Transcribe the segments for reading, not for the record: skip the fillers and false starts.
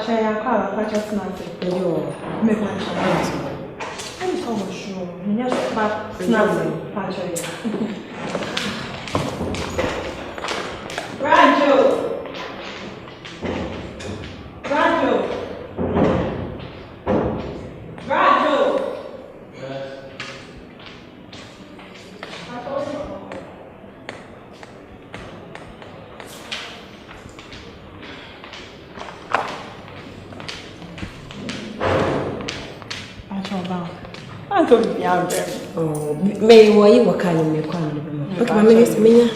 pacha ya kwa pacha snazzy. Yo, Me pacha. I'm so sure. Yes, but snazzy pacha ya. Ranjo. Oh, may you were kind of me. But my minister, me.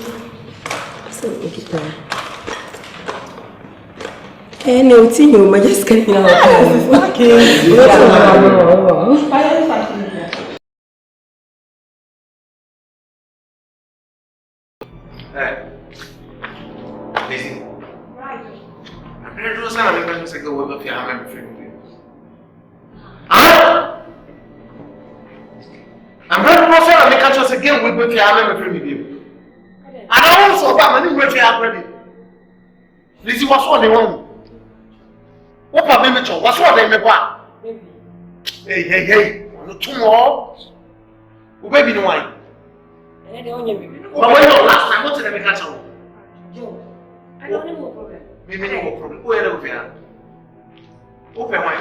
So, okay. And no tea, you might just get out. Listen. I'm going to do something. I'm going to go with your hammer friend. I'm going to go and make us again with your hammer friend. And I also got my new refugee already. Lizzie was what they want. What about me, Mitchell? What's what they make? Hey. No tomorrow. Who baby no wine? And I don't know. But when you last time, what's the make us? Joe, I don't have no problem. Maybe no problem. Who are you? Open wine.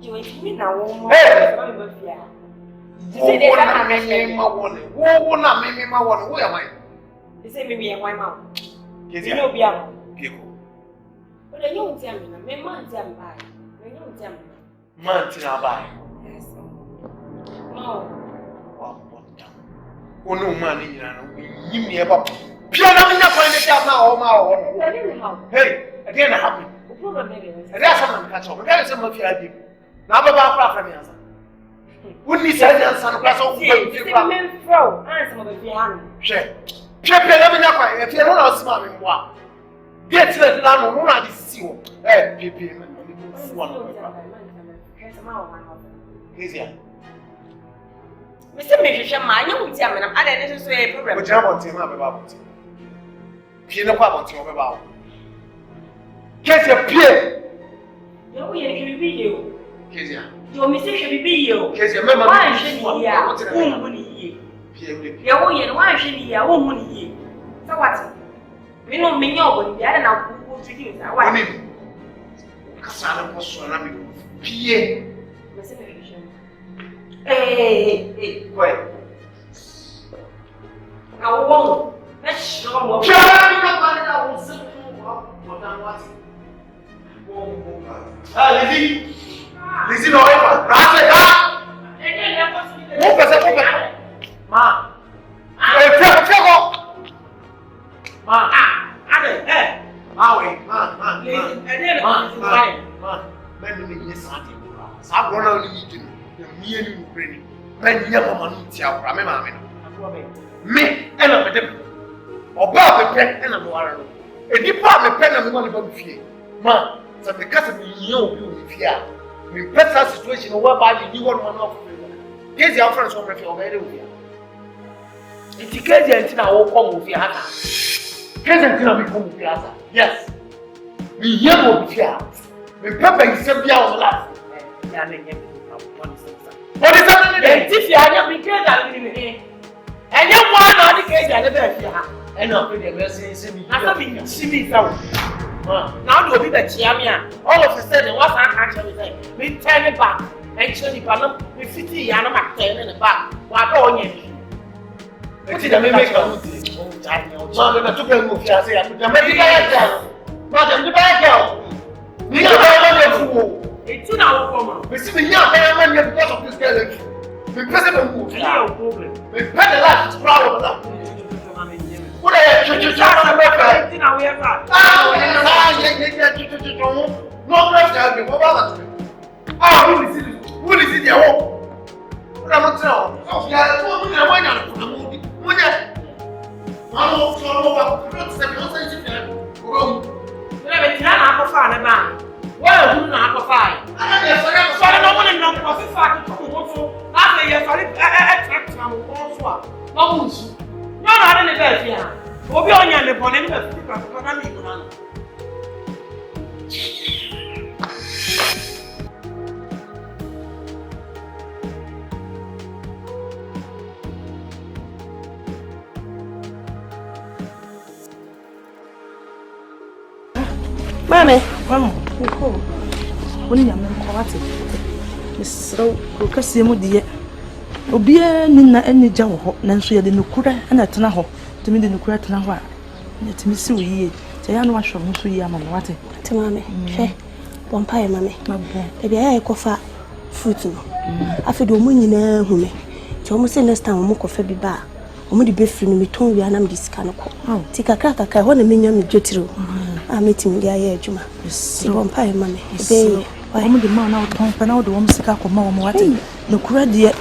Joe, if you now want hey! You say they can't make me my one. Who not make me my one? Who am I? They say maybe a white mouth. You know, be out. People. But I don't tell me, my man tell me. I don't tell me. Man, tell buy. Yes. No. Oh, no money, you know. You me about. Piano, I'm not going to tell now. Hey, again, I have me. And that's something catch up. That is some of your idea. Now, about from me. Wouldn't he say that some class of men throw? Answer my piano. Check, let me know if you're not smiling. Get to the land, no one is see. Hey, people, easier. Mr. Misha, my young gentleman, I didn't say a program. Which I want him about. Piano, I want him about. Get your peer. No, we can be you. Kezia. Your mistake should be you. Kezia, remember, why should you? Yeah, why should you? So what? We know me, but the other now who to do that. Why? Cassandra was so lovely. Pierre. Hey, wait. I won't. Let's show more. Lizzie, no, me and I'm with them. Or Bob, a pen and a water. A department pen and money from fear. Man, so because of you, fear. We press that situation whereby you knew one of them. Here's your friends over your very way. It's a case until I will come with your hand. Case until I become with your yes. We hear what we hear. We prepare you to be our last. What is that? If you are not because I'm in here. And you want all the case I never have. And not with the message. I have see me now. Now do be the Chiamia. All of a sudden, what's actually saying? We turn it back. Actually, we fit the animal turn in the back. What all you? What did I make a Mamma took a move. I say, I put the medical girl. Madam, the bad girl. We are a fool. It's in our woman. We see the young man because of this girl. We present move. No problem. We pay the last crowd of that. What are you trying to make? No, pressure. What about it? Who is it? Who is it? What am I telling you? Mama. Ko. Woni nyame ko wate. Mesro ko kase mu de obia ni na ani gya wo ho nanso ye de nokura na tena ho temi de nokura tena ho a ne temi si wo yie te ya no ahwo mo so yie ama no wate te mame hwe bompa ye mame mabon e bia ye kofa fruit no afi do mo nyina hu me te o mo se next time mo kofa bi ba o mo de be free no me ton wi anam de sika no ko ti kakra ho na menya me dwetiro a metimi de aye adwuma ti bompa ye mame be o mo de ma na o ton pa na o de wo sika ko ma wo mo wate nokura de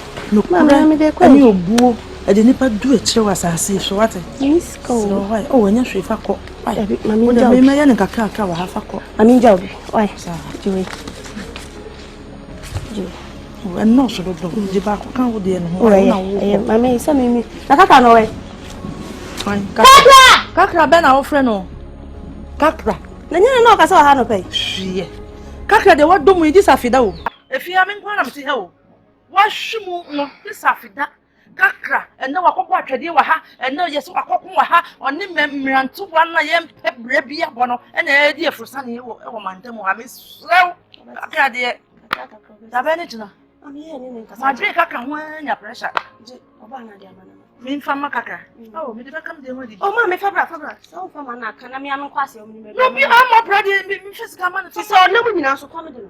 Mama me de kwa ani obuo e de nipa du akire wasase so wate miss ko why o wanya hwe fa ko mami nja me me ya ne kakra wa ha fa ko mami nja obi why jiwe o no so do je ba ko kan wo de no ho na wo mami isa mimi na kaka no we fine kakra be na wo frɛ no kakra na nyana no ka se wa ha no pe hwie kakra de wo do mu idi safida o efia me nkwa na mti he o washumu no disafida kakra ene wakokọ atwede wa ha ene yeso akokọ wa ha oni mmiranto wa na ye mpebra bia bo no ene e di efrusa ne wo mantam ha me srew kakra de da be ne jina ami ye ne nkasa ma dre kakra ho anya pressure je oba na de amana me mfa ma kakra oh me de bekam de ho di oh ma me fabra so fa ma na kana me am kwase o me me no bi am brother me physical man ti so na mu nyina so kwa me de no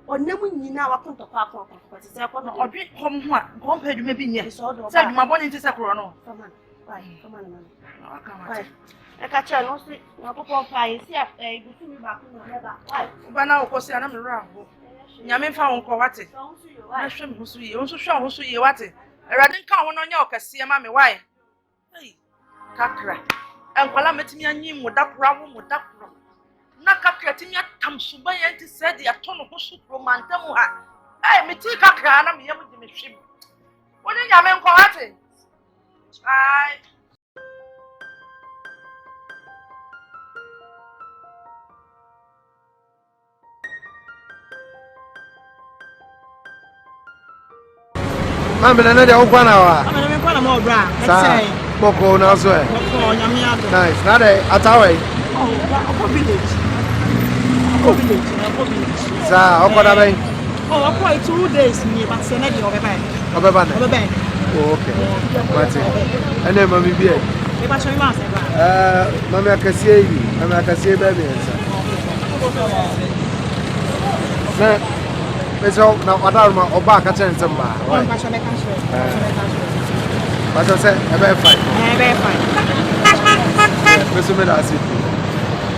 onemu nyina wakonto kwa ti se kwa no odwe kom ho a kom pa dwuma bi nye se dwuma boni nti se kro no faman na aka ma e ka cha no si na popo pa yi si ibutu mi ba ko no leba ba na okosi ana me ra ho nyame mfa wo nko wate na hwe me ho so ye wo so hwe ho so ye wate erade nka ho no nya okase ma me why hey kakra enkwala metimi anyim mu dakora wo mu dakora na kakra timi atam suba ye nti se de ato no ho so romantamu ha meti kakra na me yam de me hwem woni nyame nko wate ai Mama na de okwana wa. Mama na me kwa na mo bra. Say. Boko na so e. Boko nyame ado. Nice. Na de Atawe. Oh, village. Village. Sa, okoda ben. Oh, akwa 2 days ni but say na de obeba. Obeba na. Obeba. Oh, okay. Mate. Ene mami bi e. E ba show ma say ba. Mami akasie yi. Mami akasie ba bi ensa. Na Meso na wadaruma oba ka chen nsem ba. Oh, ba show me ka show. Ba show say e be fine. E be fine. Meso me da Aseidu.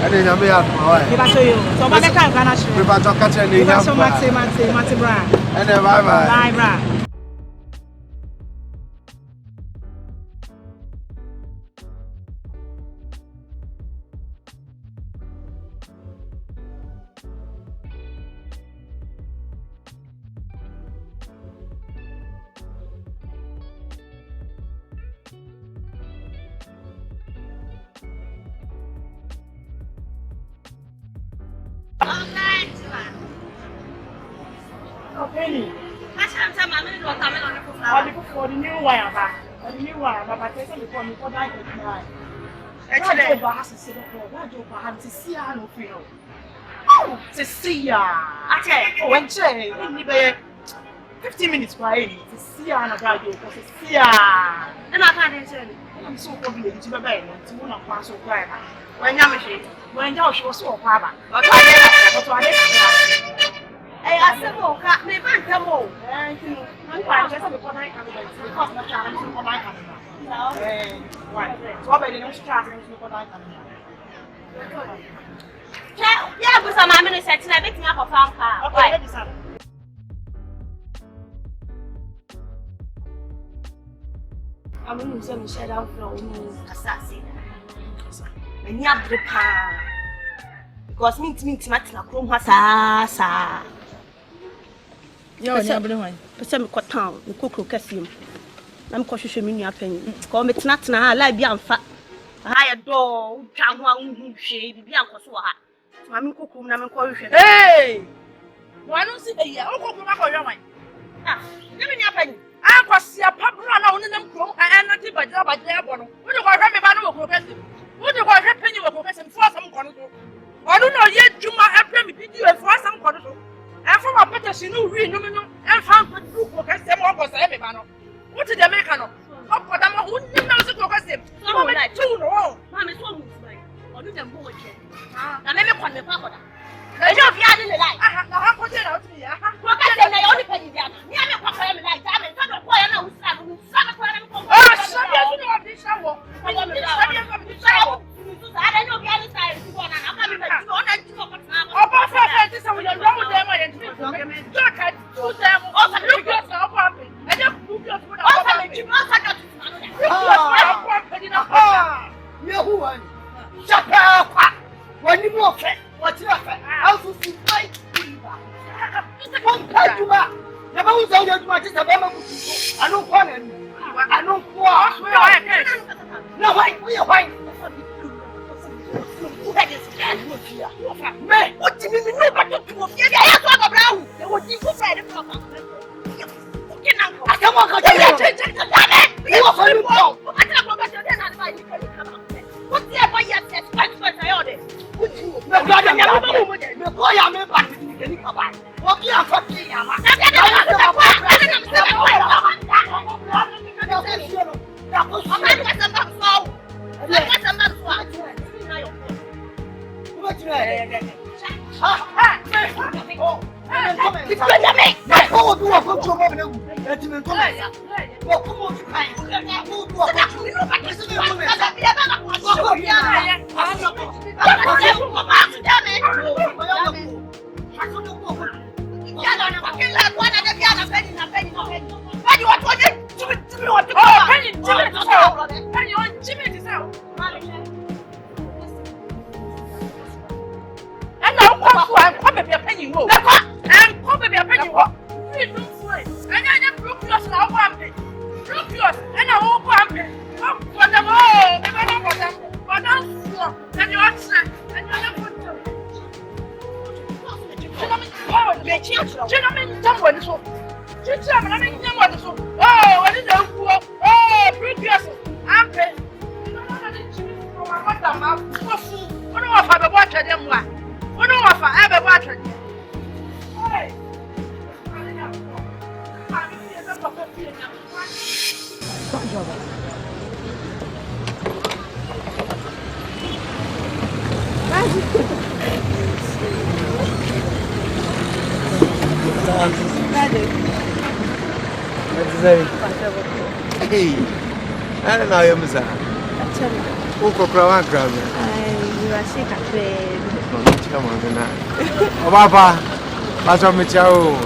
Ene nyame ya ma wa. E ba show you. So ba ka Ghana show. Me ba show ka chen ni nyam. So mate bra. Ene bye bye. Bye bra. Penny. I can't tell my minute what I'm on For the new wire back. The new wire back. I tell you for that guy. Actually, I have to say that I have to see her no feel. Oh, to see her. Ate. When she, we need 15 minutes for her to see her and about you. To see her. And I can't tell you. I'm so happy to be back. To want to pass over. When you was so happy. But I didn't. Hey, Asamoah, me ban kamo. I'm fine. Just before I come back. Because my child is before I come back. No. Why? So I didn't start before I come back. Yeah, but some minutes I bet me up a farm car. Okay, ready, sir. I'm going to send shut out from Assassin. And you have the power. Because me, Martin, Chrome has a. Yo, I'm Person got town, the cocoa cassium. I'm cautious of me, call me not now, like be unfat. I adore, Jam, shade, be uncle. So I'm cooking, I'm calling. Hey! Why don't see a year? I'll go back on your mind. Give me a penny. I was see a papa on them crow and not by job at their bottom. Would you go to me, Manu? Would you go to penny or professor for some control? I don't know yet, you make no. Up for them who knows the question. No, like two no. Mamma so much my. Or do them more again. Na me kon me pa. I don't be any like. I put it out here. What can I say? Only penny there. Me am kwa kwa me like. I'm not kwa na usana. Usana kwa na ko. Oh, sorry, I don't know this show. I don't know. I don't know any time to go on. I'm coming back. Oh, perfect. This is what you're wrong with them. Look at two them. Also, look at the pumping. And then look at what I'm pumping. You who are? Shut up. When you walk, what's your friend? How to see my one time to back. The bones out of my sister. I don't want it. I don't want it. No, we are white. Man, what do you mean? Nobody to fear the ass of a brown. They would be so bad. I come on, you are for you. I can't go back to the other. What's the other? Yes, that's what I ordered. No, God, I'm not going to go. I am back to the Kakra. What you are fucking Yama. Hey, I don't know your Massa. Who could cry? You are sick at Come on, now. Papa, that's what me chow.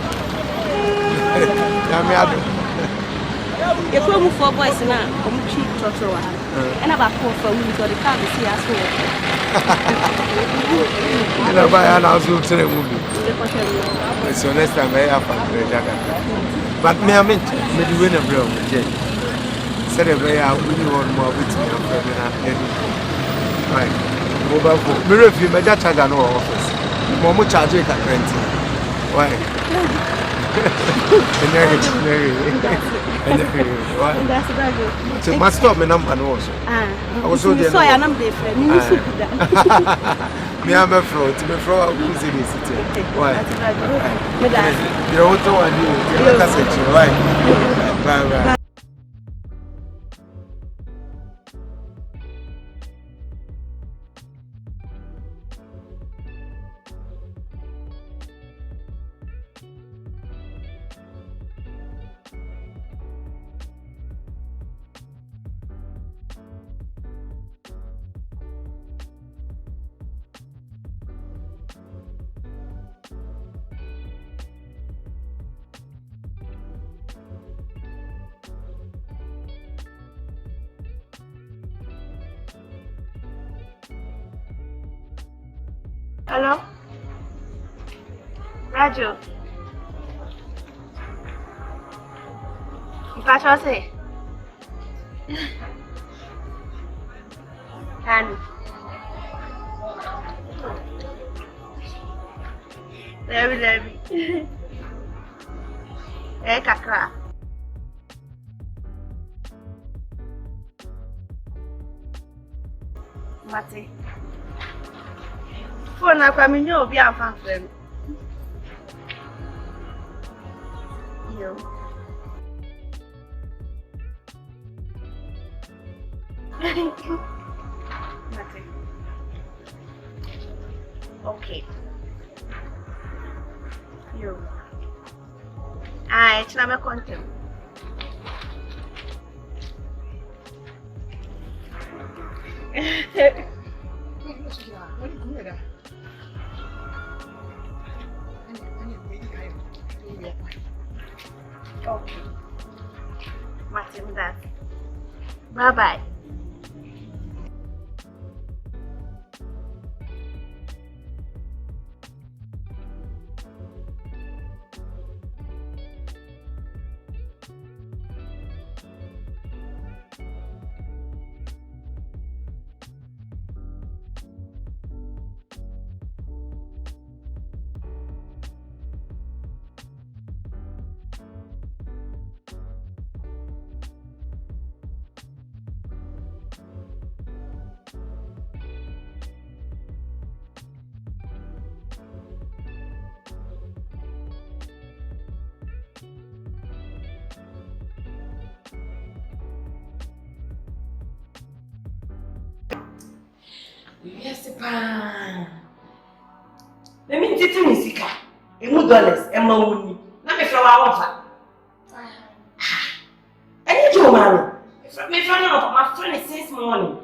You come for boys now, come cheap torture. And about 4 for we to the car to see us. And I buy an house to the movie. So next time I have a but me, I meant to win a blow. Said a way out when you want more with me. Right. Mobile phone. Mirror, if you made that charge, I know office. Momo charge it at 20. Why? So, must stop me number also. I was so there. So, I am different. Me, I'm a float. Me, flow who's in the city. Why? You don't want to do. Why? Bye. Hello? Raju. What you say? And let me. Kakra. Mate. Phone na kwa minyo obi amfa frem. Yo. Okay. You. It's not my content. Okay. Martin, that. Bye-bye. Yes, pa. Let me tell you, Sika. $1 and money. Let me throw out. I need you, man. My friend is since morning.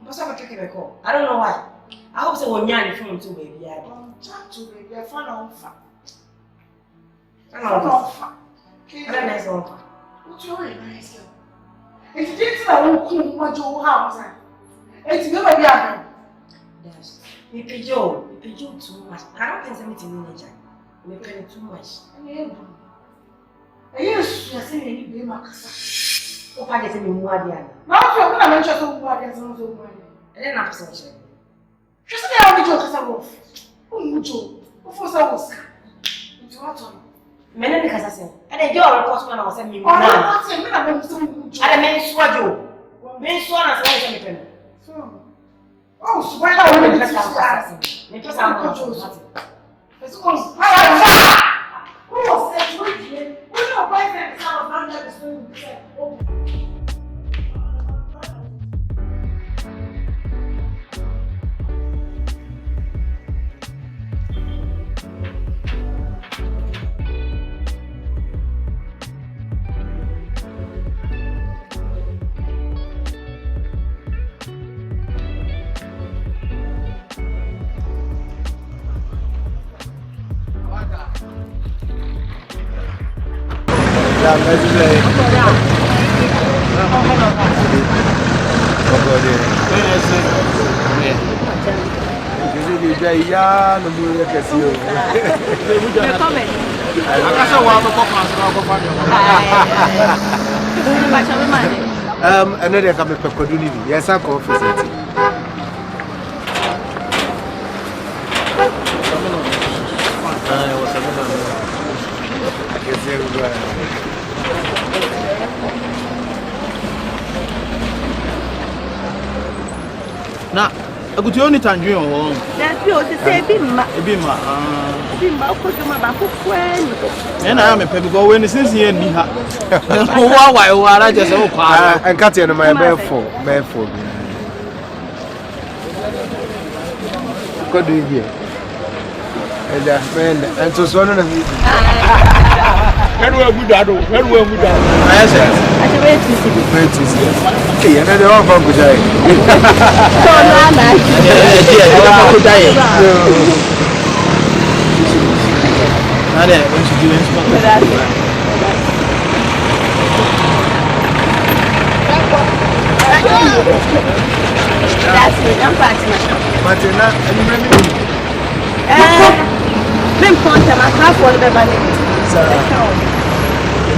But I'm taking a call. I don't know why. I hope so. When you're phone too, baby. Chat to baby. I found out. I don't know. What's your nice? It's just I won't come to your house. It's never be happening. Yes. Me pay you too much. I don't think something in nature. Me pay too much. Yes, you say you be makasa. O pa de se me mu ade ana. Na o fe na mention so mu ade so mu ade. E na person che. Just say how did you kasa wo? O mu jo. O fo sa wo ska. Nti what on? Me na kasa se. E de jo report na o se me mu na. O se me na me so mu jo. Ade me so ajo. Me so na se me pay. So oh, so why don't we just ask? Because I'm not sure. It's called. Who was that? We don't buy them. Some of them are doing the Yeah, let's play. Another come to Koduni. Yes, I confess it. Na akuti oni tanjun o. Na bi o se ebi ma. Ebi ma. Ebi ma ko so ma ba ko kwani. E na ya me pe because we ni since ye ni ha. Wo wa wo ara je se wo kwa. Enka tie no my be4. Ko do here. Eja men ento so no na mi. Where we good ado. Yes. Ati wait to see. Okay, and they all from Kujai. So na na. Yeah, Kujai. Na de, when she do it. That's it. I'm partner. Martina, and you remember? Been content my half for the money.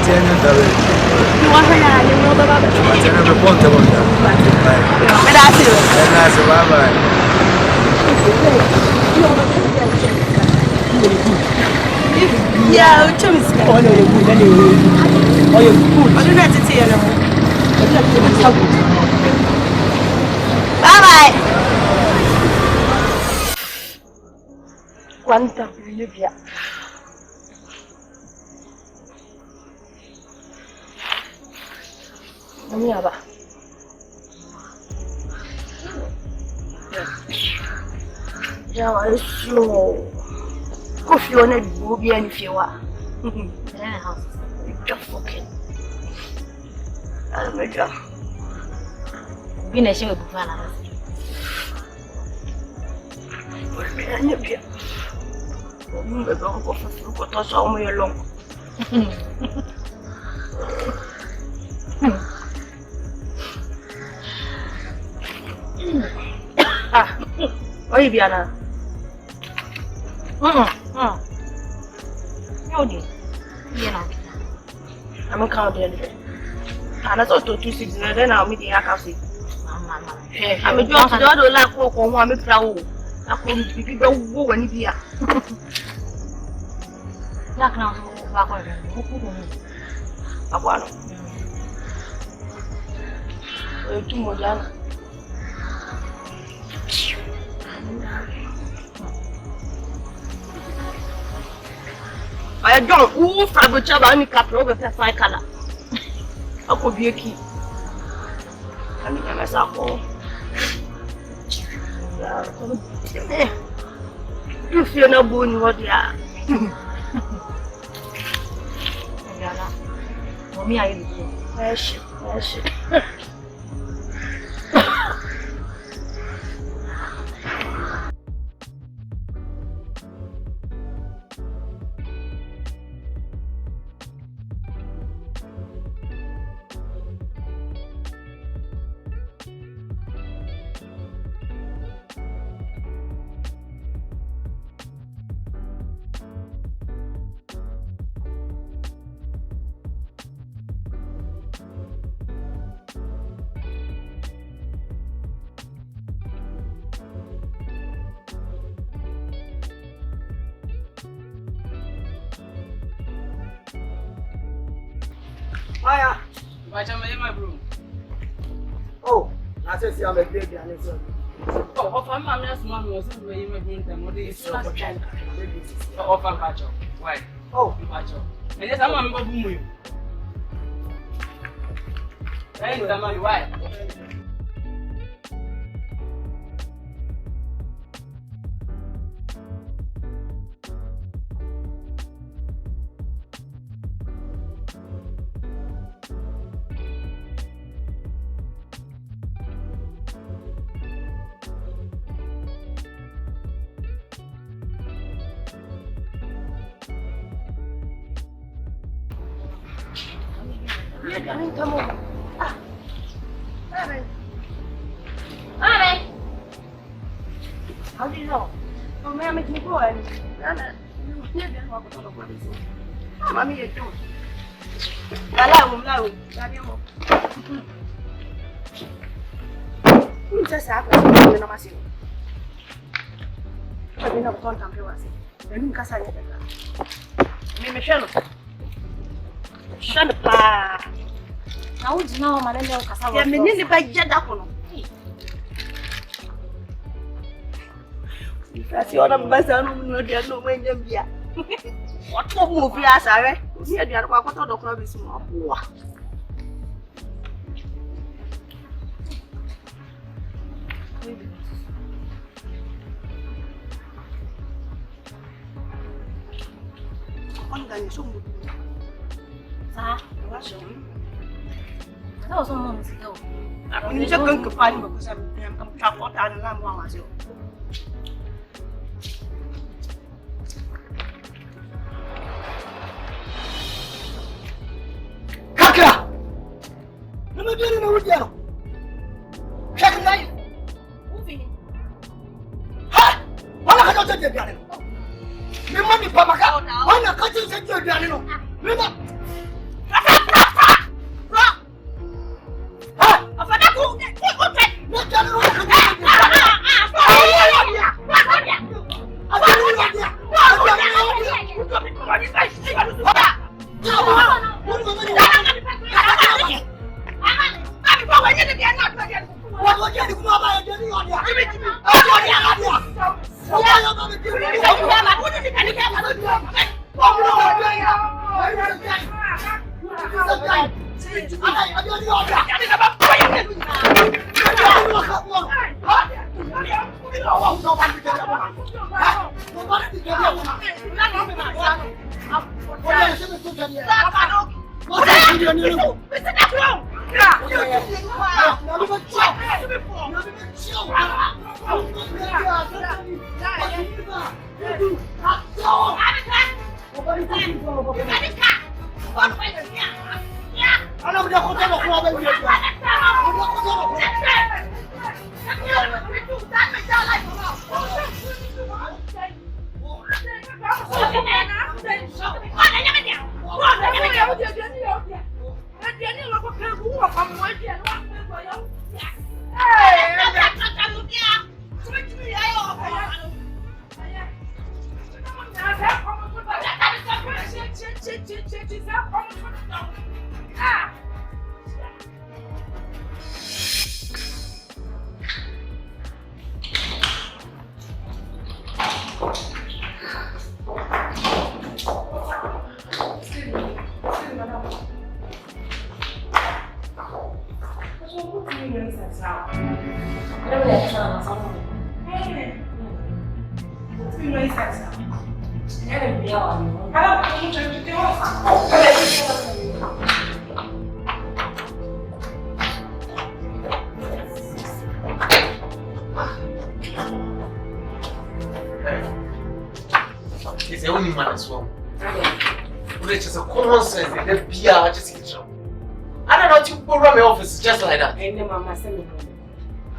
You want her now, you know about it. I never want to want But I feel it. And I said, bye-bye. Yeah, which one is that? Oh, you're good anyway. Oh, you're good. I don't have to tell you. Bye-bye. Quanta Olivia. Mami aba. Yeah, I so. Coffee on it, Bobby, and if you are. Just fucking. I'll make you. Been a show of fun. We're going to go for touch all my long. Oh, Vivian. I'm a count anyway. And I thought 226, then I'll meet the Akwasi. I'm a job to the like walk on one proud. I couldn't be go when you be. Black now, Abuano. Too much. I don't who fabric any Kakra over the fire color. I could be a key. I mean, I'm a sample. You feel no bone what they are. Mommy, I do. Yes. Aya, my bro. Oh, I said, I'm a baby and it's oh, if I'm not smart, was in my room, the money is so much. Oh, I'm catcher. Why? Oh, you catcher. And yes, I'm a boom with you. Hey, Sammy, why? Come on. How do you know? Oh, man, make me go and Mammy, you do. Allow. Just happened to Massi. I didn't have contact with us. And Casa. Michelle. Shut up. How would you know my little Casa? I'm in the bag. That's your number. No way. What movie as I read? Here, the other the club is more. That was months ago. I'm just going to find because I'm trapped out of the land. Kakra! I'm not doing it with you. Check it out. Ha! Why not go to the piano? My money, Papa. Why not go to the piano? Remember? It's the only man as well. Which is a common sense in the PR just in trouble. I don't know what you go around my office just like that.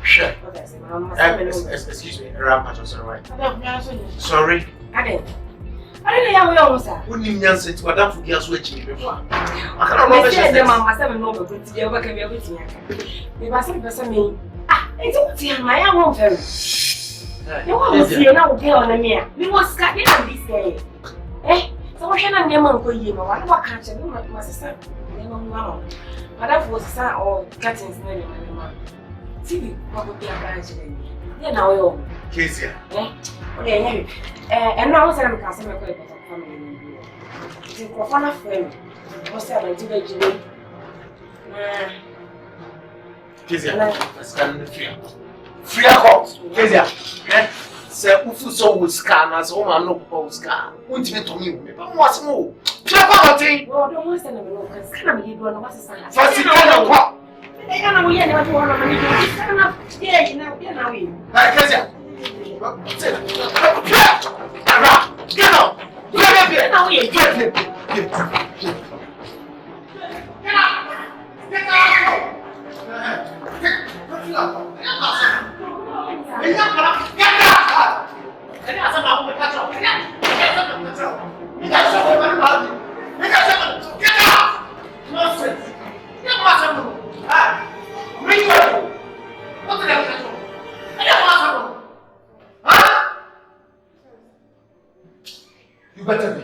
Sure. Excuse me, Rampacho, sorry. Sorry. I didn't know where I was. Who didn't answer to Madame Fugia's waiting before? I can't Mamma remember. said, no, but to the work and everything. If I said, person me, it's all my own very. You want to see an old girl on the mirror. We was scattered on this day. Eh? So I can't never go you know. I don't catch you, my sister. Never, Madame was a son or Catherine name. See, what would be a branch in you know, Casey. Okay, and now I'm going to cast my family. It's a profound friend. What's happening to the Jimmy? Casey, let's scan the free calls. Casey, say, who so would scan as home and look for scan. Won't you to me? But what's more? Chaparty! No, don't want to know because can't believe one of us is not. First, you don't know. I don't know yet what you want to do. It's enough. Yeah, you know, Casey. Get out! Get out! You better be.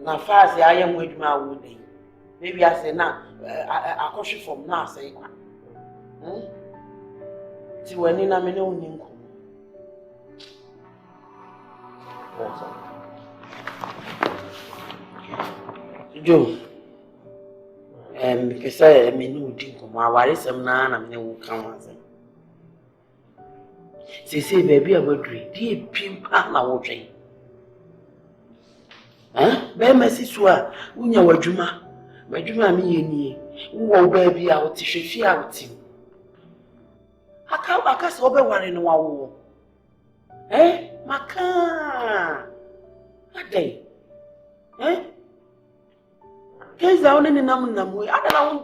Na fast I am with my wood. Maybe I say now, I caution from now, say, see when in a minute. Joe, because I mean, my wife is man, I mean, will come. Say, baby, I would read, dear pimp, and I will train. Be mesiswa unya wadwuma madwuma me yeni wo baby a wote hwefi a wote aka se obe ware no wawo maka adai keza one ni nam we adana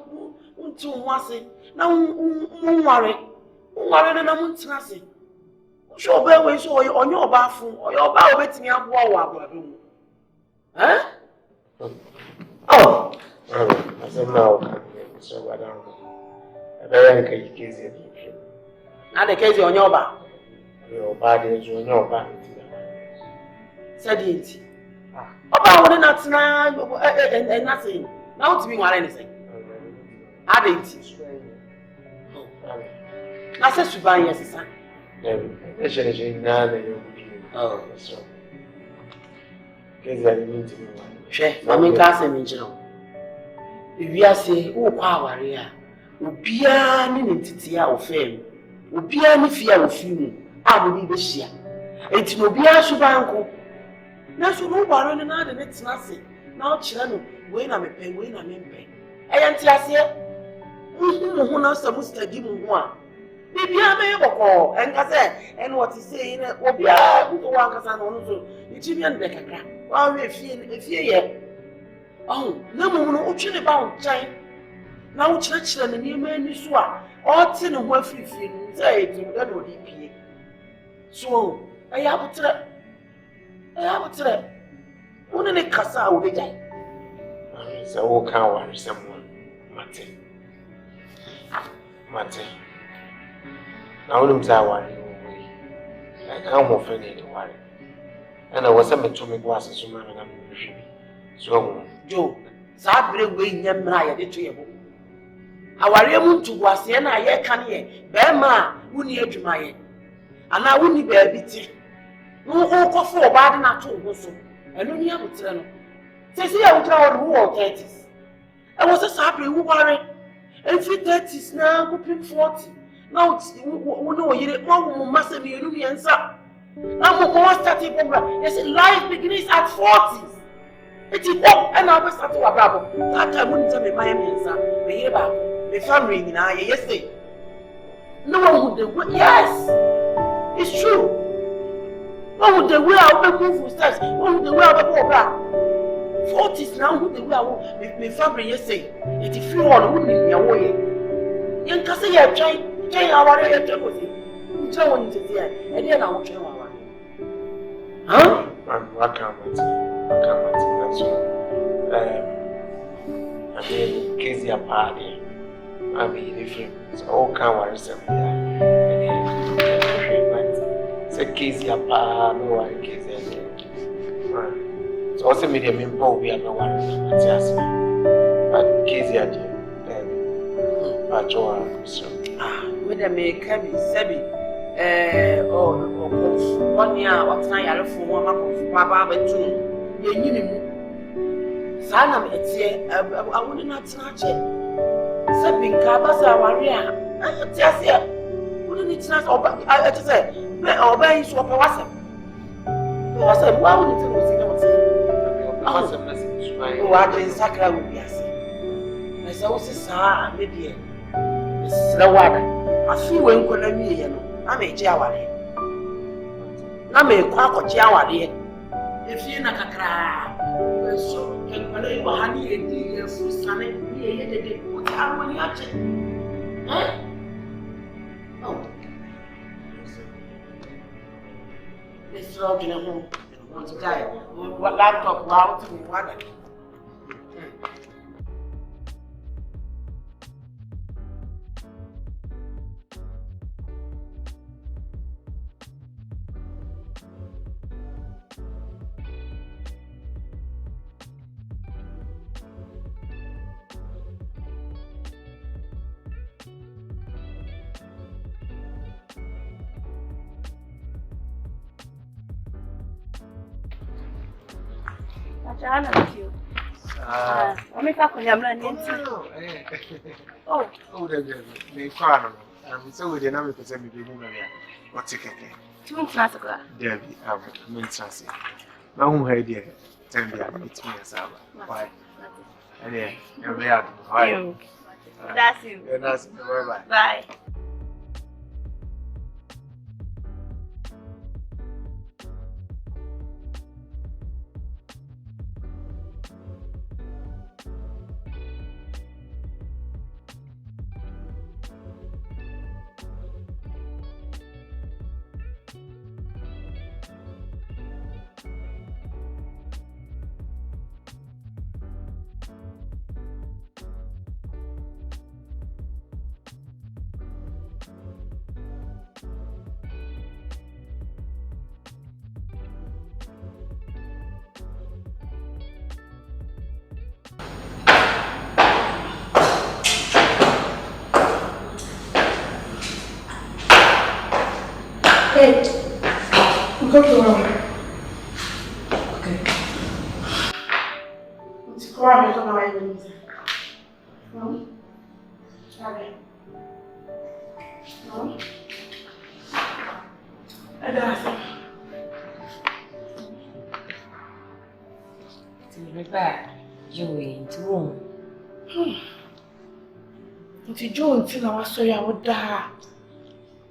unti unwase na unware ne nam ntina se so obe we so onye oba afu oye oba obetimi aboa wo aboabe Oh, I said now, so I don't know. I don't think you can now the case on your back. Your body is on your back. Said it. About what not now and nothing. Now to be what anything. Adenti. Na se suban yes sir. Oh, so. Kezi ali minti mi. Hwe, mama nka asem nkyerɛ wo. Ewiase wo kwa aware a, obia ne ntiti a ofem. Obia ne fie a ofimu, a bo bi behia. Enti no obia suban ko. Na so no ware ne na de ne tena se. Na o kyerɛ no, we na mepɛ, we na mempɛ. Ɛyɛ nti ase. Mo na so mo study mo ho a. Bibia me bɔkɔ, enka sɛ, ɛno wɔte sei ne obia wo wankasa no no so. Ichi bia ne kakra. Wa we efie ye. Oh, na mo no otwe ne ba wo nkyɛn. Na wo kyerɛkyerɛ ne nneɛma ani so a, ɔte ne ho afirifie no, sɛ etim da no odi pie. So, ɛyɛ abotrɛ. Wo ne kasa a wo de gyae. Mami, sɛ wo ka ware sɛ mo mate. Na wonim sɛ aware no wo yi. Ɛka mo fɛ ne de ware. Ɛna wɔ sɛ meto me bo ase so ma me na me hwɛ bi. So, Jo, saa bere we nya mmra a yɛde to yɛ bo. Aware mu ntugo ase na yɛ ka ne yɛ, bɛɛma a woni adwuma yɛ. Ana woni baabi ti. No wo kɔfo ɔbaa de na to wo so. Ɛno ni abotrɛ no. Sɛsi yɛ wo kra wo wɔ 30s. Ɛwɔ sɛ saa bere wo ware. Every 30s na go pim 40. Now wo no yire mo masa mi enu miensa. Na mo start program. Yes, life begins at 40s. It is up and I start to abrabo. That time wouldn't tell me my miensa. Me here back. Me family ni na yes say. No one would yes. It's true. No one would the way I will move for steps. No one would the way I will go back. 40s now who the way I will me family yes say. It is free one wouldn't be your way. Young Cassie, try our area to go see. You tell one to see, and then I will try our one. Huh? I'm welcome. That's all. I mean, Casey a party. I mean, different. So all come and some say Casey a party, no one Casey. So also media member we are no one. But Casey a dear. But so. With a make heavy, Sebi, or 1 year or 9 years for 1 month of Papa, 2. You knew Sanam, it's here. I would not snatch it. Sebi, Cabasa, Maria, I just here. Wouldn't it snatch or I just said, obey you swap a wasp. I said, why would you see? Oh, I didn't sacra would be a say. I saw, sir, maybe. The water. I feel when I mean, I'm a jawari. I'm a quack or jawari. If you're not a cry, so can play honey and dear for sunny, what are we watching? Oh, Miss Robin at home wants to die. What laptop wow to me, water. Jana with you. I'm not going to Oh, they call them. So we didn't have to send me the woman here. What's it? 2 class. Debbie, I'm interested. My home idea. Tell me, it's me as well. Why? And yeah, we are. Why? That's you. That's bye. Bye. Okay. It's crying because I'm not even no? Okay. No? I don't Remember, Joey, into room. Into Joe until I was so I would die.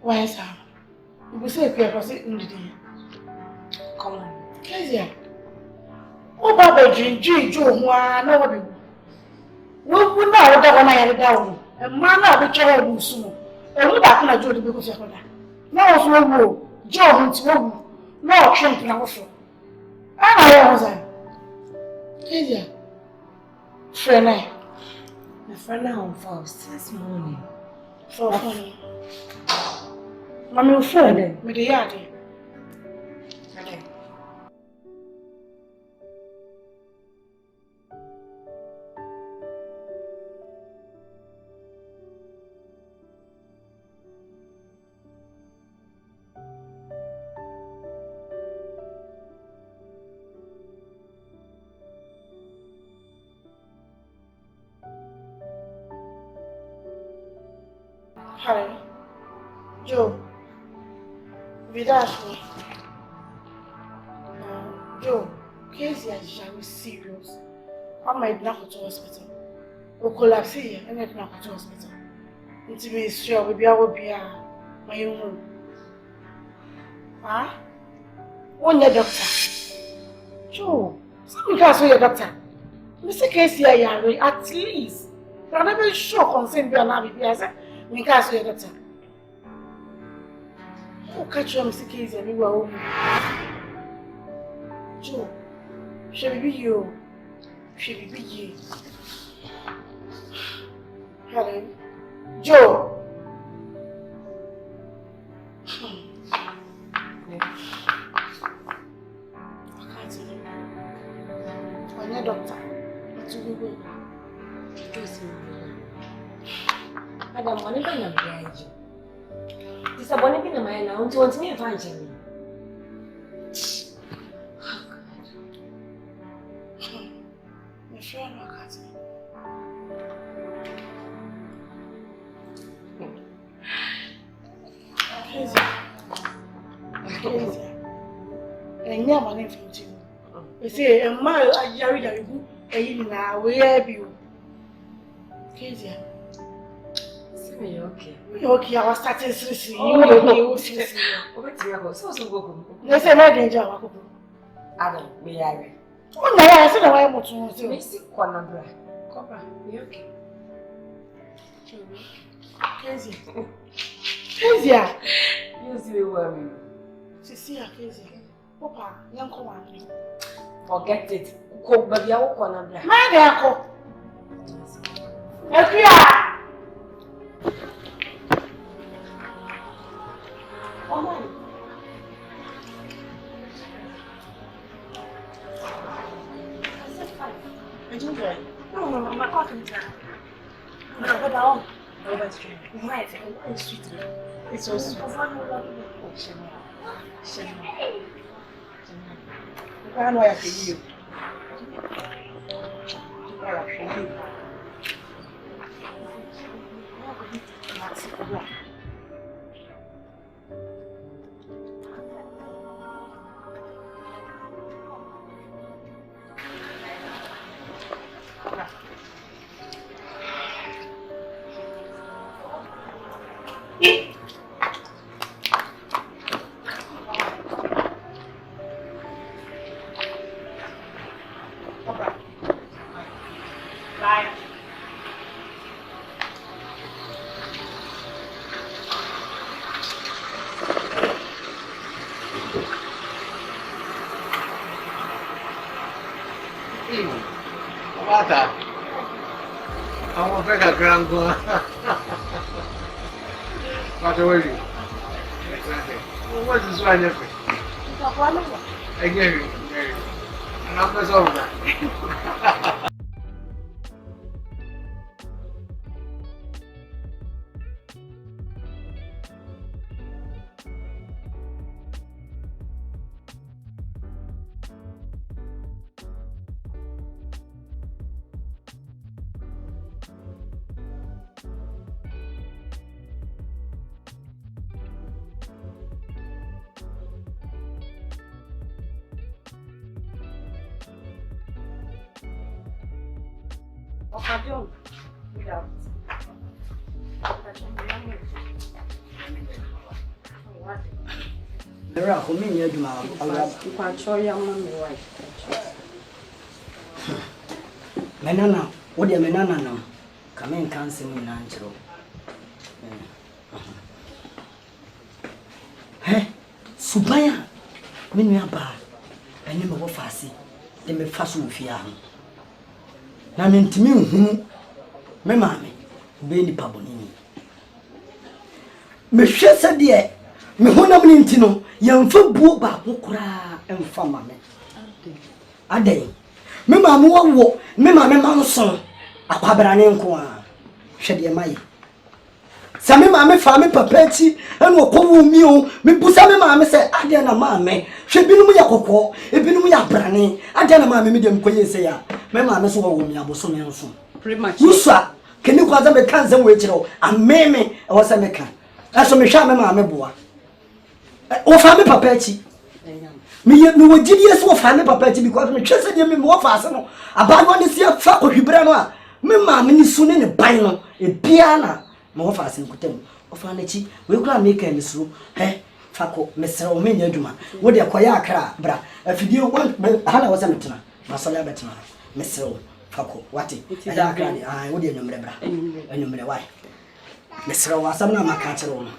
Why is that? You will say, if I was in the day. Come on. Kezia. Oh, Baba, Joe, who are nobody. We would not have done my down. A man of the child soon. And we back on a Joe because of that. No, Joe, it's wrong. No, Trump, now also. I was that. Kezia. Friend, My friend now on first this morning. for funny. Mammy, friend, with the yard. Okay. Hi, Joe. Without me. Joe, Kezia is very serious. I might not go to hospital. We'll collapse here and then not go to hospital. Until we sure we be my own room. Huh? One your doctor. Joe, some guys your doctor. Mr. Kezia, at least. I'm not very sure concern be an abbey. I said, we can't see your doctor. Oh, catch your Mr. Kezia, we were home. Joe, shall we be you? Shall we be you? Hello? Joe! I can't tell you. I'm your doctor. It's a good way. Madam, what if I'm behind you? This is a bonnet in my now. Do you want me to find you? My friend, I can't tell you. Crazy. And yeah, my name from you. They say, a mile, I carry that you go, and now we have you. Crazy. Okay. Okay, I was starting to see you. Okay, they say, my danger. Adam, me are. Oh, no, I said, I want to see. Miss Quanabra. Cobra, me okay. Crazy. Crazy. You see, we were me. See, crazy. Papa, young command. Forget it. Cook, but you are Quanabra. My dear, cook. If you are. Oh, my. I don't know. No, I'm not talking to her. No, but I won't. Oh, that's true. Why is it? It's so sweet. Oh, Shema. I know I can you. Ataa. Àwọn fẹ́ Kakra ń gan. Pàtó wẹ̀rì. Wọ́n ti sún àyẹ̀fẹ̀. Ẹgbẹ́ rẹ̀. Àwọn fẹ́ sọ̀rọ̀ náà. Occasion. Without. There are who mean you do my You can show your wife. Menana, what do you menana now? Come in, can't see me natural. Hey, Subaya, when you are bad, and you know fancy, they may fasten with you. Now, to me, my mammy, baby Pabonini. Monsieur said, dear, me hona mintino, young football back, cry and from mammy. A day. Me mamma wo me mamma son akwabrane nko a hwede mai sa me mamma fa me papa ti ene okowu mi o me busa me mamma se ade na mamma hwe binum ya kokko ebinum ya brane ade na mamma me dem koye se ya me mamma so wo mi aboso me nso Pretty much. usa keni kwaza me kan se we kire o ameme e wo se me kan aso me hwa me mamma boa o fa me papa ti me wo gidie so fa me papa ti because me twese de me wo fa ase no abano ne sia fa kohwibra no a me ma me ni su ne ban no e bia na me wo fa ase nkutam o fa na chi we kura me kan suru fa ko me sere o me nya adwuma wo de koya akra bra afidie hala wo se metena masala betena me sere o fa ko wate ya akra ni wo de enumre bra enumre why me sere wo asam na maka kire wo no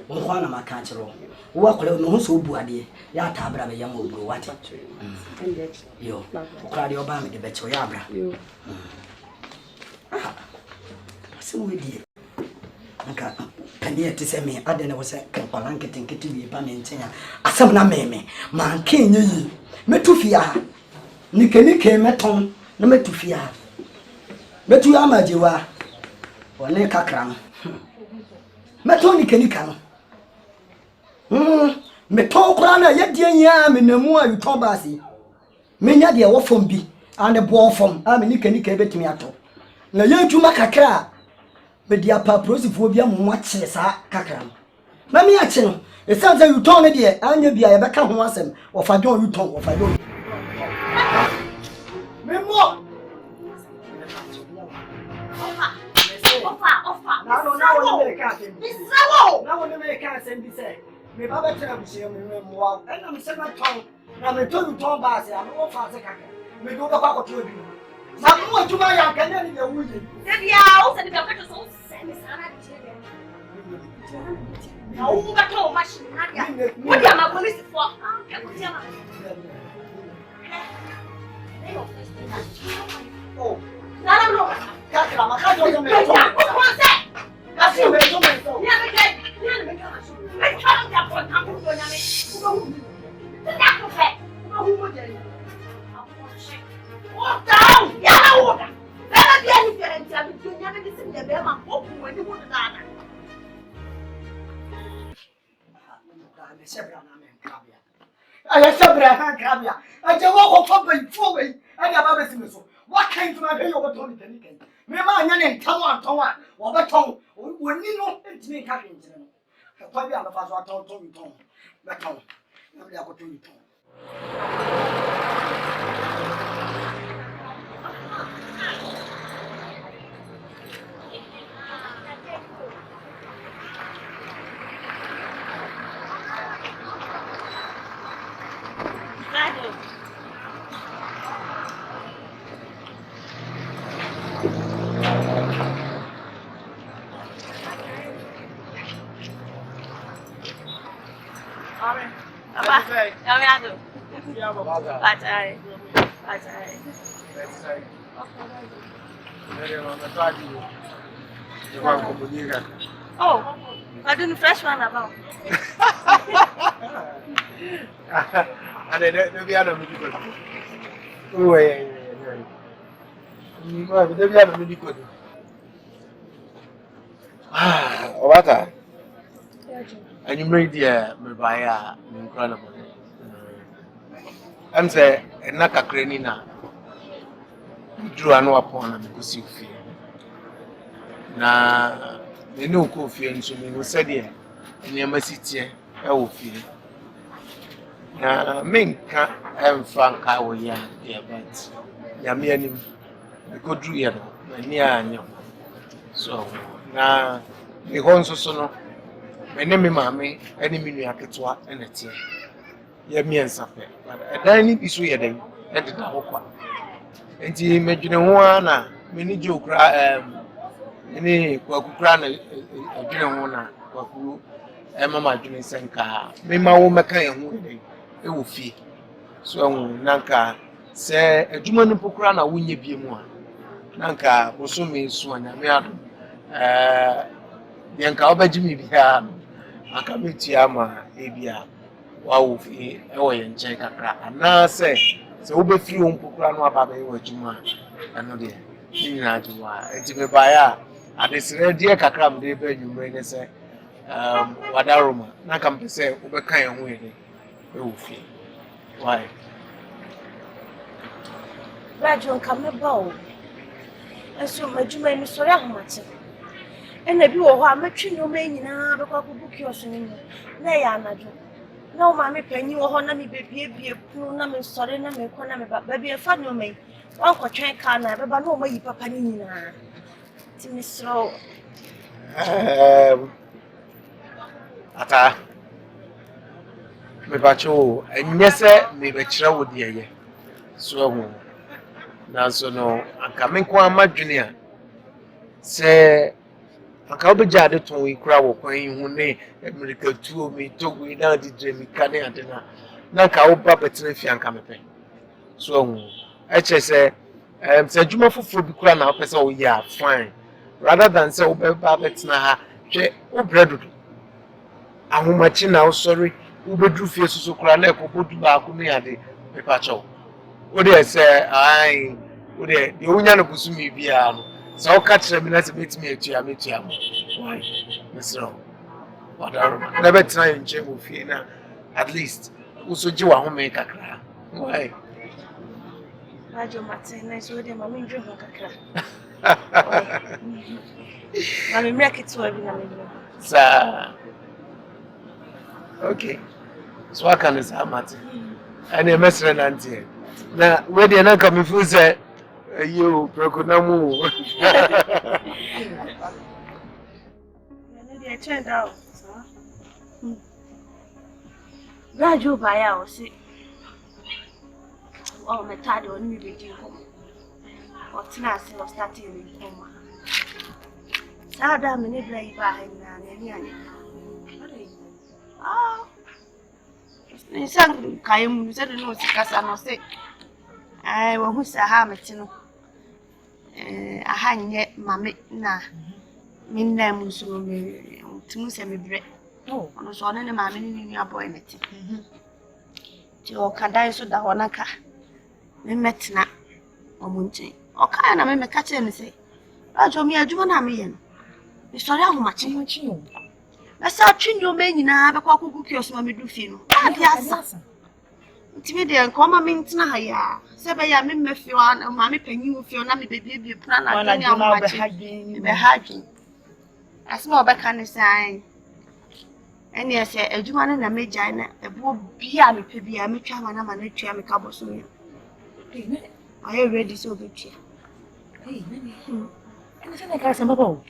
wo na maka kire wo wo akole no so Boadi ya ta bra be yam obro wate yo okra de oba me de be che ya bra yo asim we die nka panie te se me ade na wo se kan palanke tinketi bi pa me ntenya asam na meme man kenye yi metufia nikenike meton na metufia metu ya majewa one kakra no meton nikenika no me ton kura na ye die nya me namu a yuton basi me nya de wo fom bi ane bo fom a me nika betimi ato na ye dwuma kakra me dia pa prosifo bia mo akye sa kakra na me akye no e sanza yuton ne de anya bia ye beka ho asem wo fa don yuton wo fa don me mo ofa na wo me ka sem bi na wo me ka sem bi se me baba tell me say me mo and am say na ton na me ton ba say am wo fa say kaka me do ba ko to bi na mo tuma ya kan ni ya wuye Se dia o se dia ka so se me sana di chede na o ba to machine na dia wo dia ma police for ka ko dia ma oh na no Kakra ma ka jo me to ko se ka si me to me to ya me ke ya me ka me ka ya ko ta ko nya me ko hu se ta ko fe ko hu mo je o ta ya na o da na dia ni diferente a bi nya me se me be ma ko ku ni ko da na me sebra na me kabia aya sebra ha kabia aje wo ko fa bai fo bai ada ba be si me so what kind of a yo ba to ni kan me ma nya ne ntam anton a wo ba ton woni no ntimi ka nkyere no kwa bi a ba so aton ton ba ton na bi akoto ni ton Oh, I do the fresh one about. And then we are not really good. Oh, yeah. We are not really good. Obata. And you made the Mabaya incredible. I'm saying, and Kakra na drew an upon and because you fear. Na me no ko fear nso me no said here in your city I will fear. Na menka em franka wo ya there but ya me anim me ko drew here mania so na me honso so no me ne me maame ene me nua ketwa ene tie ye miensa pe but dan ni bi so ye den e de da hokwa enti medwene ho na me ni jokra ni kwakukra na adwene ho na kwaku mama adwene senka me ma wo meka ye ho den e wo fie so nanka se adwuma no pokura na wonye bie mu a nanka boso me so anya me ado yanka obajimi bia aka metia ma ebia wa wo fie e wo ye nche kakra ana se wo be fie on pokura no aba be wo adwuma ano de ni na adwuma enti me ba ya adesere de kakra mde be adwuma ne se wadaroma nanka mpese wo be kan ho ye e wo fie why Rajon kamebo eso madwuma ni sori ahomate ena bi wo ho a matwi no ma nyina be kwa kubuki oso ni na ya anajo na o ma me panyi wo ho na me bebie punu na me sori na me kɔ na me ba bi e fa no mai wan kɔ twen ka na be ba na o ma yi papa ni nyina ti me sro Ataa me bacho enye se me be kire wo de ye so hu Danso no anka menko amadwene a se anka obegya de ton ikura wo kwan hu ne America tuo mi togo ina di dremi kane adena na anka wo ba betena fi anka mepe so hu eche se se djuma foforo bi kura na opese wo ya fine rather than say wo ba betena ha hwe wo bredudu ahomachi na wo sorry wo bedru fie susu kura na ekobodu ba aku ne ade pepa cho what they say, I would the union kusumi biano. So catch them let's meet me at Yamitia. Why, Mr. What are never trying to with Fiena at least. Also, you are home make a cry. Why? Rajo Martinez with him, I mean, drink a cry. I mean, make it to every Sir. Okay. So I can say, Martin. And a messenger auntie. Na where dey na come fu say you prokunamu dey change out Rajo baya o si o metade o ni be din ko o tina se o starting ni ko ma sada me ne bra yi ba ha na ni ani ni sang kayem se do no sikasa no se ai wo hu sa ha meti no aha nye mame na minna mu so me tumu se me bre ono so ne mame ni ni aboy meti ti o kadai so da wona ka me metina o munti o ka na me ka che me se ajo mi adwuma na me ye no mi sori ahomache no asa twinyo me nyina be kwa kuku kioso ma me du fie no ade asa ntimi de nkoma me ntina ha ya se be ya me mefio ma me panyi wo fie na me bebie puna na de nya be hagin asma obeka ne sai eni ese adwuma na meja na ebo bia me pe bia me twa ma na twa me ka boso me are you ready so be twa nani ene se na ka se mbaba o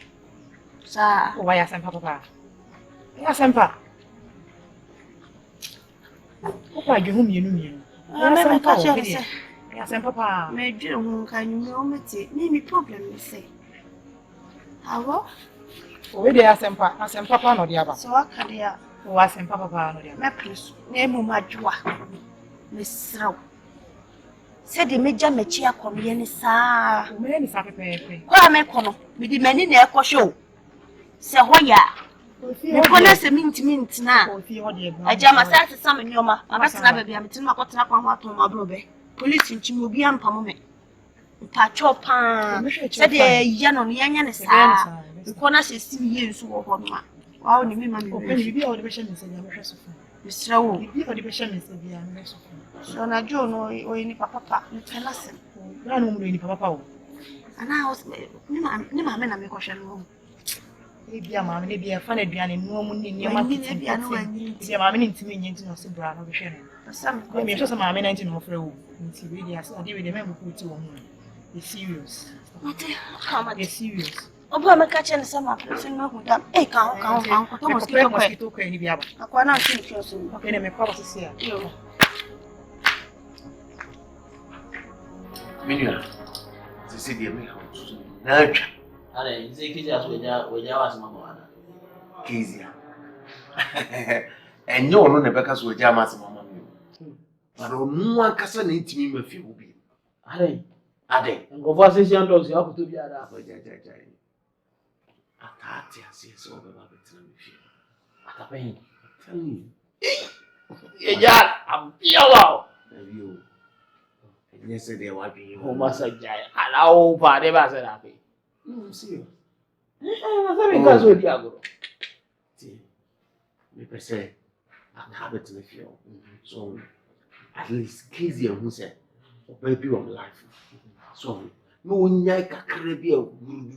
sa o wa ya se papa ya se mpa papa dwehum mienu ya se mpa o bi ya se papa me dwehum kan mi o meti ni problem ni se awo o we dey asem papa no dey aba so akade ya o asem papa no dey aba me please na emu madwa me sraw se de meja mechi akono ni saa o me ni saa pepe ko me kono me di mani na ekwohwe se hoya me kono se minti na aja masase sam nyoma abetena bebia metin makotena kwa aton mabrobe police nchimi obi ampamo me pa chopa se de ya no nya ne saa ko na se si ye nsu wo ho ma wa o ni mi ma mi bi o de be hye me se bia me hwe so misra wo bi o de be hye me se bia me hwe so so na jo no o ni papa ni tena se na no mu ni papa o ana o ni ma me na me ko hwe no e bia ma me ne bia fa na aduane no mu ni ma titi bia ma me ni ntimi nye ntino se bra no be hwe no sam ko me hwe so ma me na ntino frɛ wo nti we dia ade we de me bu ku ti wo mu e serious Mate, come on. You're serious. Oba me catch and some person no good. Eh, count. Mosquito can be able. I can't see you soon. Okay, let me call to see. Vivian, this is the house. Nurture. Ale, nzi kija weja wa Asamoah. Kizia. Enyo no ne beka so weja ma Asamoah mi. Pero no ankasa na ntimi mafi obi. Ale, ade. Ngofo asisi ando si akuto bi ada. Jaja. Atati asi so be ba betina mi fi. Atapen. Tell me. Eja, ampiawa. Abiyo. Yes, they were being O masajaya. Ala o pa de ba se da pe. No, see. Na sabe kaso di agoro. See. Me per se habit in the field. So at least Kizia who said, baby of life. So no nyai kakra bi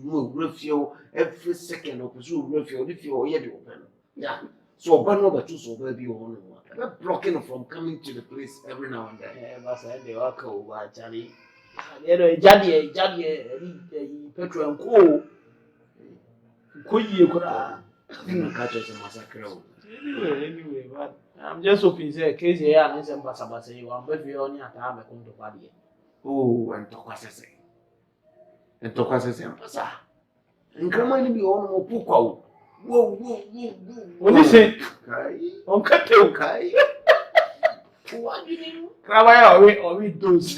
no refio every second of so refio if you hear the open. Yeah. So but no but so baby on no. Blocking from coming to the place every now and then. Ba se de wa ka o ba chari. Ero jadi petrol nko. Ko yie kura. Na catch us massacre. Anyway, but I'm just hoping say case here and some basa you want be on Ataa me come to Boadi. Oh, and Akwasi. And Akwasi pasa. Nkrama ni bi ono mo pukwa. Wo. Listen. Kai. On kate Kai. what you mean? Kraba or we those.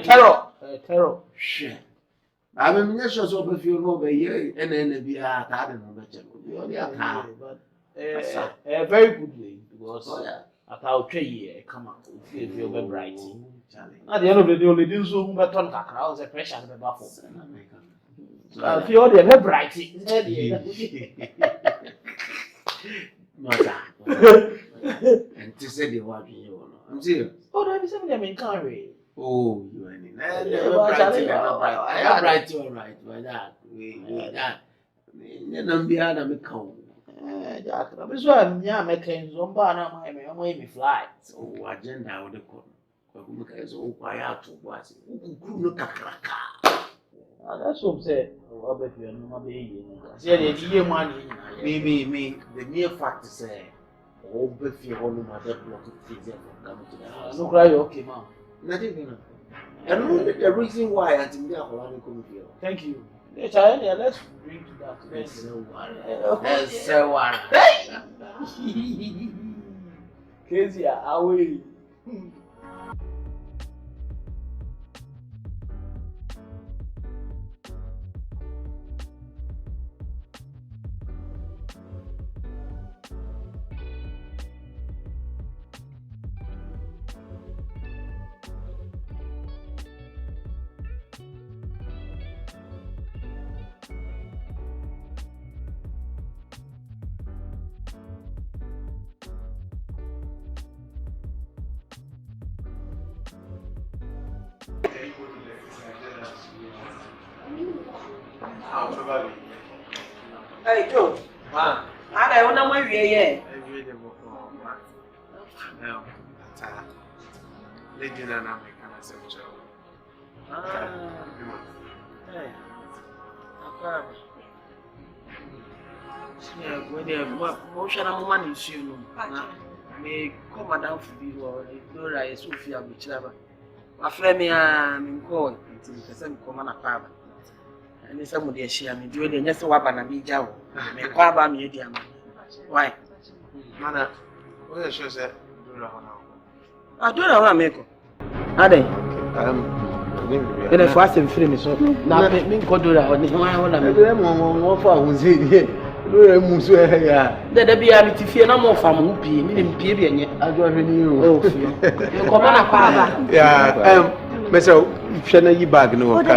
Terror. Shit. I mean, yes, so if you know the year and then be a tad But a very good way because Ataa trade come out if you be bright. At the end of the day, only didn't so but on Kakra was a pressure on the buffalo. So if you're the bright, and to say the what you I'm serious. oh, there is something in Carry. Oh, you are in I am right, you are right, by that. That. Then be out of the cow. Jack, I'm sure I'm making some banner, my way fly. So, agenda would have come. So, quiet to was it? Kakra. That's what I'm saying. I'll bet you no baby. See, the year money. Me, the mere fact is, oh, but you all know my block of things from coming to the house. No cry, okay, ma'am. Not even. And the reason why I think they are going to come here. Thank you. Let's drink to that. Let's say one. Kezia, away. Hey, Joe. I don't know where we are. Lady and American accepted. Hey. When they motion of money, you know, may come down for you or Dora is Sophia, which never. My friend, me, I'm called the same common apartment. And somebody share me doing just a weapon and be jow. May call by me, dear man. Why? Mana, what is yours? I don't know what make. Are they? And if I say free me, so now me go do that. One for who's here. There be a bit fear no more from P. Didn't pay any. I don't know. Oh, come on, Papa. Yeah, Mr. Shana, you bag no. Oh, no,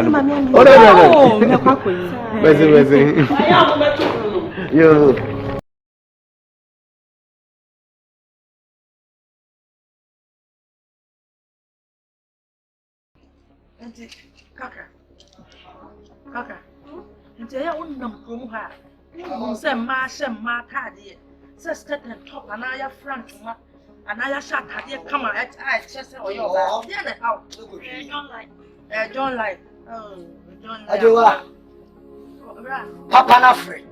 Kakra. Nti ya wonnam krom ha. Mo se ma hye ma taade. Se skirt and top ana ya front ma. And I shot had come on, I just or your how? Don't like. Oh, don't like. Papa na free.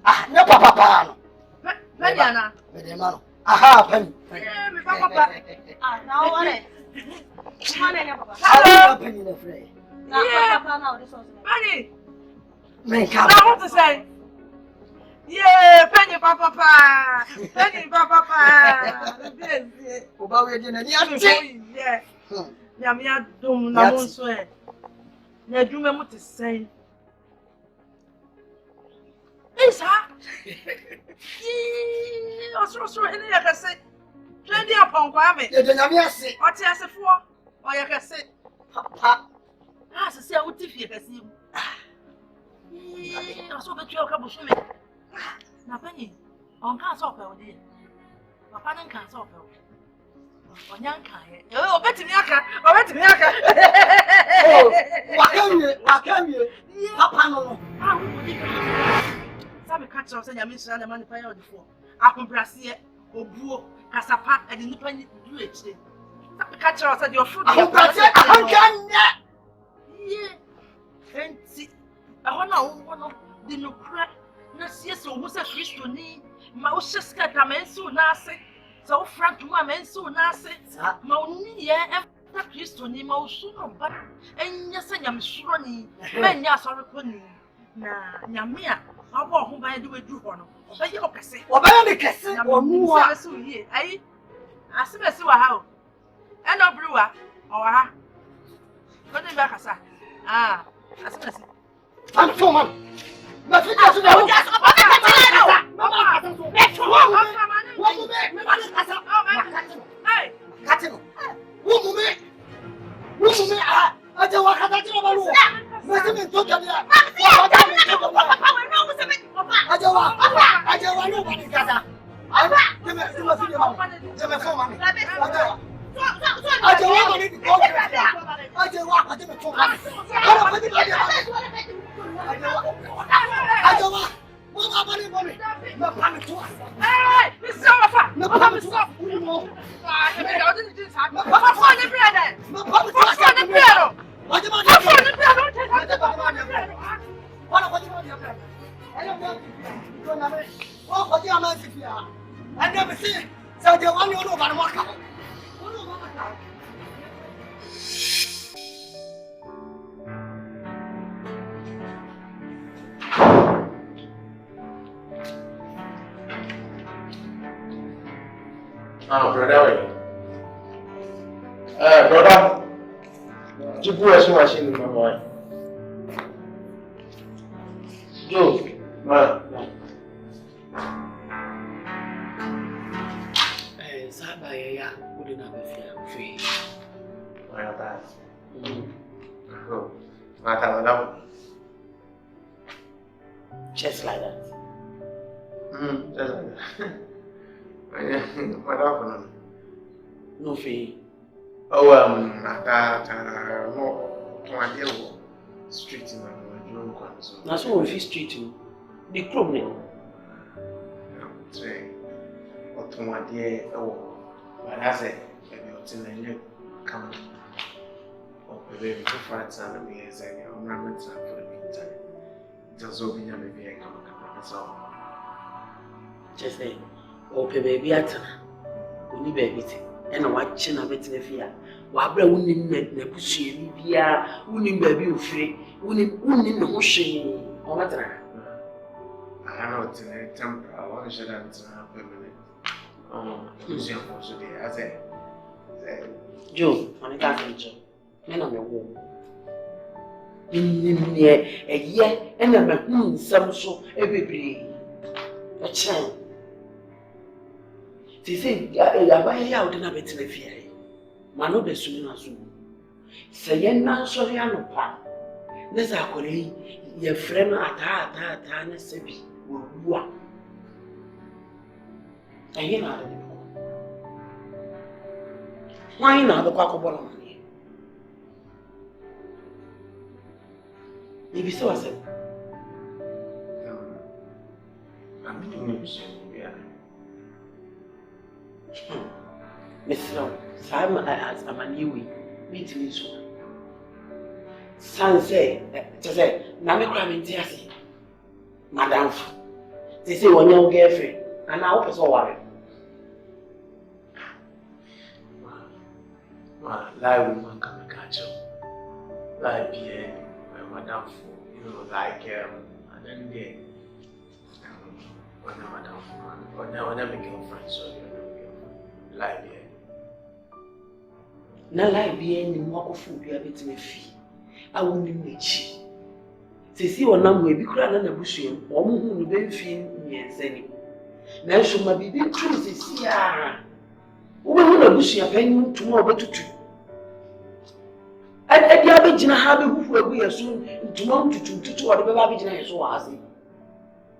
Ah, no papa no. Penny, Medemano. Aha, penny. Papa. Ah, now what? Come on, Papa. Hello, penny na free. Yeah, Papa now this was. Penny. Men come. Now what to say? Yeah, penny papa. Penny papa. Oba we dey na ni ati. Yeah. Ya me adom na mo so e. Na dwuma mu te sei. Isa. Osoro ene ya kase. Twendi apon kwa me. Dey na me ase. Oti asefo. O ya kase. Papa. Ah, se uti fie kase mu. Oso be twa ka bo so me. Na penny. On kan so pe o dey. Papa nan kan so pe o. Onyanka he. Oh, betimi aka. Oh, wakamye. Papa no. Ah, wo di ka. Sabe ka tro se nyame sira na man pa ya odifo. Akombrase obuo, kasapa, e di nipa ni du eche. Sabe ka tro se di ofru di. Akombrase ahankanya. Ye. Enti. Ahona wo no di no kra na sieso wo se Kristo ni ma wo sheska ta mensu na ase. So Frank ma mensu na ase. Ma oni ye emta Kristo ni ma usu no ba. Enya se nyame suro ni. Menya asore ko ni. Na nyame a abo ho ban de wedu ho no. Obaye okese. Obaye ne kese onu a. Ase yi. Ai. Asibesi wa ha o. Eno bruwa. O wa ha. Ko de ba kasa. Ah, asibesi. Man for man. Ma fi kaso da ho. Brother, you put a washing machine in my boy. Joe, man. Sabaya, wouldn't have a free. Why not that? Oh, I thought that. Just like that. Just like that. What happened? No fee. Oh, Ataa, no, to my deal, street in my room. That's what we street to the club name. Or to my dear, oh, but as a baby, come or baby, two friends and me as a ornament for the meantime. Just open your baby and come up. Just say, oh, baby, Ataa, only baby. And watching a bit of fear. Wabra wouldn't make the pussy, wouldn't baby free, wouldn't no shame or matter. I know it's in a temper, I want to shut down permanent. Oh, Lucian for today, I said, Joe, on a garden job, men on the wall. In a year, and I'm some so every a chance. They say, I buy out in a bit of fear. Mano be soon as soon. Say, now, sorry, I know. This is a your friend Ataa, and a sebi will walk. And you know, why not the cockaball money? If you so, I said, I'm doing it. Mr. Sam as a maniwi, meeting this one. San say, to say, Namikram in Tiasi, Madame. They say, when your girlfriend, and now was all worried. Like woman can catch up. Like Madame, you know, like and then they when Madame or never girlfriend, so you know girlfriend. Like Na like being in Moko be a bit me fee. I won't be rich. Say, see, or number be crying on the bush, or who will be feeling me and sending. Now, should my be true, see, who will bush your penny tomorrow to two. And the average in a habit who will be as soon tomorrow to two or the baby in so as it.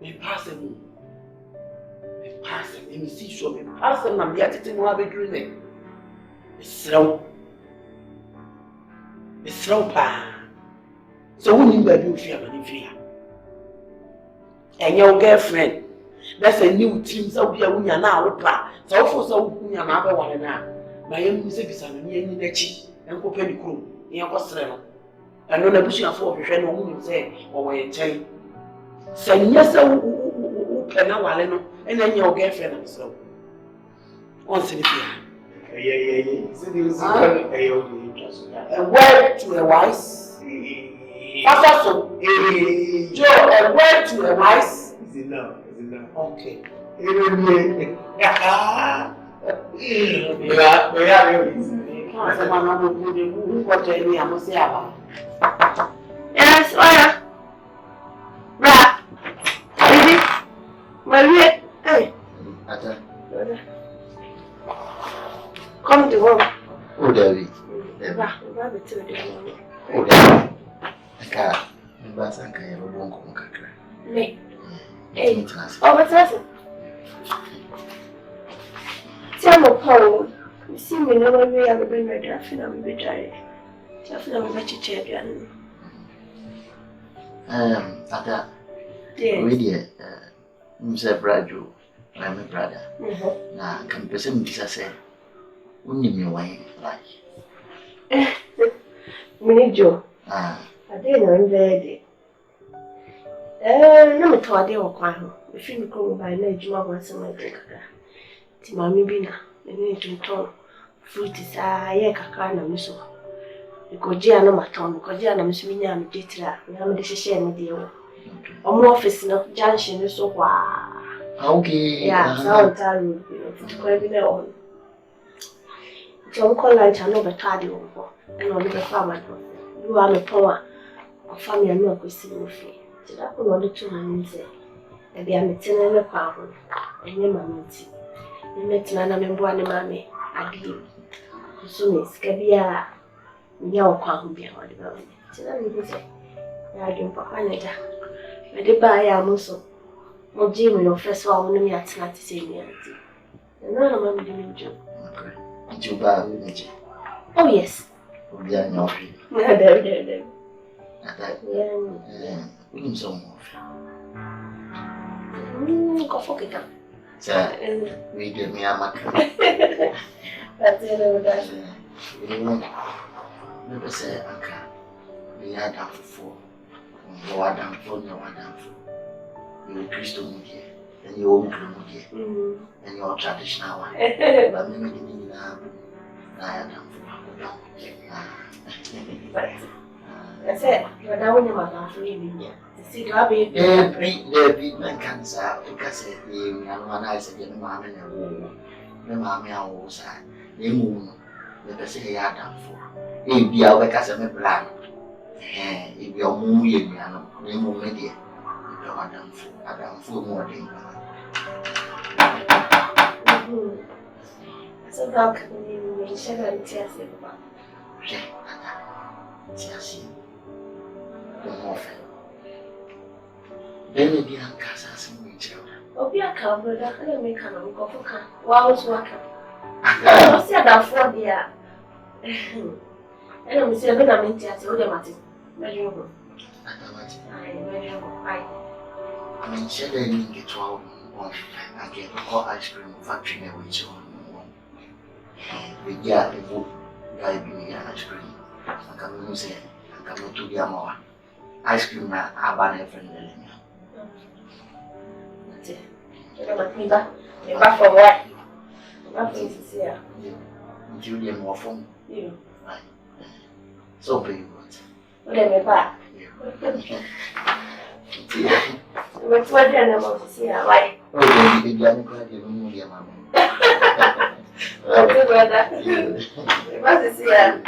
Me pass them. Me pass them. Me see so me pass them and be at it in one bedroom. It's slow. It's slow, pa. So who knew that you fear money fear? And your girlfriend, that's a new team, so we are now, pa. So for so we are now one now. My music is on me in the cheek and go penny crew. You go straight. And when I push you for a friend, woman say, or when you tell say yes, who can now, and then your girlfriend and so. Once in the fear. A word to a wise. Also, Joe, a word to a wise. Is it now? Okay. Yes, Oya. Ra. Bibi. Marie. Hey. Ataa. Come to home. Oh, David. Ra. Ra, be to the home. Oh, David. Kakra. Mbasa nkaya robongo mukakra. Me. Hey. Oh, what's that? Tell me, Paul. You see me now when we have been ready. I feel I'm a bit tired. I feel I'm a bit tired. Ataa. Yes. We dear, Mr. Brado, I'm a brother. Now, can person say, only me wine like. Minijo. Ah. I didn't know ready. No me told you what if you come by night, you want some of the Timami Bina, the need to turn fruit is a Kakra na miso. Because Gianna Maton, because Gianna Miss Minyam Jitra, we have a share with you. Or office no junction is so wow. Okay. Yeah, so time to go every on. John call lunch and over tardy over, and on the farmer. You are a power of family and no question with me. So that could only 2 minutes. And be a meeting in a pound, and your mammy. You met Nana Membuani Mammy, I give. So, Miss Gabia, your crown be on the mountain. So that you say, I don't papa. I did buy a muscle. More Jimmy, your first one, only at night to say me. And none of them doing job. Did you buy with Oh, yes. We are not free. No, there. Yeah, we need some more. Go for it. Sir, we give me a mac. That's it. Never say, Uncle, we are down for 4. You are down for no one down for. You Christo Mudia, and your own Mudia, and your traditional one. But maybe you have. I am down for. That's it. You're down in my mouth, leaving you. See, you have the big man cancer, because the young one I said, the mamma and a woman. The mamma was the moon, let us say, I down for. If you are a cousin plan, if you are moving, the moon media, if you are down for more than so dark, you said that tears in the mouth. Tears in the more. Then the young Casas in each other. Oh, be a cover, I can't make a go for car. Wow, worker. I said that for dear. And I'm saying, I'm in tears, what am I? Measurable. I mean, she didn't get 12 on and get all ice cream factory with you. We get people guy be ice cream. I can say I can to be a more ice cream na abane friend That's it. You back from work. Back from here. Julia more from Yeah. So big what? Let me back. What's what you're about to see? Why? Oh, you didn't quite even know your mama. Oh, good brother. What is here?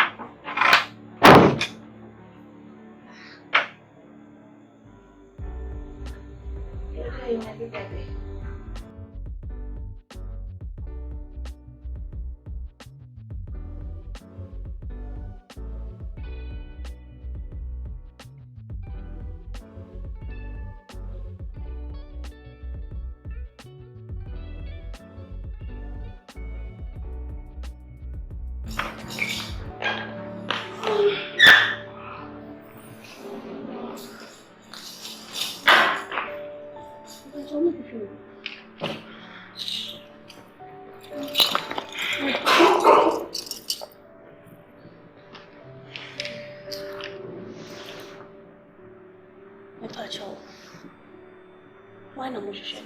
Why not musician?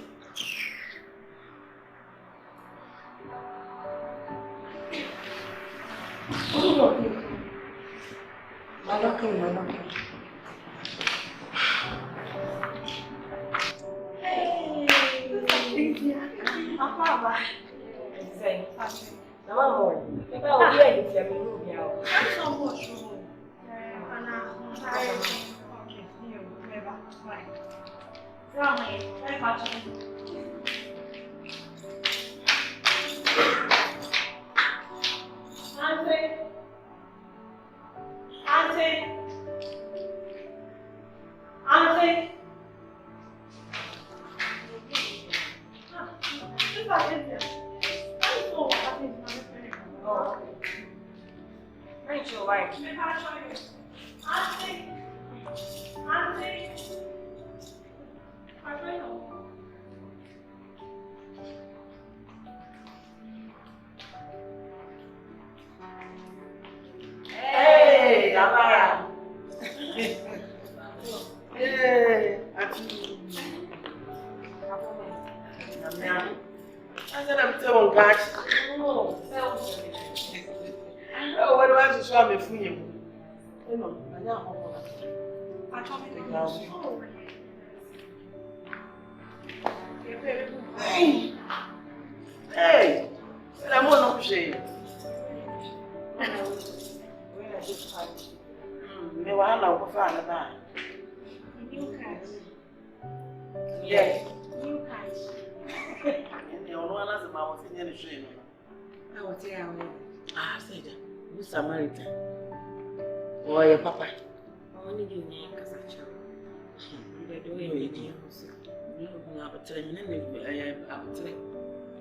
Aseidu, you Samaritan. Oh, your papa. Only you name Kasacha. You do it. You have a train and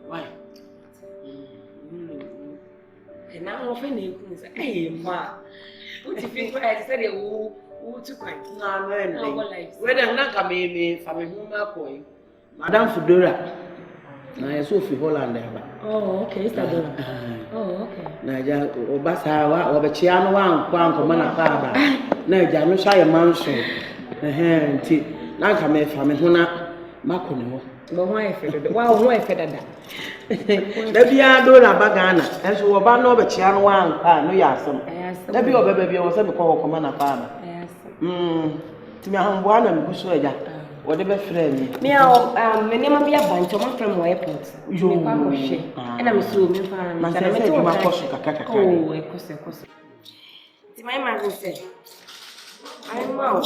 why? And now offending things. Hey, ma. What if you said who took quite? No, whether not come in from a woman, Madame Fedora. Na Sophie Holland. Oh, okay. Is that done? Oh, okay. Na ja obasa wa obechia no wa nkwa nkoma na baba. Na ja no sha ye manso. Nti na nka me fa me ho na makone ho. But why fed? Why fed that? Da bia do na bagana. Enso oba no obechia no wa nkwa no ya asem. Da bia obeba bia wo se be kwa nkoma na baba. Ti me ahombo ana me guso eja. What the best friend? Me, my name is Vivian. From airport. You and I'm so me for my Kakra. Oh, of course. My mother said, I'm out.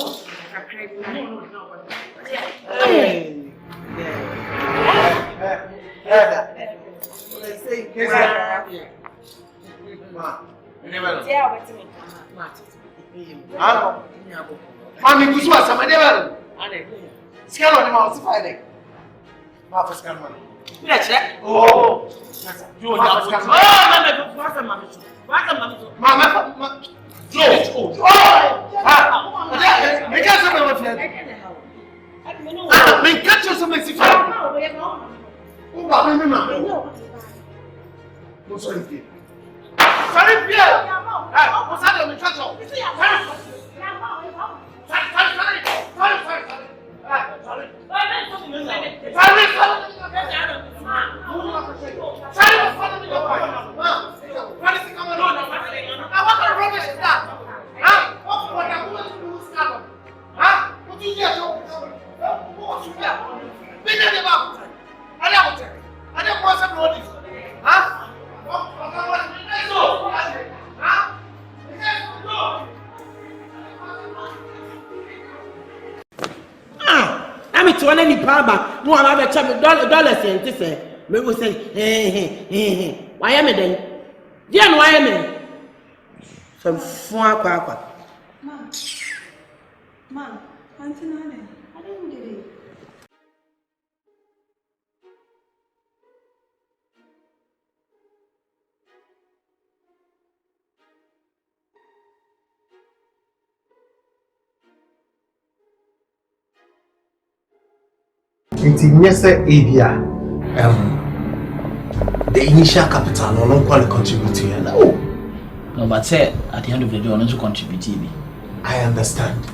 Scan on him out, Friday. Half scan money. Let's check. Oh, you want to scan money? Oh, Mama. me to any paba. No, I'm a chap dollar cent. Me will say, why am I then? Dear, why am I? Some far papa. Ma, Auntie Nana, I didn't get it. Nti nyese ebia the initial capital no quite contribute to you. No, but say at the end of the day, I also contribute. I understand.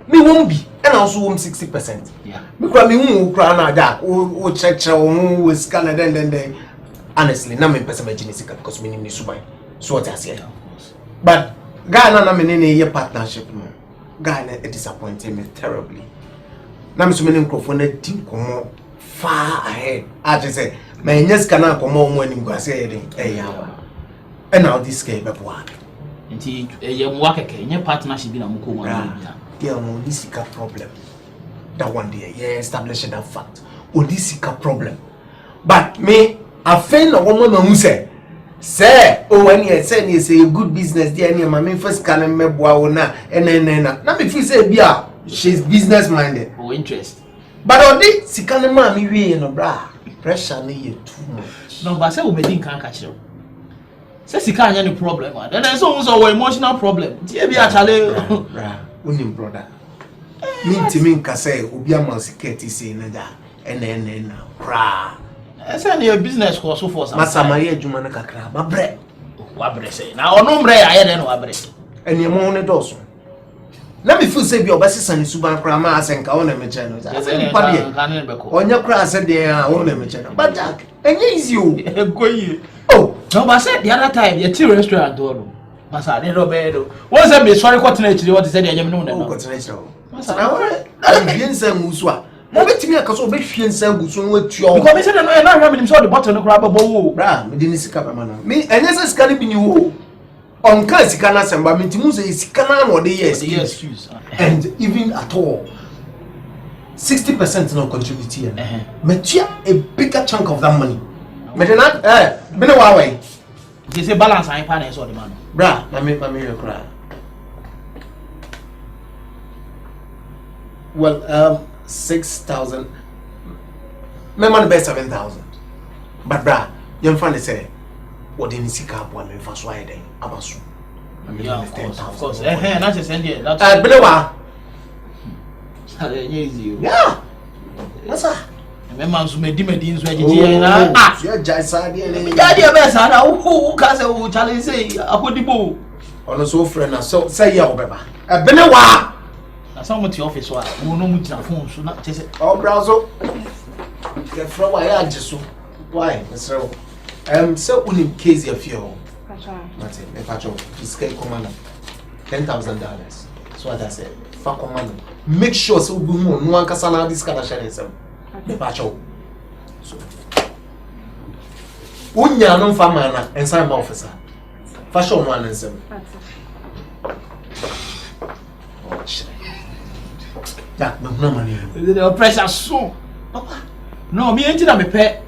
Me won't be, and also 60%. Yeah. Because me won't cry now that o check with Canada then honestly, na me person me genetica because me name is Subai. So what I say. But Ghana na me nene partnership no. Ghana it disappointed me terribly. Na me so many microphone team come far ahead. I just say my nyes kana come mo anim go say yawa. And now this guy be boa. Nti ye mo akeke nye partnership bi na mo ko mo na. There no this is a problem. That one day, yeah, establishing that fact. Oh, this is a problem. But me, I find a woman who say, oh, when you say it's a good business, dear, my main first can me boa and then now me feel say, yeah, she's business minded. Oh, interest. But on this, she can't me we no bra. Pressure me too much. No, but say we think can't catch you. Say she can't any problem. Then there's also an emotional problem. Dear, be actually, unim brother. Me timi nka say obi am security say na da enen na kra. Say na your business ko so for some. Masamari adwuma na kakra ma bre. Wa bre say. Na ono bre aye den wa bre. Eni mo ne doso. Na me feel say bi obasesa ni suban kra ma asenka wona me che no. Say pa de. Onya kra say de a wona me che no. But Jack, enye easy o. Go yi. Oh, no but say the other time you tea restaurant do. Masa dey no be do. Won say me sorry kwatena echi what say dey nyame no no. Kwatena echi. Masa na Vivian say musu a. Mo betimi akaso be hwie nsan gusu no atuo. Because me say no na hwa me nim say the bottle no kra babo wo. Bra, me di ni sika pa ma na. Me enye say sika ni bi ni wo. Onka sika na semba me timu say sika na no dey excuse. And even at all 60% no contribute here. Me tia a bigger chunk of that money. Me dey not be no wa way. They say balance and finance all the man. Bra, na me you cry. Well, 6,000. My money be 7,000. But bra, you find say what didn't see cap one me for so I then abasu. Yeah, of course. That's just end here. That's Belewa. Easy. Yeah. What's that? Me man so me di so ejije na you jai side here. Me daddy e be sa na who ka say who challenge say akodibo ono so friend na so say ya obeba Belewa. Na some to office wa wo no mu tina phone so na say oh browser the from why ya jiso why so so unim case ya fio Martin me pacho fiscal command $10,000 so what I said fa command make sure so we no ankasa na this kind of share them me pacho so unya no fa man na inside my officer fashion one and seven Jack, no money. The pressure so. Papa. No, me ain't na me pay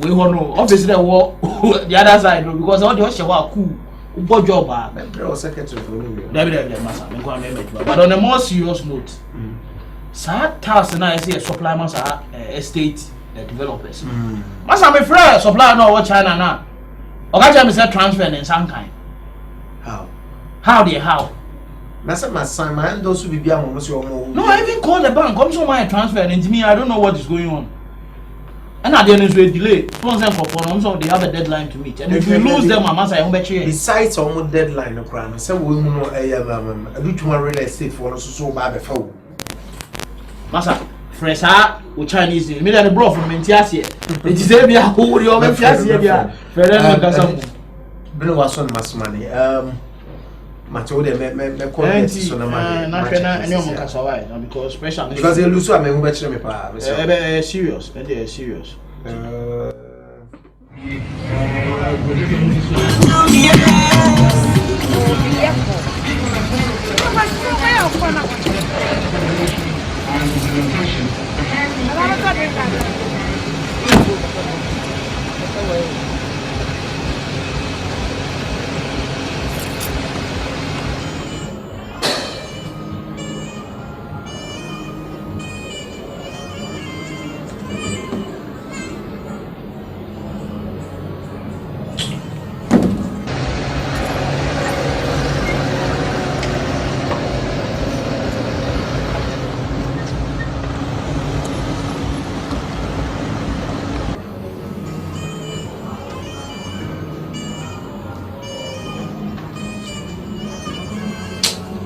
we no obviously the war the other side because all the hushe wa cool. Ubo job ah. Me pray o secretary for me. David massa, me go me but on a more serious note. Sa task na I say supply massa estate developers. Massa me friend supply no what China na. Oga me say transfer in some kind. How? How? Nasa my son, my those who be almost your more. No, I even called the bank. Come so my transfer and to me, I don't know what is going on. And at the end of the delay, so they have a deadline to meet. And if you lose them, I must say, besides almost deadline, no crime. So we know a little real estate for us so bad before. Massa, fresh with Chinese, me and the bro from Mentiasia. It is a bit of who you are, Mentiasia. Bill was on mass money. Matode me call so na money. Na hwena ene omo kasa why because special because you lose am me betre me pa. Serious, and they are serious.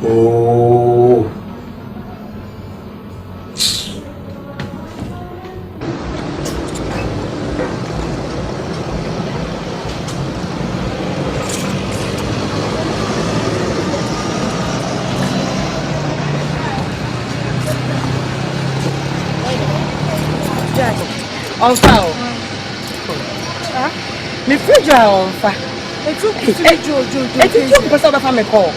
Oh. On foul. Huh? Me fridge on fire. It's okay. It's too because of my call.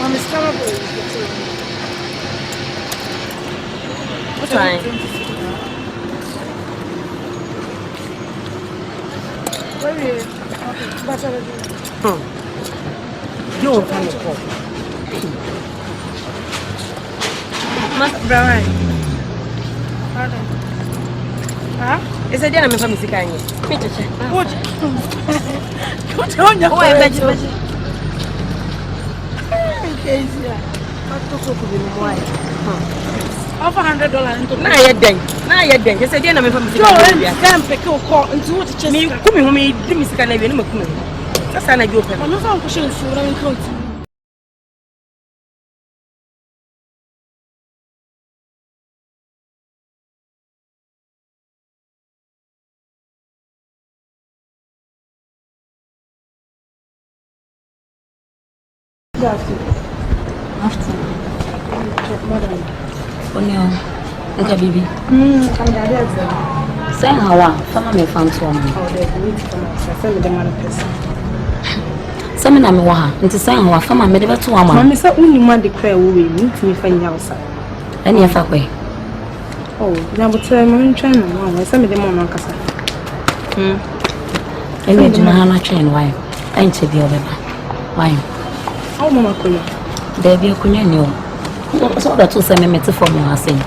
I'm terrible. What's time? You don't find a call. Master Brian. Huh? Is a dinner from Mr. Kanye? What? What on your way? Offer $100 into now you're dang. Now you're dang. Yes, I didn't know from Mr. Kanye. Can't pick your call into what you me coming home. Mr. Kanye, that's an idea. I'm not going to show you. Onyo, nka bibi. Say hawa, fama me found to me. Oh, they need to come outside. Send me the man person. Send me na me wa. Nti say hawa, fama me deba to ama. Mama say uni man dey cry we need to me find outside. Any afa kwe. Oh, na but me try no one. Send me the man kasa. Any jina hana train why? Ainche bi obeba. Why? How mama kola? There be akunya ni o. So that to say me mete for me asen.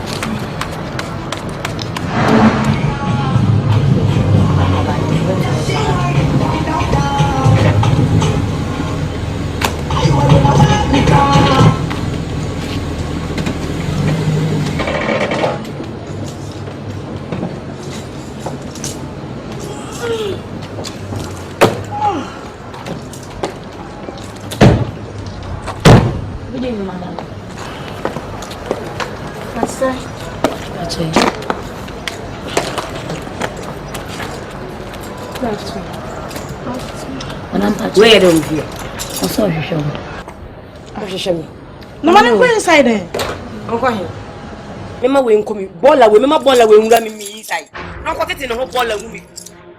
Where don't you? I'm sorry, show me. No man go inside there. I'm going. Mama we come ball away, mama ball away we me inside. No ko tete no ball away me.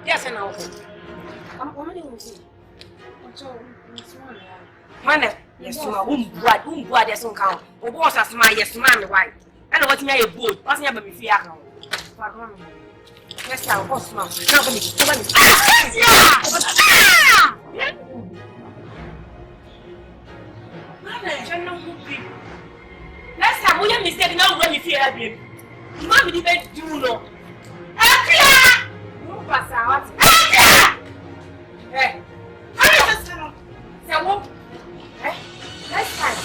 Yes na wo. Am o mani wo see. Ocho, man, yes ma boad yes on count. O boss as ma yes man why. And what me a boat. Pass me ba me fi aka. Yes, I'll boss man. Now go me. Yeah. Last time we mistake now when you feel happy. You want me to do no. Akira! No pass out. Akira! Eh. Akira! Say eh? Last time.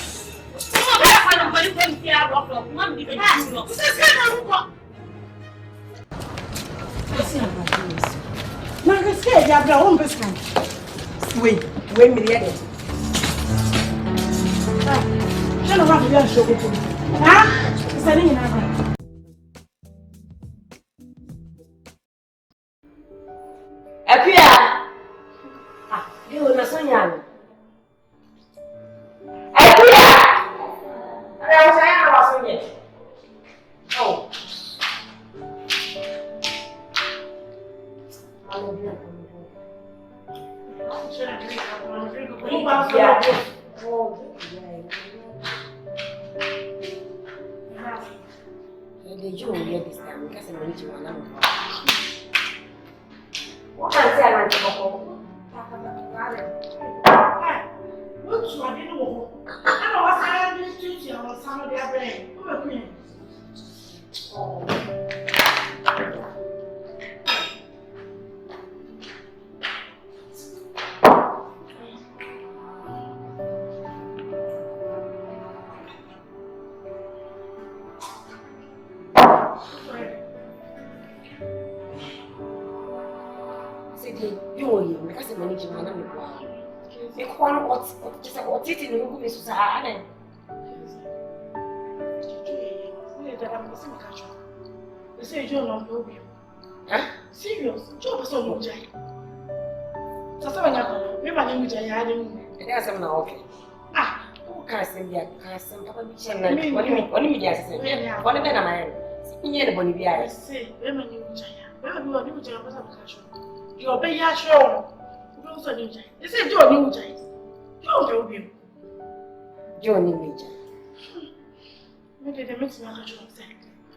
Come on, I'm going to feel happy. You want me to do no. This is kind of scared you have your own business. Wait, me the edit. I don't want to be a show. Huh? It's a thing in Apia! You will not so young. Apia! I was on it. Oh. what just what it in the room is Susan. They say you're not going. Huh? Serious? Job is so much. So, maybe I didn't say that's okay. Ah, who can't send that? Can't send Papa Mission. What do you mean? Yes, what am I? In the Bolivia, I say, women, you obey your show. They say, Joe, you Johnny Major. Maybe they mix my control.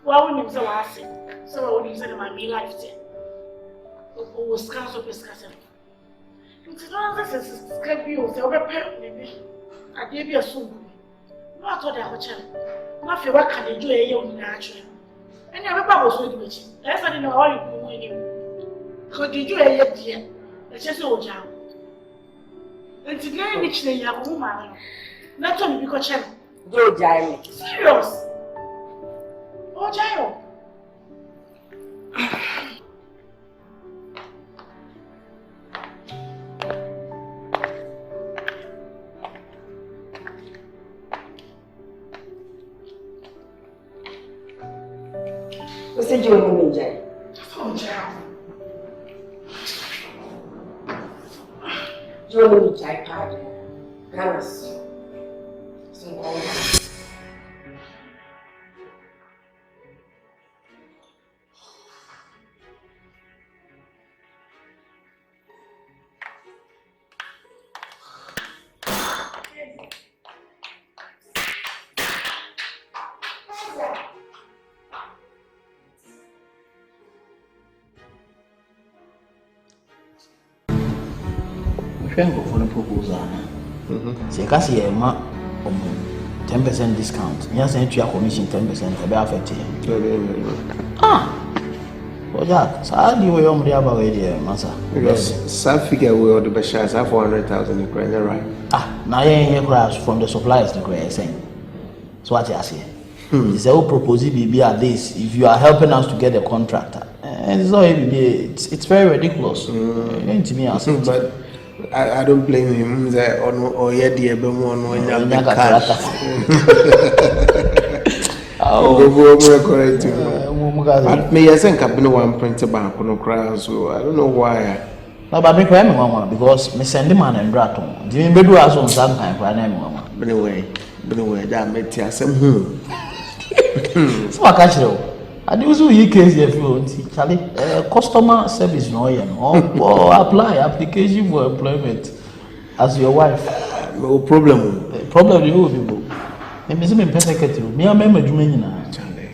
Why wouldn't you say what I said? So, what you said about me life, who was scarce of discussing. It's not as if it's scrape you, so maybe I gave you a soon. Not what I was telling. Not if you work at the do a young natural. And never was with me. That's why I know how you do winning. Could you do a yet, dear? That's just old job. And today, Nick, you have a woman. Not only because you do giant. Serious. Oh, giant. What's the Johnny Major? Oh, child. Johnny Major, pardon. Ganas. For the proposal. Say, Cassie, 10% discount. Yes, and your commission 10% for the affected. Well, Jack, so how do you want to about it, Master? Because some figure will the best shares have 400,000 in credit, right? Now you ain't crash from the suppliers, the credit saying. So what you say? It's a whole proposal be at this if you are helping us to get a contractor. And it's not it's very ridiculous. To me, but I don't blame him. Or yet, the but me, I think I've been one printer bank on crowd, so I don't know why. No, but me cry me because me send the man and braton. Do you bedu as on some kind for name mama. Anyway, that made you some So I catch you. I do so you case if you want Charlie customer service no or apply application for employment as your wife. No problem. Problem you people. Me say me perfect you. Me am me adwuma nyina. Charlie.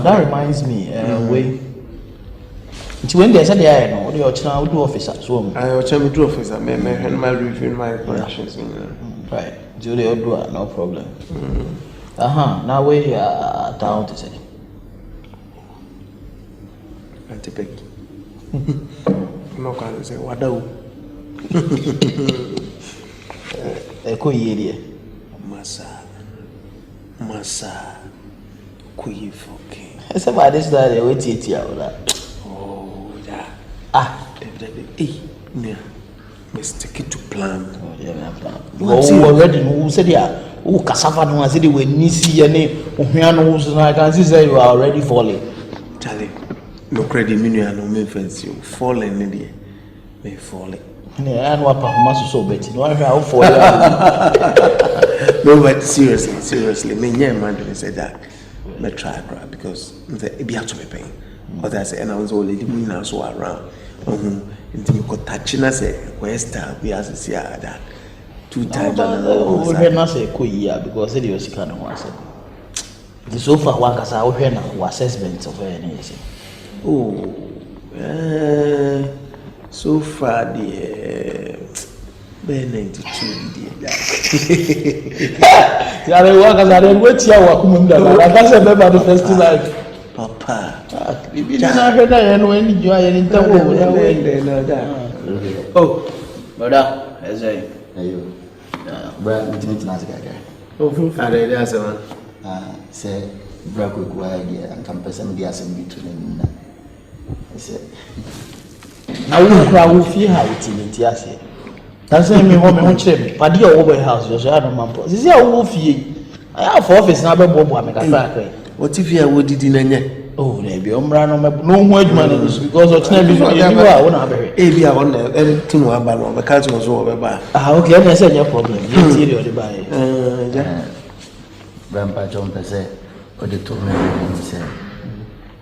That reminds me way. When they said they no, they are channel do officer so. I channel do officer me my review my corrections. Right. Do they do no problem. Now we down to say. Becky. No can say what do? Eko yeye. Masa. Kuyi foke. Esa ba this day we titi awla. Oh, yeah. Hey, me stick it to plan. Oh, yeah, plan. Oh, already who said yeah. Oh, cassava no say we nisi ene ohia no so I can see say you are already falling. Charlie. No credit meaning no me fancy you falling in there. Me falling. Yeah, I know performance so better. No I how fall. No, but seriously, me yeah man dey say that. Me try because it be have to be paying. But I say and I was already mean so around. Into me ko touch na say Western we as see that 2 times we na say ko year because say the sika no wan say. The so far one kasa we na assessment of anything. Oh, so far the 92 yeah, they work as I wait here. That's a member of the festival. Papa, oh, brother, as I Brad, say, Brad, and come person the assembly to them. I said, now we cry with you how it's in it, yes. That's me home on trip. But you over house, you should have no man. This is a wolf ye. I have office now, but Bobo make a crack. What if you would did in Oh, maybe no word man because of television. You are one of it. Maybe I want everything about the council was over by. Okay, I said your problem. You the buy. Grandpa John said, or the told me, said,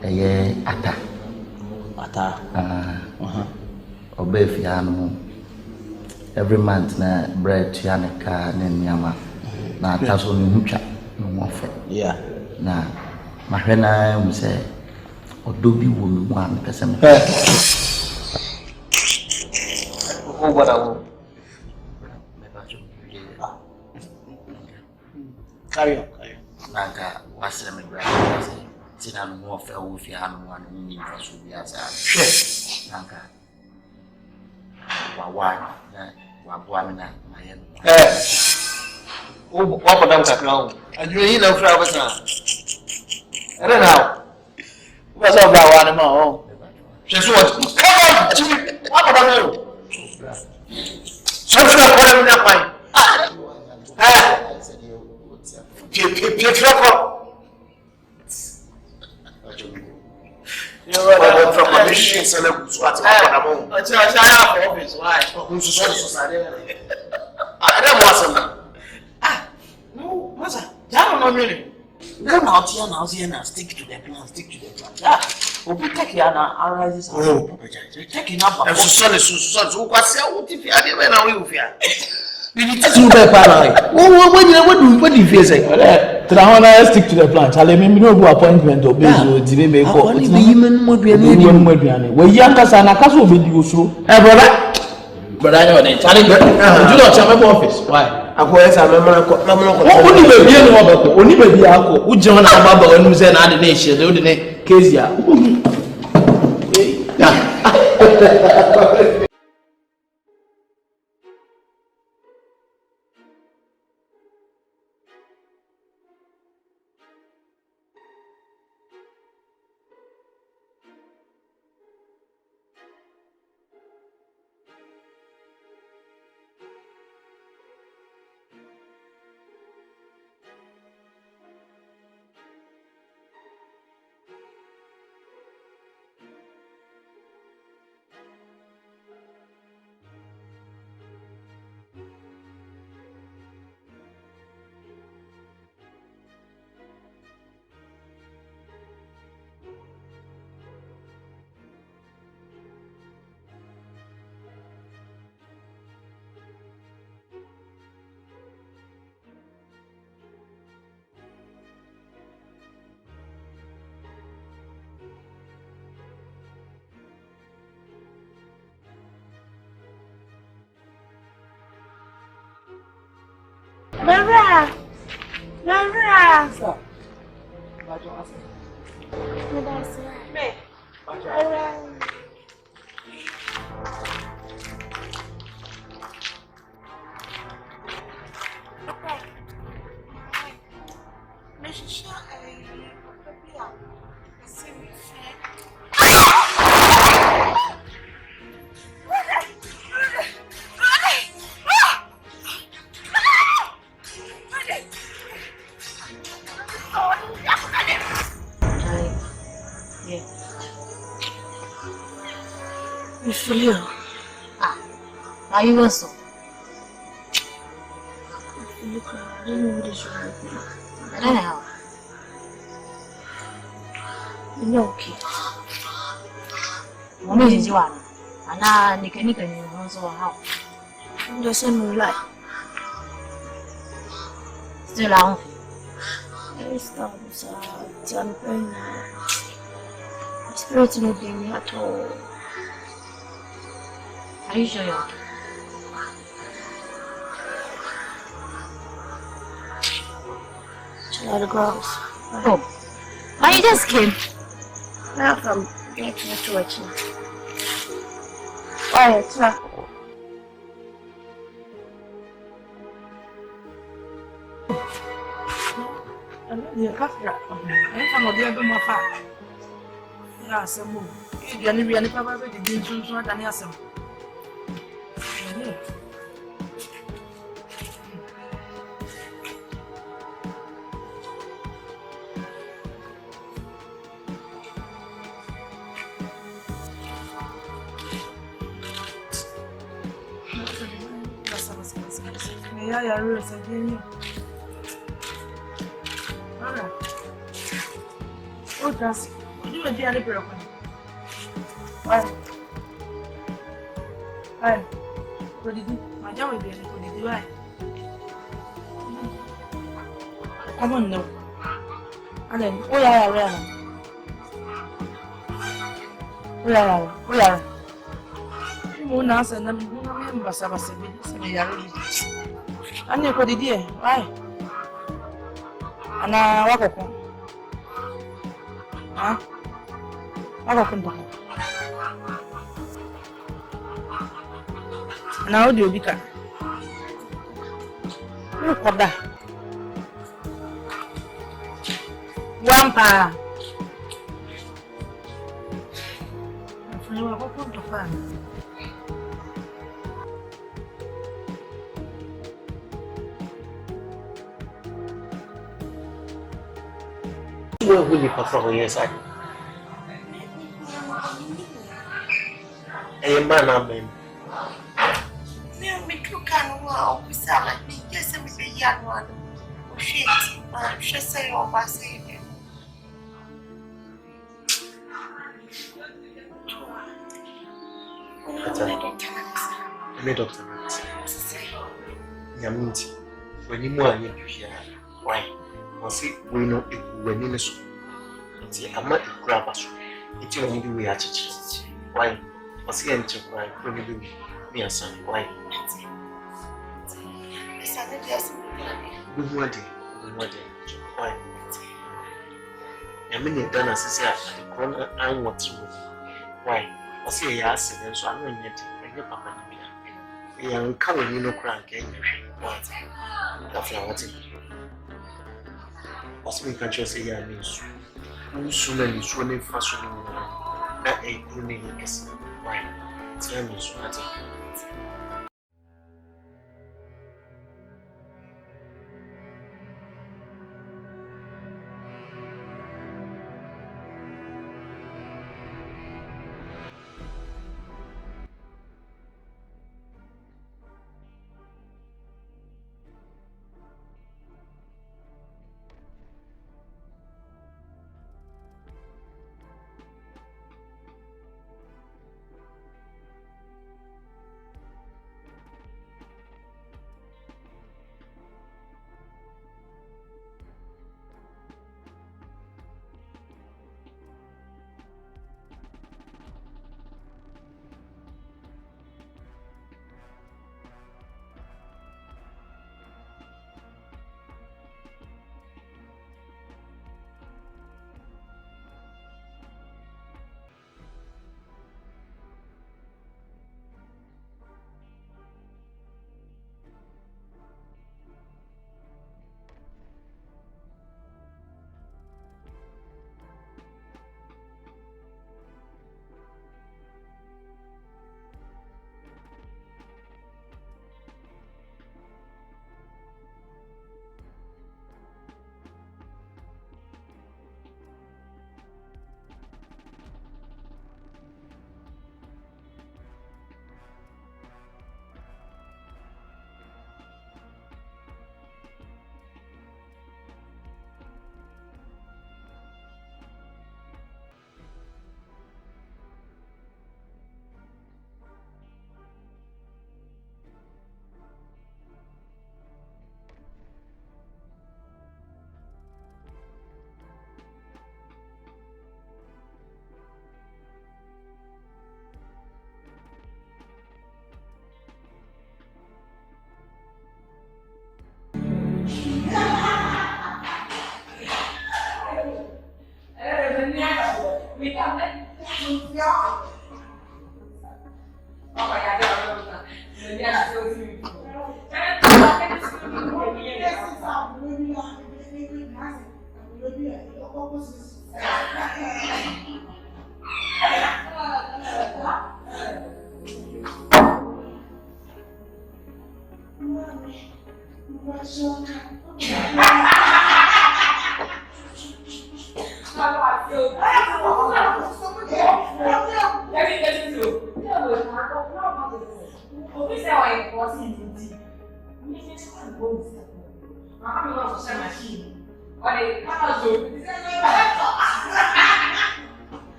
Ataa. Ataa. Obey Fiano. Every month, na bread, Tianica, and Yama. Na Tasso Nucha, no more for. Yeah. Na. My friend, I will say, or do be one person. Oh, what I will. Carry on. Nanga, what's the brother? Sit down more fell with your hand one meaning for Subias. Nanga. Why? Wabwana, my end. Oh, what about Kakra? And you know, Florence. I don't know. What's up, that one? Oh, just what? Come on, what about you? Some sort of problem in that mind. You're right from my machine, so let's watch what until I shut up office. Why? Who's society? I don't want some. No, Massa, I don't know really. Go now, stick to the plan, Yeah, we'll be taking an arises. Oh, taking up. I'm so sorry. What's what if you are never now with you? You need to do better. What do you feel? Say, stick to the plan. Tell me, no appointment or business. Did call it? Well, young Kasana Castle will be useful. But I know they challenge. Do not tell my office. Why? Akwasi only baby ako who join our baba when we say na the nation do the case ya Mara! Are you also? Look, I don't know what is wrong with me. I don't know. You're okay. Mommy is one. And now, Nika, you also how? There's no light. Still on. I started jumping. Spirit no being at all. Are you sure you're okay? Child of girls. Oh. Why you just came? Now from getting to watching. Quiet, sir. Kakra. I don't know the other mafia. Asamoah. You are not Papa. The Danso and Asamoah. Yeah, rules again. Alright. Oh, that's you will be a liberal. Why? What did you? My job will be a little bit. Why? Come on, no. And then, we are. You now send them. And you could do why? And I walk on. Huh? I walk on. Now do you become? Look at that. Wampa. You are open to fun. Where will you perform on your side? A man, amen. Me too can wow, we sound like me. Yes, I'm a young one. Shit, she say over say. I'm a doctor. Yaminti, when you want you here, why? I see we know it when you know. I'm not a grab us. It's only the way I teach. Why? I see enter cry when you do me a son. Why? Good morning. Why? I mean, you're done as I said, the corner I want to. Why? I see a yes, and so I'm not yet. Papa, young color, you know, crank, and what? That's what I want to. What's me can just say, I mean, sooner you swim fashion that a pruning is why. Tell me, Swati.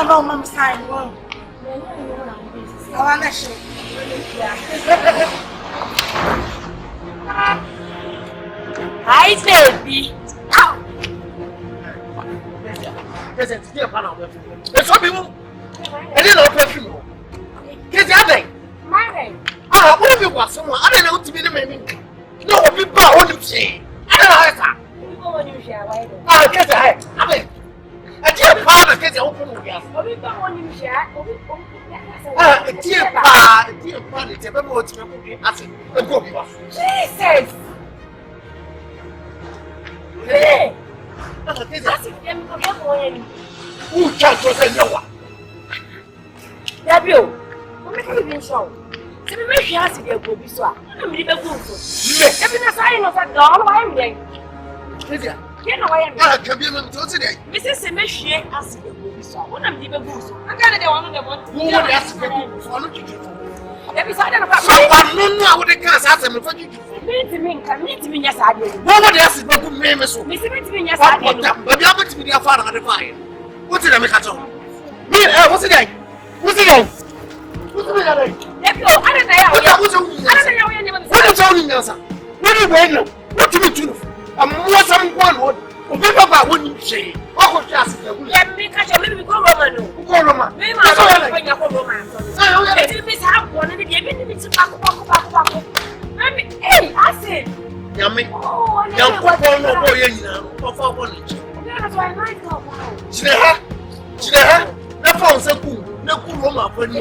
No, mom, sign one. I want to show. Hi, baby. Present, dear Panel. There's some people. I didn't know perfume. Get the other. Ah, what if you want someone? I don't know to be the main. No, people want to say. I don't know how to. People want to share. Ah, get the head. I mean. A dear father gets open with us. Dear pa, dear father, it's a very much acid. Jesus! Hey! Who can't trust anyone? Debut, what make you even so? To be made as if you go be so. I'm really good. Every sign of a dog, why am I? You know why I'm can be able to today. Mrs. Semeshe asked the movie so. What I'm even good. I got the one on the one. Who would ask me to follow you? Every side of a no, what they can't ask them for you. Meet me, yes, I did. What would ask me to name us? Mrs. Me, yes, I did. But you happen to be their father at the fire. What did I make at all? What's it like? What's it like? What's it like? I don't know. I don't know. What do you What do you do? I'm more some one. Remember about what you say. Oh, just let me catch a little bit of Roma. Maybe I'm Roma. I didn't miss out one of the giving to back. Hey, I said, Yummy. Oh, young boy, for one. That's why I like that phone so cool. No cool Roma when you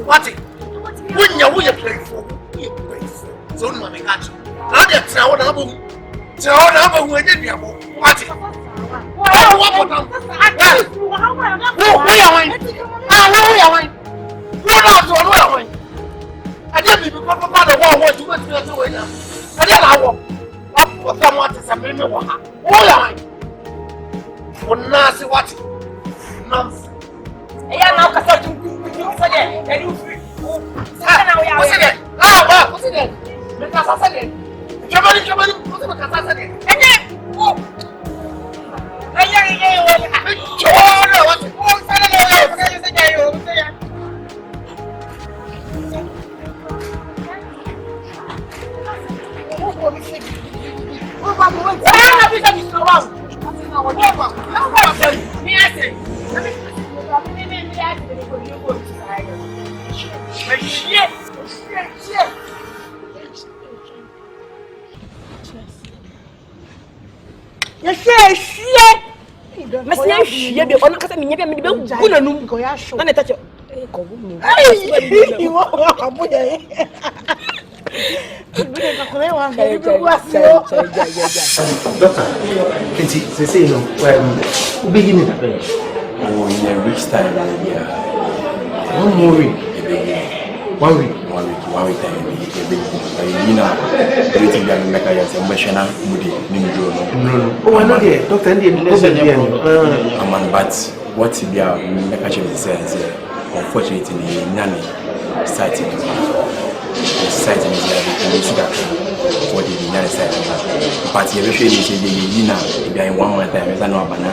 what it? When you're playing for, so my got you. I get now. So how we did you what? What? I didn't be because of the war what you went to do it. I didn't know what someone is a minute. Oh, I Nasi what? Nonsense. I am now again. And you free. What's it? Ah, what's it? Because I said it. Jamani, what's the Kasasa? And then, oh, what we are making says, unfortunately, nanny starting is for the United States. But you usually say you are in 1 month time, I know banana,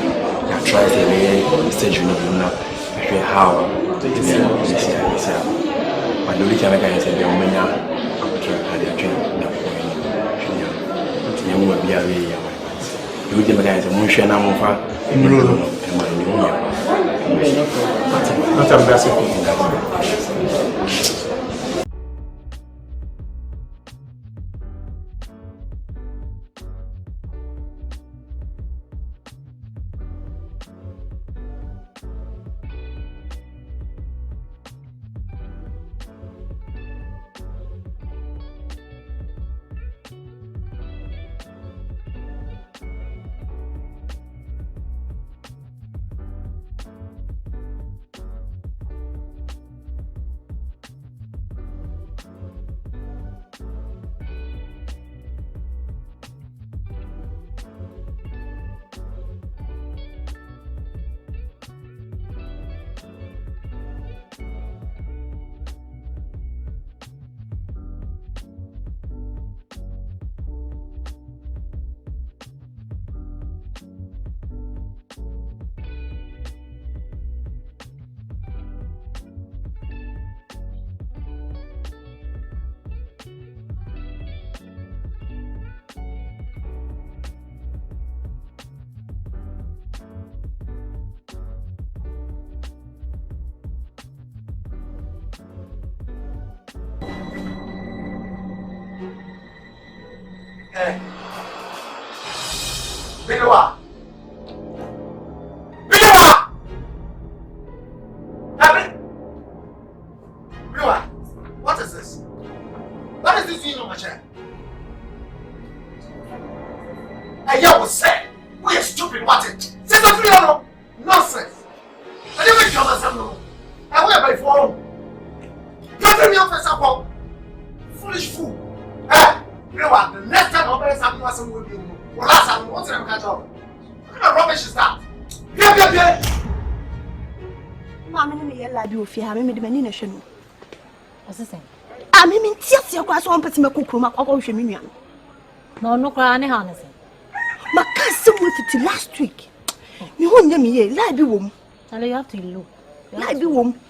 try to stage how but the original guy said the woman had you will be a way. The original guy is a motion not Hey. Binoa. Binoa. What is this? What is this you know, my child? I was said, we are stupid, what it? Say something, no nonsense. I never give myself no. I will by phone. Don't me up for support. Foolish fool. Eh? You know what? The next time I'll buy something was will be well, last time, what's the catch up? What kind of rubbish is that? Yeah. Mamma, me la do fear, I made the man in a show. What's the same? I mean, yes, your class one person, my cook, my ocean minion. No, crying, honestly. My cousin with it last week. You won't get me a live woman. Tell you have to look. Live woman.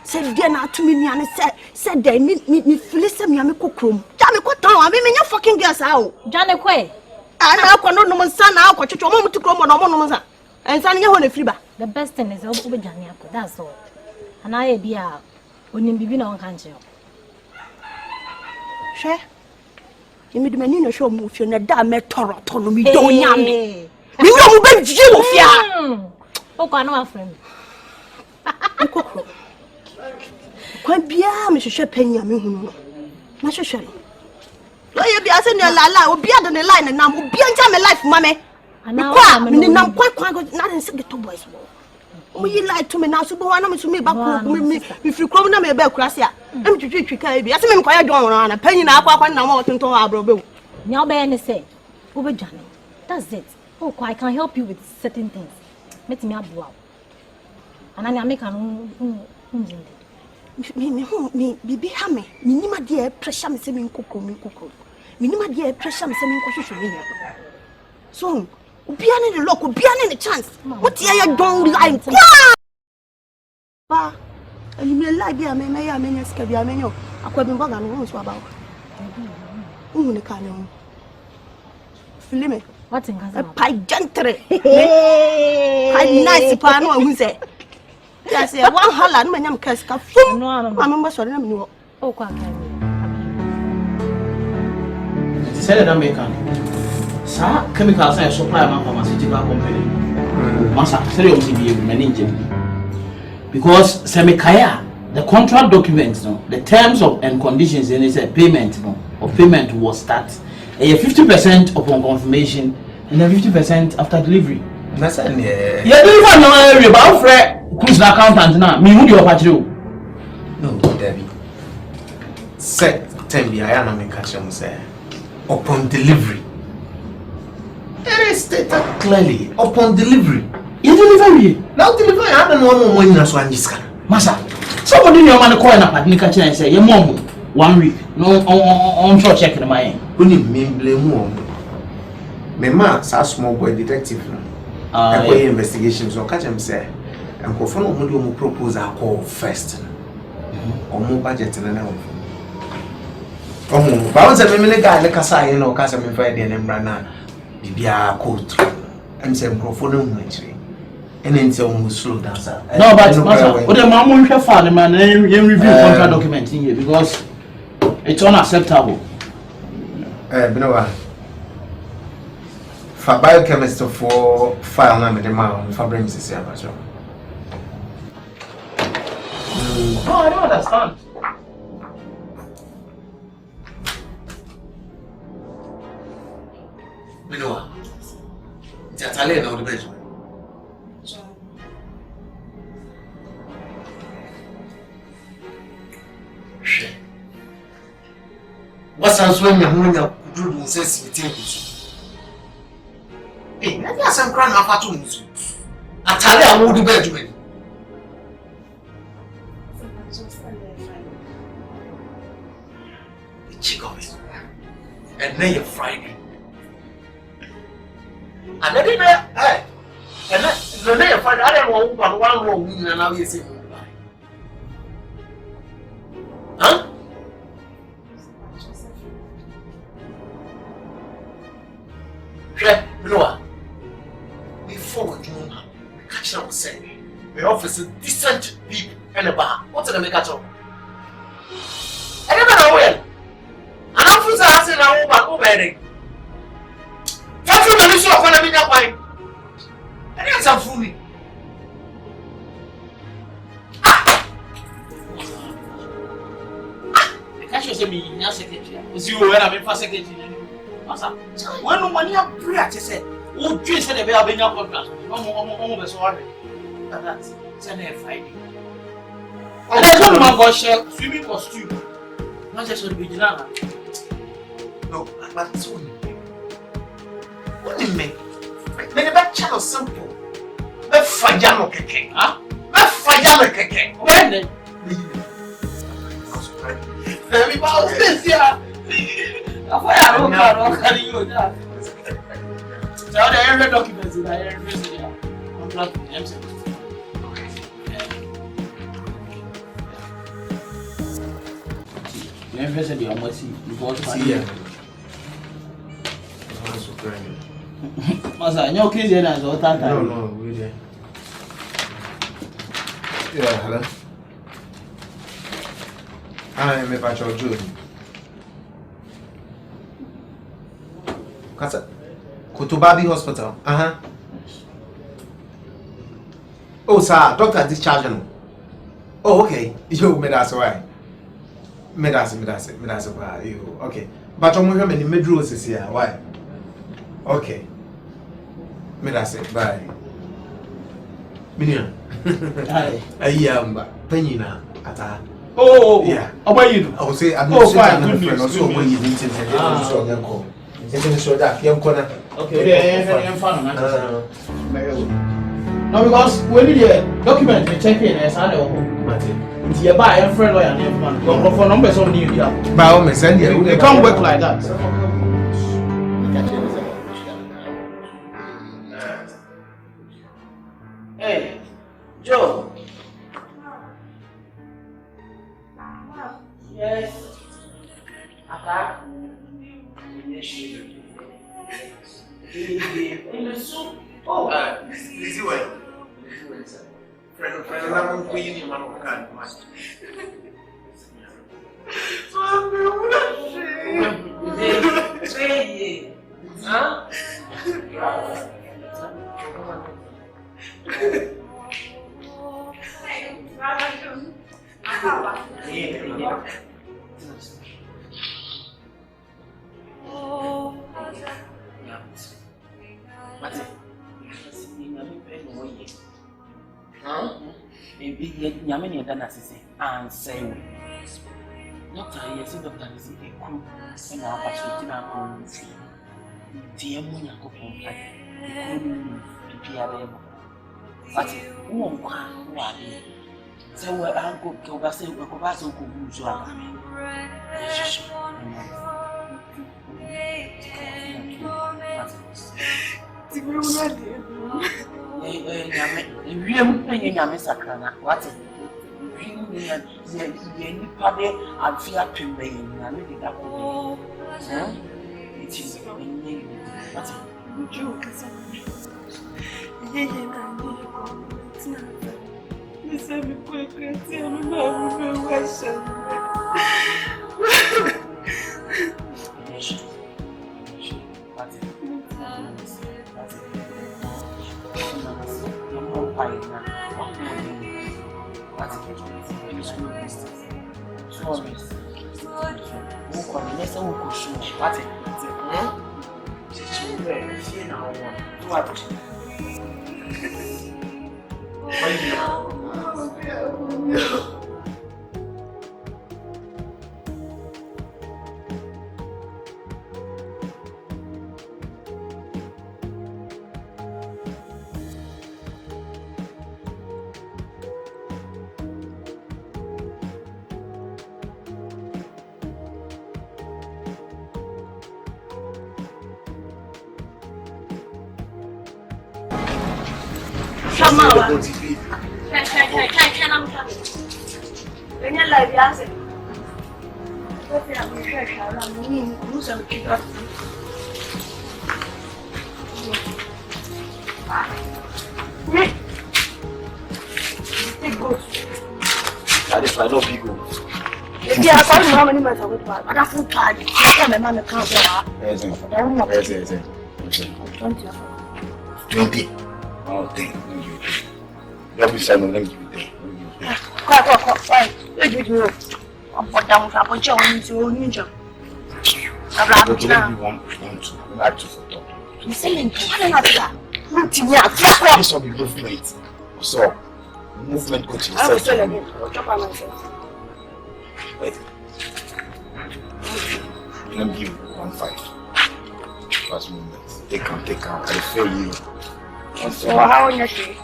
Said dinner to me and said they me fliss me a cook room. Johnny, what time? I mean, your fucking girls out. Johnny Quay. I now can no son out, what you want to come on a and Sunny on a fever. The best thing is over Johnny, that's all. And I be out when you be on country. Share. You made me no show move you, and damn me torrent on me, don't yam me. You know, baby, you fear. Oh, I know a friend. Quite be a Miss Penny, I mean, Masha Shelly. Lawyer be asking your la will be on the line and now will be on my life, mammy. And now I'm quite not in second to boys. We lied to me now, so one of me back me if you come on me about Crassia. I'm to treat you, Kaby. I think I'm going on a penny now, and I want to tell our brother. Now, Ben say, over Johnny. That's it. Oh, I can help you with certain things. Let me up wow. And I make a me be hammy. Minima dear pressure me sending cocoa. Minima dear pressure me sending cocoa. So, Bian in the local, Bian in the chance. What you don't like? Bah, and you may like beer, may I mean, Scabia menu. I could be bugger and won't about. The cannon. Flimmy. What's in a pie gentry? I nice pano, who say. Yes, one holland when I'm casca. No, I'm a sorry. Oh, quite. Said that American. Sir, chemicals and supply of pharmaceutical company. Master, seriously, be managing. Because Semikaya, the contract documents, no, the terms of and conditions, and it's a payment, no, of payment was start. 50% upon confirmation and then 50% after delivery. That's a yeah, deliver no area about Fred. Who's the accountant now? Me, who do you patch you? No, Debbie. Set 10 be I am catch them say upon delivery. It is stated clearly upon delivery. You delivery? Now delivery, I don't know more money as one discount. Massa, somebody in your man call and a catch and say, your mom 1 week. No, on short check in my end. Only me blame more. My man, a small boy detective. I go investigations or catch him say, and go for no more propose a call first. Or more budget and an oh, bounce a minute guy like a sign or Casamon Friday and Embrana. Be a coat and some microphone actually. And then some slow dancer. No, but what the mom will have found man and review contract document in here because it's unacceptable. Benoa. For biochemist for file number the man for brain is here. No, I don't understand. Benoa. It's Italian or the Belgian. What's answering your money up to do says with tables? Hey, let me have some crown of atoms. Italian will do Belgium. The chick of it. And then you're Friday. And then hey, and then you're Friday. I don't want one wrong and now you say huh? Noah, before we do not catch up with say, we offer decent people and a bar. What's the make at all? I never know when. And I'm for saying I won't back over. so of an amina wine. And that's a fool. I should say, me, your secretary. Was you when I'm in for secretary? When no money up, I said, oh, just said they are being up on us. Almost sorry. That's Friday. And that's one of my boys swimming costume. Not just on the Vigilana. No, but it's only. What do you mean? Then the back channel simple. The Fajano Keke. Huh? The Fajano Keke. When then? Everybody says, yeah. I don't carry you that. Tell the every documents in the area. I'm not empty. Never said you are much. You got to see here. Masa, you're okay then as well. No, we're there. Yeah, hello. I'm a patch of June. Kasa Kutubabi Hospital. Oh, sir, doctor discharged him. Oh, okay. You made us why? Made us why? You okay? But I'm going to make roses here. Why? Okay. Made us bye. Minia. I am Penina Ataa. Oh, yeah. How about you? I will say I'm fine. Good news. Also, when you meet him, so that young corner. Okay, I'm fine. No, because when the document we check in, as I know, it's your buy a friend lawyer name man. Go for numbers on you. By all means, send you. They can't work like that. Hey, Joe. Yes. Ataa. In the soup. Oh. Easy way. Friend, I'm queen in one of kind. Huh? Yamini dana sisi answer. Doctor, yes, doctor is a crew and our pastor na crew. Dear Munya Copo, but who are so we're uncle Kobasa, Kobaso, what is I fear to me, and maybe that will be it is what you 20. Oh, 10. Let me say, let me give you 10. Quiet. Let me do it. I'm for down with a bunch of ninja. Let me 1, 2. Like to for top. You saying, what am I doing? This will be movement. So, movement coaching. I will tell you again. I'll chop on myself. Wait. Let me give you 1, 5. Fast movements. Take out. I fail you. So how on your shoe?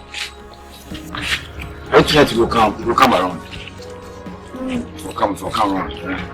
I try to go come around. For come around. Yeah.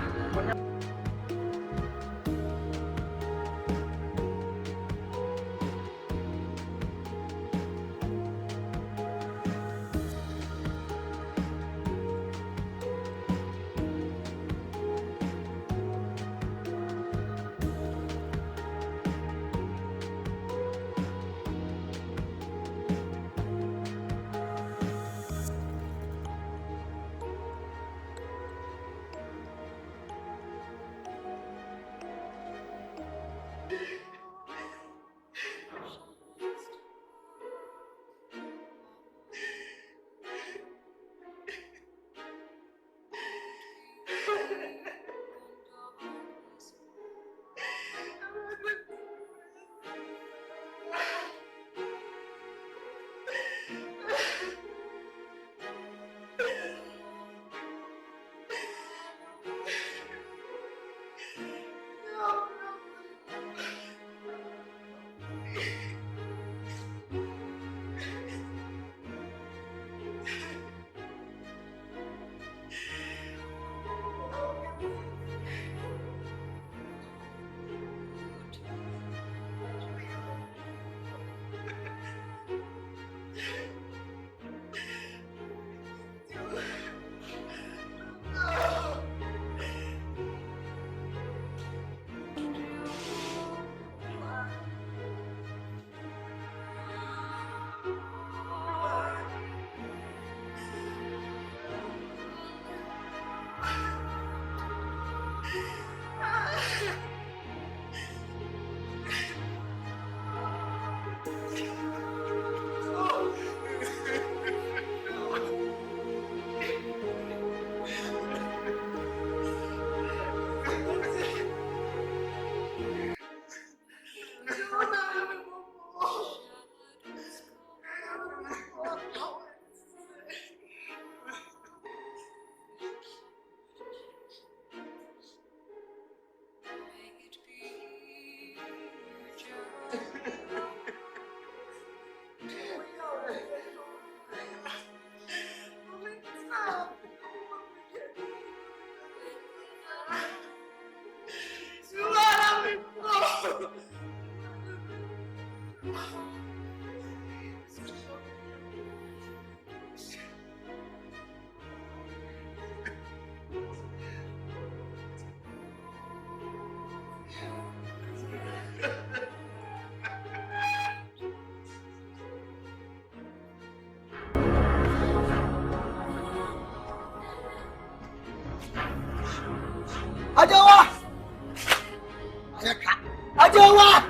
Ajawa!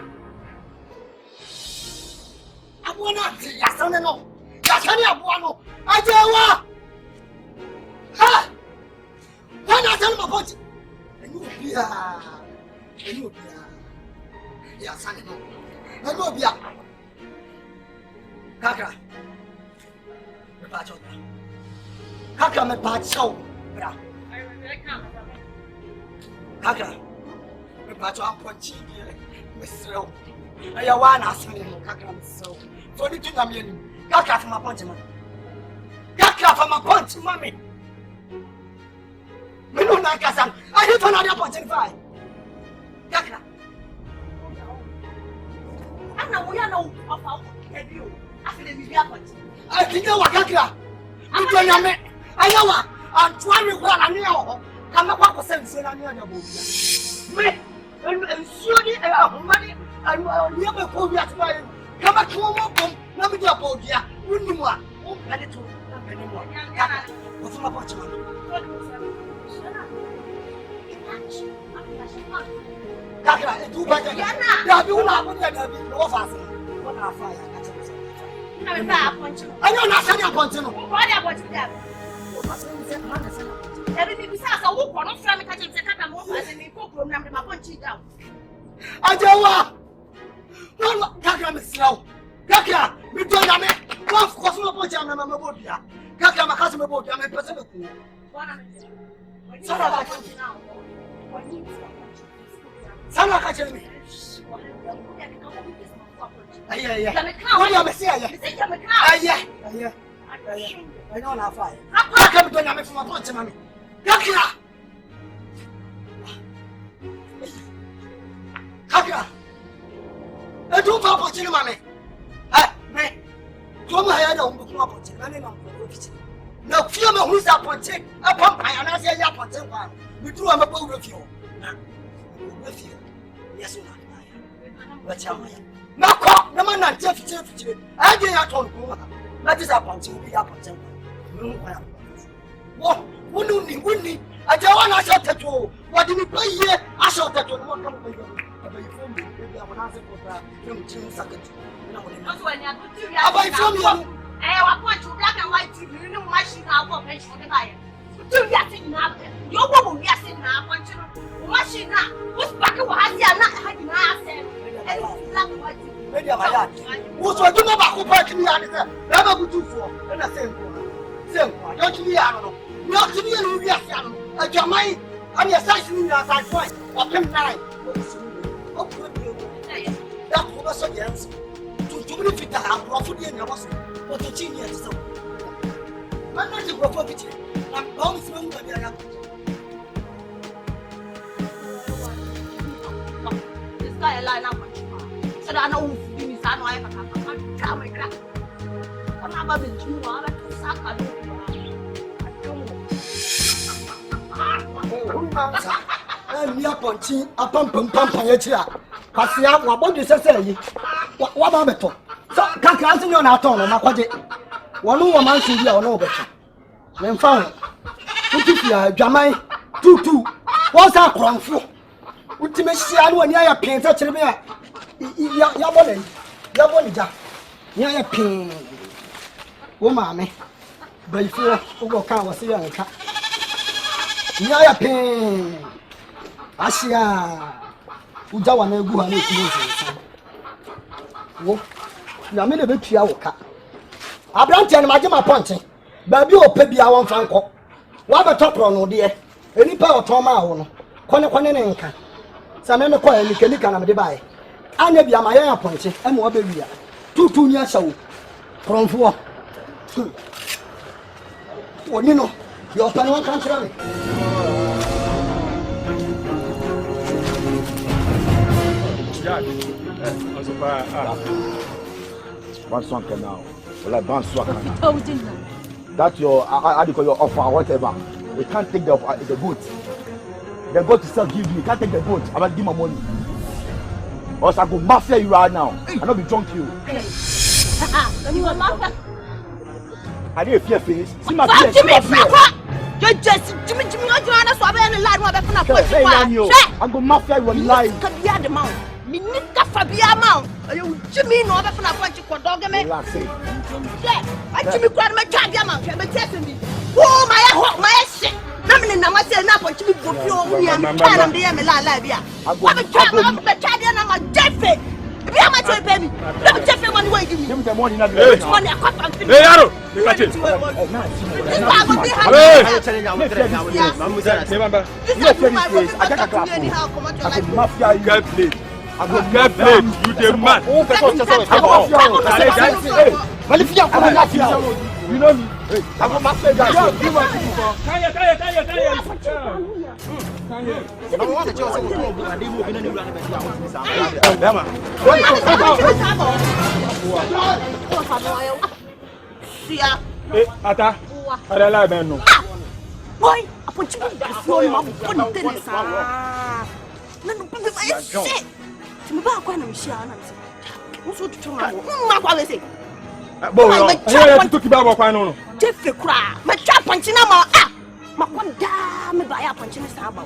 Abuana, yasane no. Yasane abuano. Ajawa! Ha! Wana tell my body. Enubia. Yasane no. Enubia. Kakra. Me pacho. Kakra me pacho. Bra. Kakra. Me pacho amponchi. Mesro. Aya wana asane no kakra mesro. So ni tuna mi eni. Kakra from my punch man. Kakra from my punch mommy. Me no na kasan. I hit on other punch in five. Kakra. Ana wo ya no ofa kebi o. Afile mi bi punch. I think wa kakra. Nto nya me. Aya wa antwa mi kwa na ne o. Kama kwa ko sense na ne ya bo bia. Me and surely money and never call me at my come back to one na me dia bo dia wonni mu a o pele to na pele mu what's my punch man Kakra, do back. There be una put there be no fast. What are fire? I don't know how to punch him. What about that? Every besides a walk on from the catching the cat and the cook room and my punch it down. I don't want Kakra is slow. Kakra, we don't have it. One course no punch and my bodia. Kakra, my cousin about your person. Sana catching me. Yeah. What do you say? Yeah. I don't know fire. I can't do nothing from a punch, mommy. Kakra! I don't know what you mammy. Man, come my head on the punch, and I'm no fear who's up on check, a pump, and I say, up on check. We do have a boat with you. With you. Yes, but you're no man not Jeff. I did not talk. That is a punch. We are punching. What? Wouldn't I don't want to shut the door. What did we play here? I shot that one. I from you. I want to black and white TV. You know, my shit now for pension. Do you think now? Your woman, yes, now. Machine now. What's back of what I not having access? Maybe I'm a what's what you know about parking me? Never go too far. And I say, don't you be out? Not to be a reaction. I got my and your size in your side point. What can I? That was against to benefit the profit in your boss. What a genius. I'm not a profit. I'm going to I line up so that I know you are not ever come and crack. I'm about the two hours to suck. I don't know. Punching a pump and pump on your chair. Passia, what do you say? What about it? So, can't you not on my body? One woman should be on over. Then found Jamai, two. What's that wrong for? Ultimate, I know a paint touch me. Yabonija. Nya pin. Wo maame. Bayfo wo ka wose ya nka. Nya pin. Asia. Uja wa na egu ha na ekunu nsa. Wo. Na me na betua wo ka. Abrante na maje ma ponche. Ba bi opa bia won fa nko. Wa be topro no de. Enipa oton ma wo no. Kone ne nka. Same me kwa nika na me de bae. Anya bia ma ya ponche. E mo be wia. Tutu ni asawo. Pronfo. Oni no. Yo pa no kan tira me. One song now. Well, one song now. Oh, didn't know. That's your, how do you call your offer, whatever. We can't take the boat. The boat to still give me. You can't take the boat. I'm going to give my money. Or else I go mafia you right now. I'll not be drunk you. You are mafia? I need a fear face. See my face. You just, Jimmy, not you are not a line. I'm going to mafia you alive. Can be at the mount. Minita Fabia Mount. You Jimmy, no, I'm going to dog me. I Jimmy cried my child, but testing me. Oh, my shit. Nothing in my say enough to be for you and the Labia. I'm a child of the child and I'm a dead face. Be how much I pay me. Let me take the money away. Give me the money. Money I cut and finish. I go get played. You the man. You know me. I go master guys. Give what you for. Hey, Ataa. Ada la ben no. Boy, apo chibu before ma bo tennis ah. Na no be my shit. Me ba kwa na mshia na nti. Wo so tutu ma. Ma kwa we say. Bo no. Aye tutu ki ba bo kwa no. Jefe kura. Me twa ponchi na ma ah. Ma kwa da me ba ya ponchi na sa ba.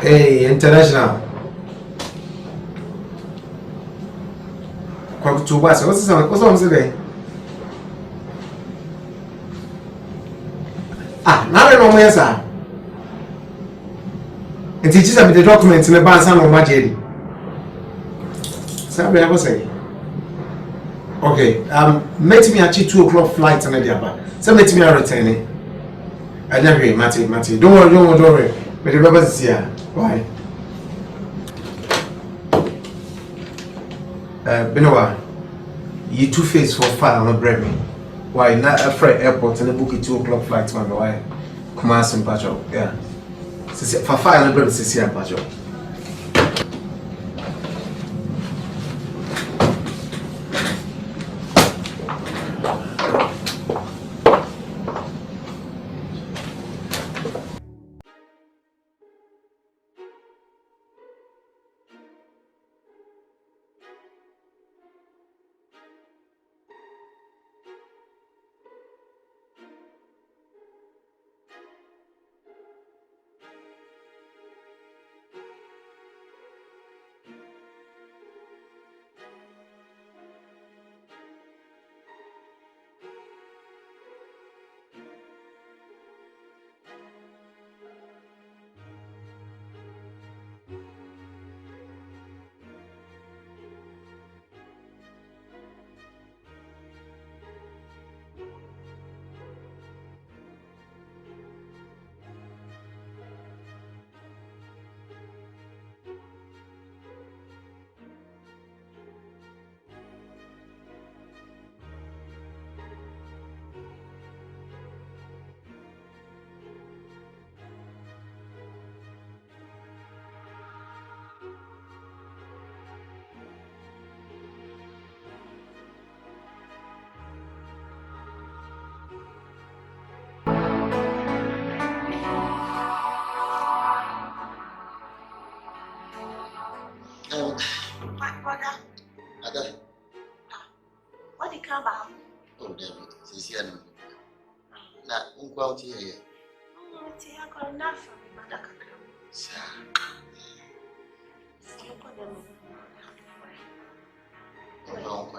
Hey, international. Kwa kuchubasa, what's today? Now I know where sir. And teachers have the documents in the band son of my jelly. Sorry, I was saying. Okay, meet me at 2 o'clock flight and the so meet me at returning. I never Matty. Don't worry. But the rubber is here. Why? Benowa, you 2 face for file on bread me. Why not a freight airport and a book at 2 o'clock flight, man? Why? Kumasi and Pacho, yeah. For file and bread, Sisia and Pacho. My brother. Ada. What did come about? Oh, David, Sisian. Na, unquality here. Oh, I got enough from Mother Kakra. Sir. You got them. Oh, no,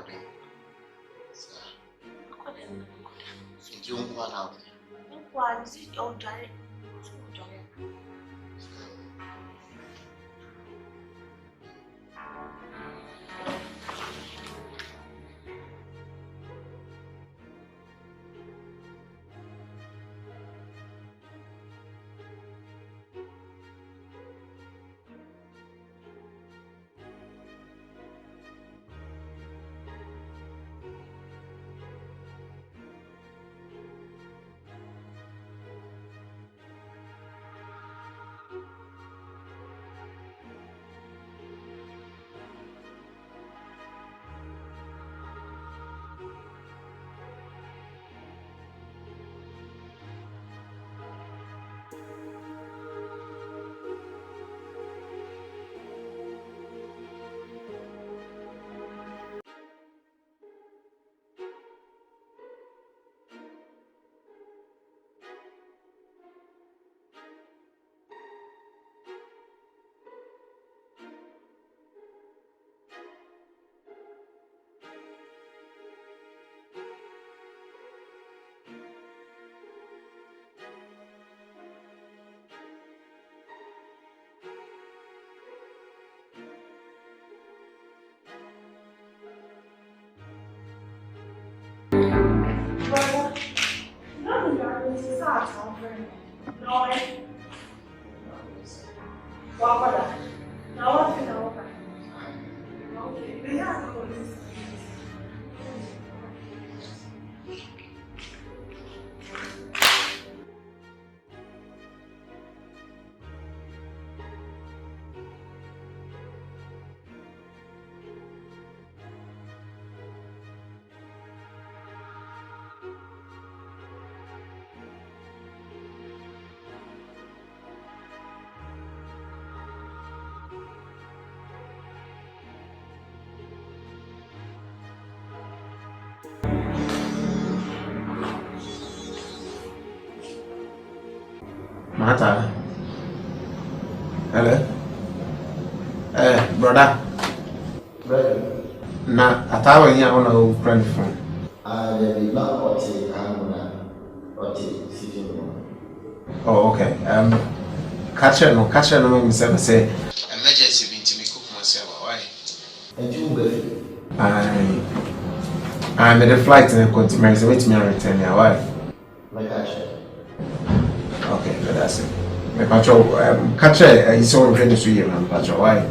sir. I got them. So, you won't want out. Why is it all dry? Mata. Hello. Brother. Na Ataa when you want to friend phone. The not Oh, okay. Catch no, me say. Emergency meeting me cook myself. Why? And you go. I'm at the flight and continue. So wait me return here. Why? Like I said. Okay, that's it. My patrol. Catch it. He's so ready to hear man. Patrol. Why?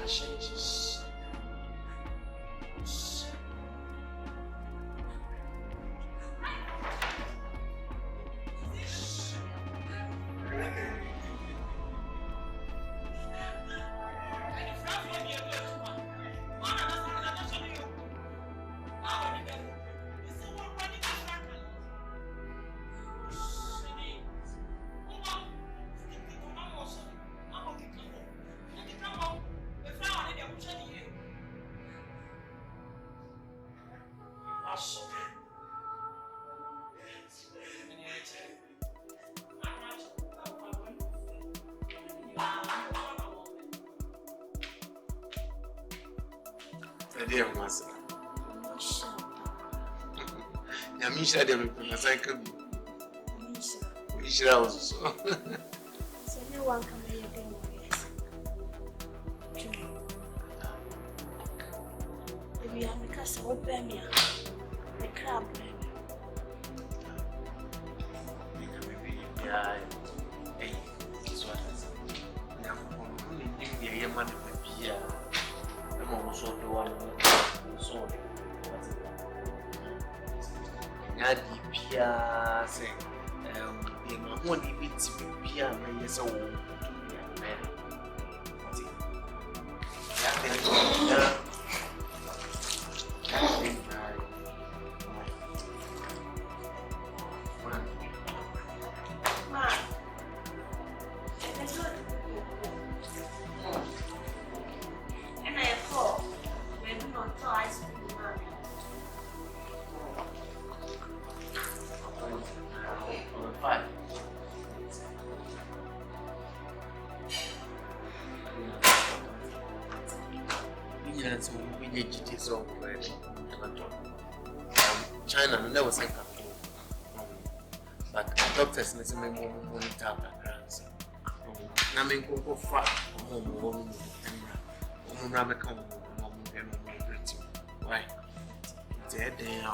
changes. Dear master, Yamisha, dear Masaka, we should also. So no one can be again. Maybe I'm because I open me the crab. Yeah, hey, this one is. Now, only the man with beer. I'm also the one so. Nadi Pia say, the money bits Pia, my yes, oh, China, never say but doctors necessarily monitor backgrounds. Namin go far home, why? They're there,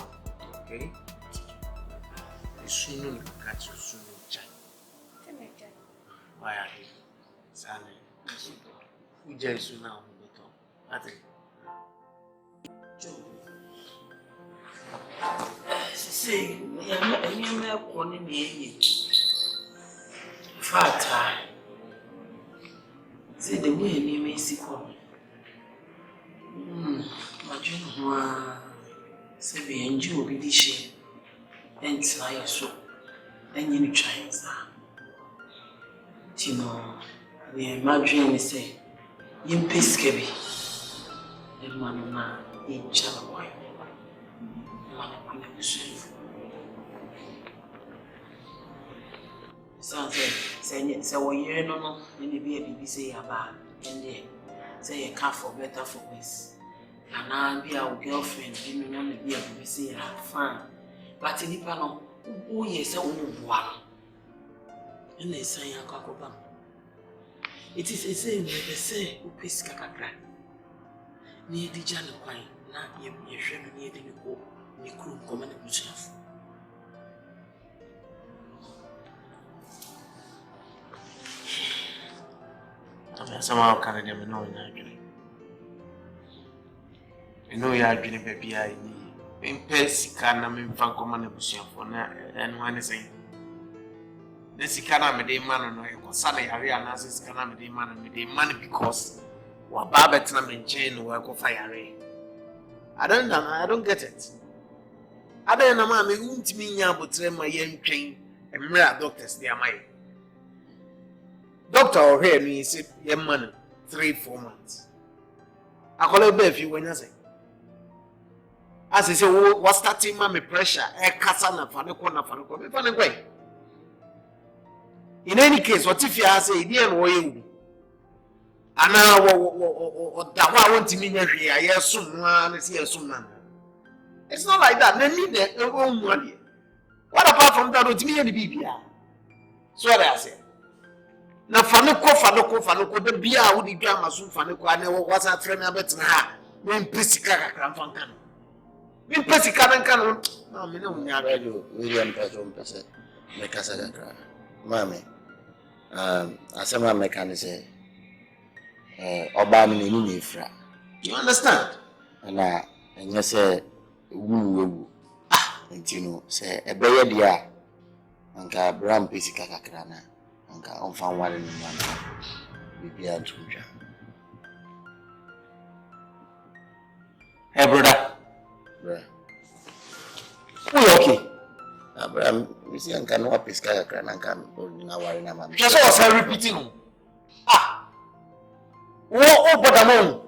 okay? You soon catch you soon, China. Why are you? Sally, we just now, I think. See, I'm not one in the Fata. See the way you may see coming. Imagine say be enjoy be this and try so. And you try that. You know, the imagine say you peskebi. The man in Chalaboy. So you know, maybe a baby say about and then say a car for better for worse. And I'll be our girlfriend, you know, be a baby say have fun. But in the panel, oh yes, I won't one. And they say a cocoa. It is a saying, they say, who pays Kakra. Near the Jana wine, not you, near the go. You couldn't come and yourself. Somehow can I know you know you are doing baby. I in Pessican, I'm in Fancoman for and one is saying this can be the man on Sunday area and as can be the man and the money because what Babette and chain work of fire. I don't get it. I don't know, mammy, won't mean ya but my young train and rare doctors, they are my doctor or here me say young man 3-4 months. I call it if you when I say. As I say, what's starting my pressure? Casana for the corner for the corner. In any case, what if you are saying, dear, and now that want to mean here, I hear someone, see someone. It's not like that. They need their own money. What apart from that, with me and the BBI? So what I say. Now, Fanuko, the beer would be gamma soon. Fanuko, I never was a friend of it. When Pessica can find can. When Pessica can. No, me no, Vivian person, make us a mammy. Asama mechanic say, Obani ni Nefra. You understand? And you say, woo, say, a bear dear, Anka Bram Pisica Kakrana, Anka on found one in one. Vivian Tunja. Hey, brother. Okay. Abraham, you see, Anka no Pisca Kakrana, holding our number. Just also repeating. Oh, but I'm on.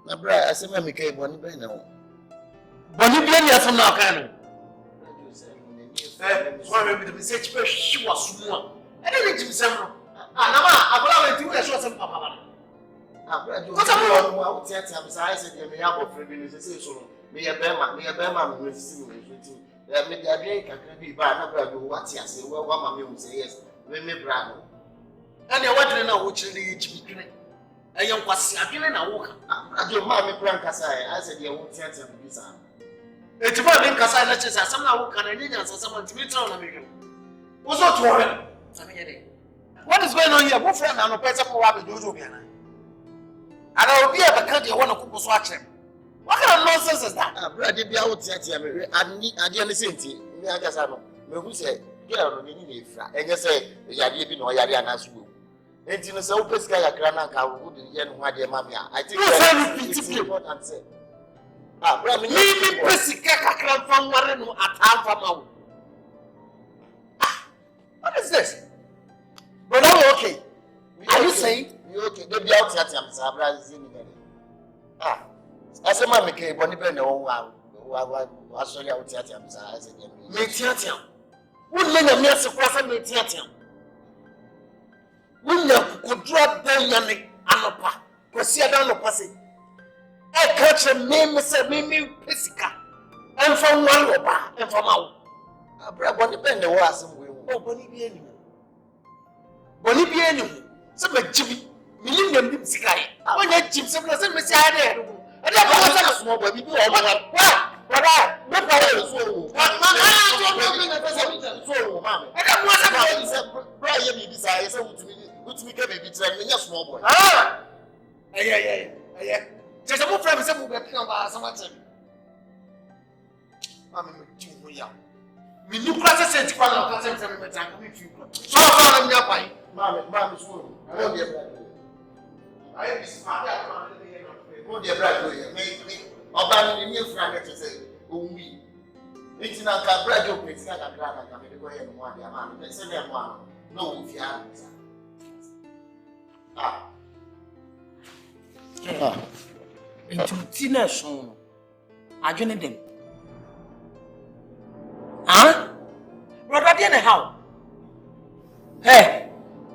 Na bra, I say me make boni be na o. Boni be na so na kan. So me be the message be shi wasu mu a. E dey jim sem no. Na ma abra we ti we so sem papa ba. Abra jo. Ko ta mo wa o tia am say say dey me ya bo free bi say so no. Me ye be ma me resisi me so ti. Me dey adwen kakra bi ba na bra jo wa ti ase wa ma me say yes. Me bra no. And your wadre na wo chire dey jim twene. Ayen kwasi adwene na wo ka. Ajo ma me pran kasa I said dey wo tia bi sa. Eti ba me kasa na chese asam na wo ka na nyanya asam ntimi tra na me hwe. Wo so to wo na me ye dey. What is going on here? Wo friend na no pese for wa be dojo bia na. Ana obi e be ka dey wo na kupo so a kire. What kind of nonsense is that? Brother bia wo tia me ade ne senti me agasa no. Me hu se girl no ni Nefra. Enye se yade bi no yade anaso. Enti no se wo pesika yakra na ka wo de ye no ade ma me a. I think it's important say. Bro, me pesika kakra fan ware no Ataa fa ma wo. What is this? But are you okay? Are you saying? You okay? They be out at am say abra zini there. Asema me ke boni be na wo wa sorry out at am say I say me tiatia. Wo le na me asekwa say me tiatia. Wunya kudura danyane anopa kwasi ada anopa se e ka che me se me pesika enfa nwan oba enfa mawo abra boni be ne wo asem we wo boni bi eni se me jibi milim dem bi pesika ye wonya jib se me se ade do ade ba se small boy bi o wa brother me pa wo so wo mama ade mo se bro ye bi bisa ye se wutumi ka baby try me nya small boy just mo friend se mo be kan ba sama che mama me ti ho ya me ni kura se ti kwa na ka se me ta ka me fi ko so fa na nya pai mama so no dey brother ayi bi smart ya ma le no dey brother me oba ni ni friend to say o wi enti na ka brother o peti ka ka ka me ko ye no ade ama me se be mo no wo fi a Into tina so adwene dem. Brother dey na how? Hey,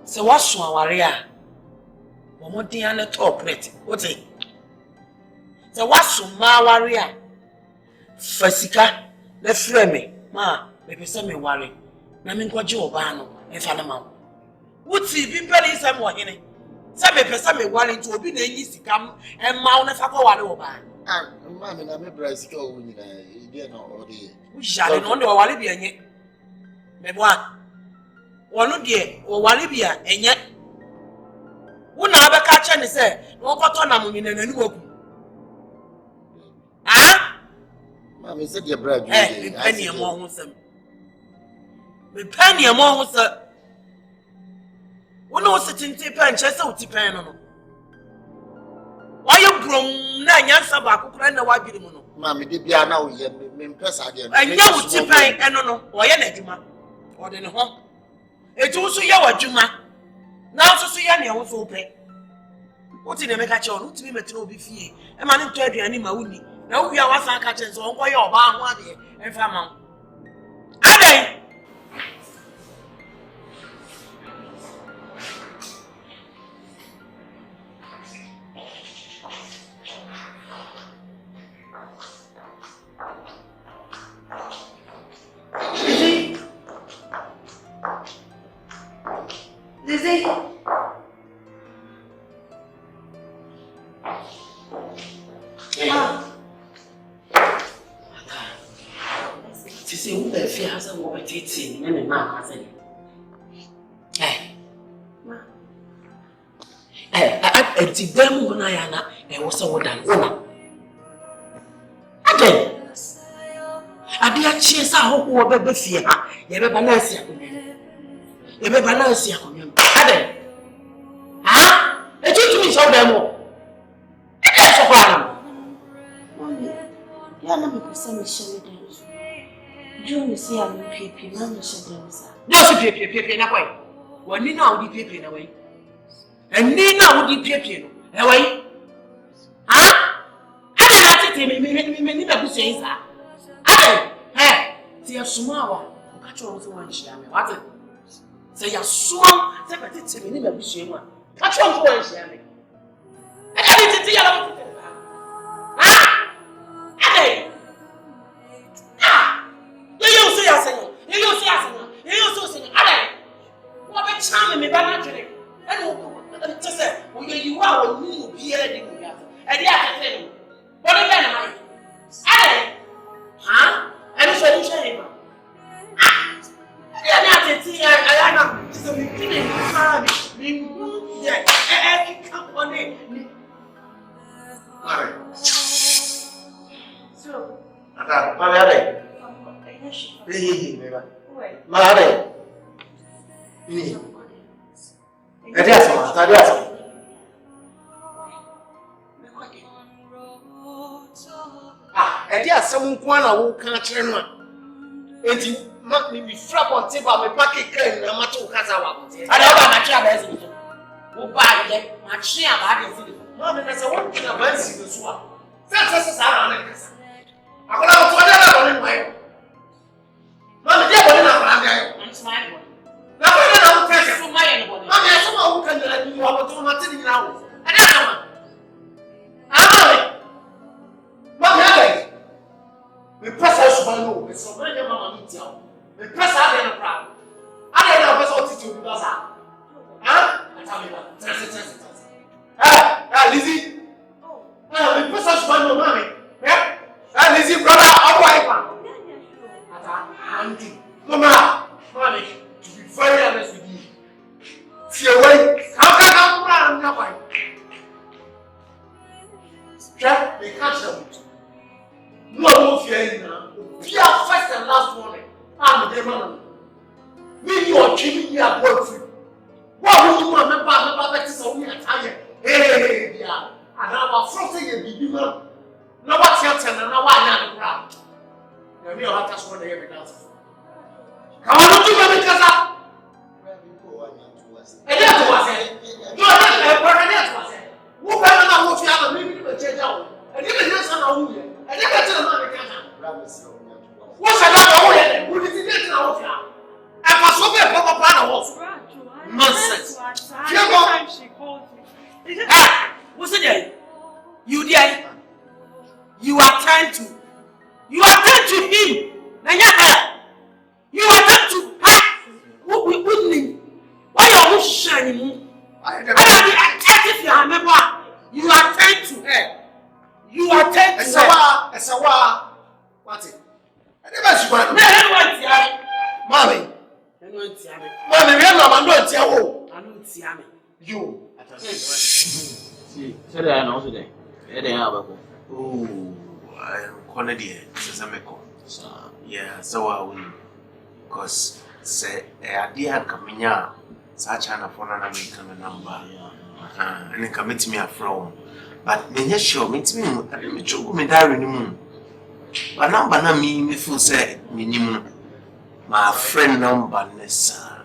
se waso aware a. Wo mo din ana talk net. What say? Se waso ma aware a. Fasika na frɛ me. Ma, me pese me ware. Na me nkɔgye oba no, e fa na ma. Wuti bi mpɛle isɛm wɔ hene. Sabe pesa me wale nti obi na enyi sikam e ma wo na fa ko wale wo ba. Ma me na me bra sika wo nyina e dey na o dey. Wo jale no de wale bi enye. Me bua. Wono de wo wale bi a enye. Wo na abeka che ne se wo koto na mo nyina nanu oku. Ma me se de bra ju. Me pani e mo ho sem. Me pani e mo ho se. Wono sitinti pen chese uti pen no. Why you brom na nyansa ba kokora na wadwiri mu no. Ma me de bia na wo ye me mpesa de. Anya uti pen eno no, wo ye na adwuma. Wo de ne ho. Etu so ye wadwuma. Na so ye ne ho so pe. Uti ne meka che ono uti bi metro obi fie. E ma ne nto aduane ma wuni. Na wo wi a wasa ka che so onko ye oba ho ade. Emfa ma. Ade. Lizzie. Sisi wo be fi hasa wo betiti ne ma hasa ni. enti dem wona ya na e wo se wo dan wona ade ade a chie sa ho wo bebe fie ha ye be balance akonwa ade ha e tutu mi so dem o e dey so kwa na Mommy, you are not me person share them. You see I'm pepe, mommy share them. No so pepe na kwai wani na wo di pepe na wai eni na wo di pepe no e wai ha ade na tete me ni na busu yin sa ade ti ya suma wa ka cho wo so wan shia me what say ya suma se ka tete me ni na busu yin wa ka cho wo wan shia me e ka tete ya la tete ha ade you say asanya you so say ade wo be chama me ba na twere e no te say wo you wa wo ni obi e di mo ya e di akete no wo le na mai ade ha e so ni shey ba ya ni ateti ya na so mi kini ha mi mu ye ki ka ko ni mare so Ataa mare ade Mare. Ini. Ada sama, tadi sama. Ada sama kuana wo kan kire no. Enti ma mi fra ponte ba me pack kan na ma to kasa wa. Ada ba na kira ba ezi. Wo ba ye, ma kira ba de ezi. Ma me na se wo kira ba ezi so a. Sa na kasa. Akola wo to da ba ni mai. Mami dia boleh nak pelanggan. Semai boleh. Kenapa dia nak bukan? Semai yang boleh. Mami semua bukan jalan ni. Awak tu mati ni nak. Ada apa? Apa ni? Mami ada. Mepasa semua ni. Semua ni mama ni jauh. Mepasa ada yang perang. Ada yang apa soal tidur di bawah. Hah? Macam mana? Terus. Lizzie. Mepasa semua ni mami. Lizzie brother, apa yang? Auntie, Mama, Mommy, to be very honest with you, see away. How can I run now? Jack, they catch them. No more fear now. We are first and last warning. I'm the man. Me, you are Jimmy, you are boyfriend. What will you want? Remember, that is only a time. Hey, yeah. And I'm frosting a baby man. No, what's your turn and now I am the ground. You know how to score the evidence. Come on, do you casa? And that was it. You are not a parent. Who can I watch you have a maybe to change out? And even yes, I'm a woman. And never tell a man. What's another way? Who did you get out here? I was over a papa plan of nonsense. She called me. What's it? You did. You attend to. You attend to him. You attend to her. Why are you shining? I don't if you remember. You attend to her. You attend to her. Esawa. What it? I never see what. Mommy. Mommy, we are not tiawo. I don't see me. You. See, say that I know today. They have a go. Oh, I am calling the Sameko. Yeah, so I will. Because say idea kaminya such an phone and American number. And commit me a from. But me sure meet me me diary moon. But number na me feel say minimum. My friend number nessa.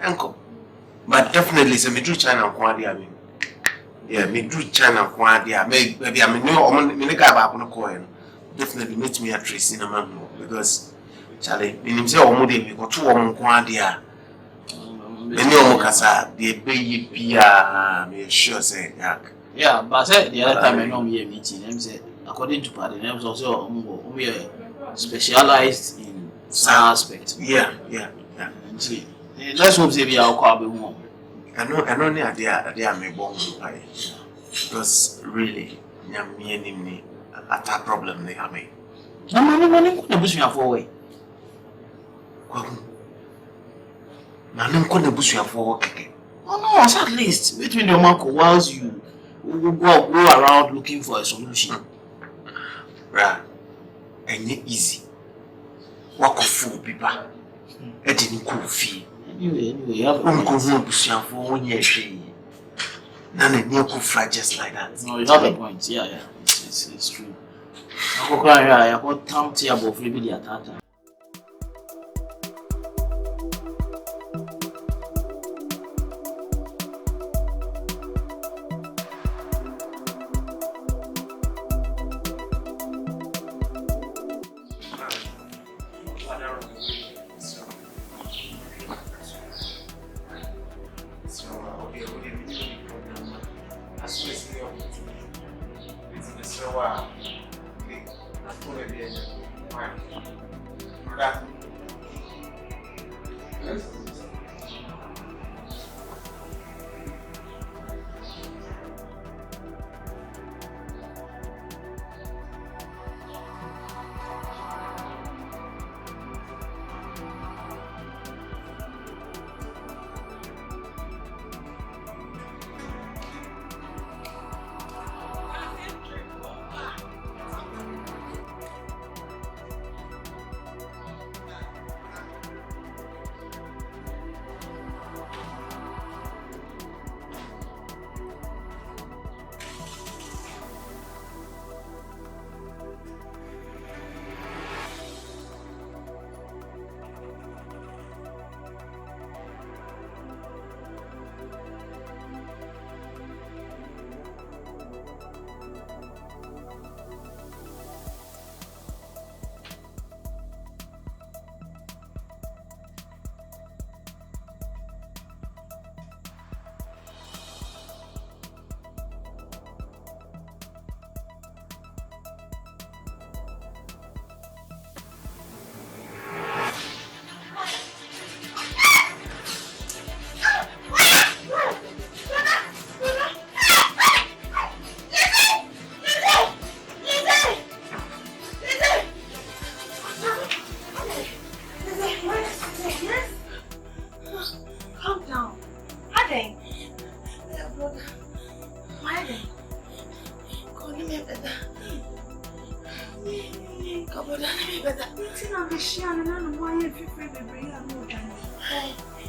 Uncle. But definitely say me do China kwadi. Yeah, me do China kwadi. Maybe I know me guy back on the coin. Definitely meet me at Tracy in a man because Charlie, in himself, we got 2 women quantia. Many Omokasa, the baby Pia, me sure say, yeah, but said the other time I know me a meeting, and said, according to party names, also we are specialized in some aspects. Yeah. See, let's hope they be our car be warm. I know the idea they are me born because really, me at that problem they have me. No money, the bush you have away. Nanim ko na busu afọ keke. Oh no, at least between your uncle whilst you go around looking for a solution. Bruh, and it's easy. Walk of food, people. I didn't go fee. Anyway, you have a pushing for 1 year. None of you could fly just like that. No, you have a point. Yeah. It's true. I got time to about maybe the Ataa.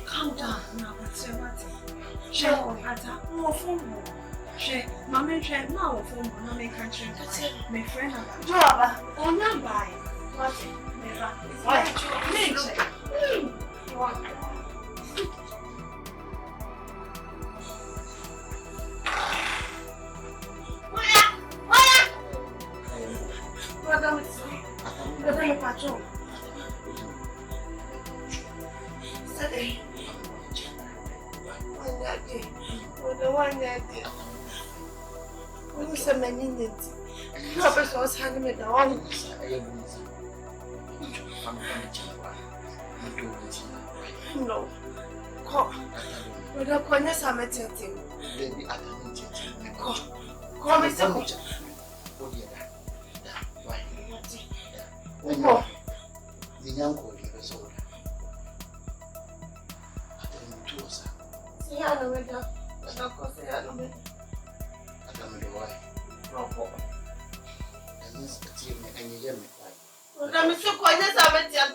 Calm down now, what's your matter? Share on Ataa, more phone. Share, Mamma, share now phone, no make country. My friend, Joaba, or not buy. What? Never. No. We're going to summit him. Baby, I don't need it. Come, Mr. Coach. Oh, dear. Why? Oh, the young boy is older. I don't know, sir. See, I know it. I don't know. I don't know why. No, and this team and you hear me. Well, I'm so quiet as I met him.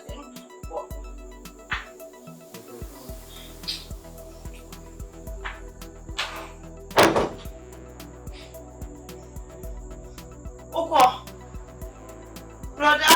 Oko, brother.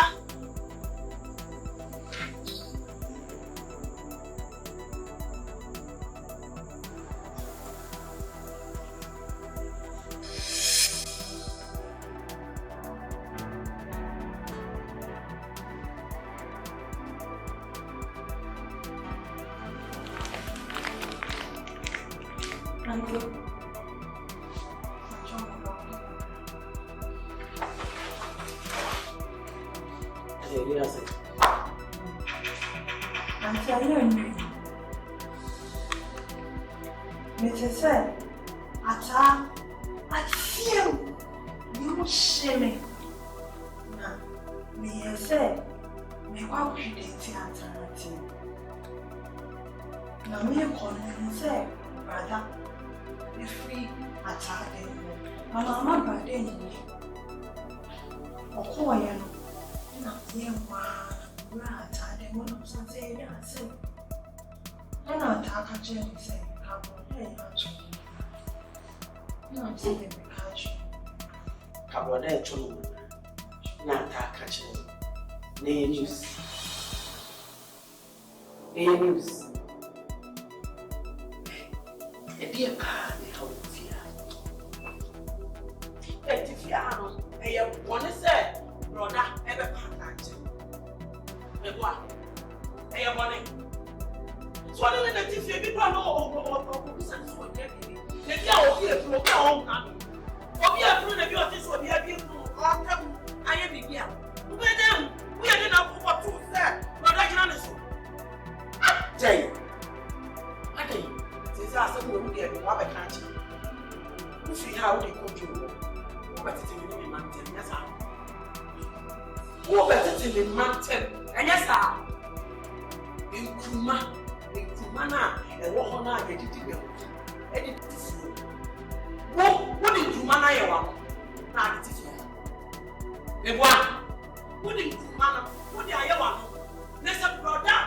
Ataa, I feel you shame. Now, me say, me what we did alternative. Now me calling say, brother. The free Ataa. Mama brother anyway. Okoya no. Na yemwa Ataa dem one of something ya say. Na Ataa ka je ni say ka mo dey na cho. Na say dem ka cho. Ka bo dey cho na Ataa ka che. Ne news. Dear car, the whole fear. I want to say, brother, ever package. What? I am money. So, I don't know if people know or they are here to look home. Or we are through the beauty, so we are here to I am here. We are not for two, sir. Brother, you know. Jay. Okay. Since I said we will get one country. We see how they control. What better than the mountain? Yes, sir. What better than the mountain? And yes, sir. In Kumana, and what honor I did it. What in Kumana you are? Now it is the one. What in Kumana? What the I want? There's a brother.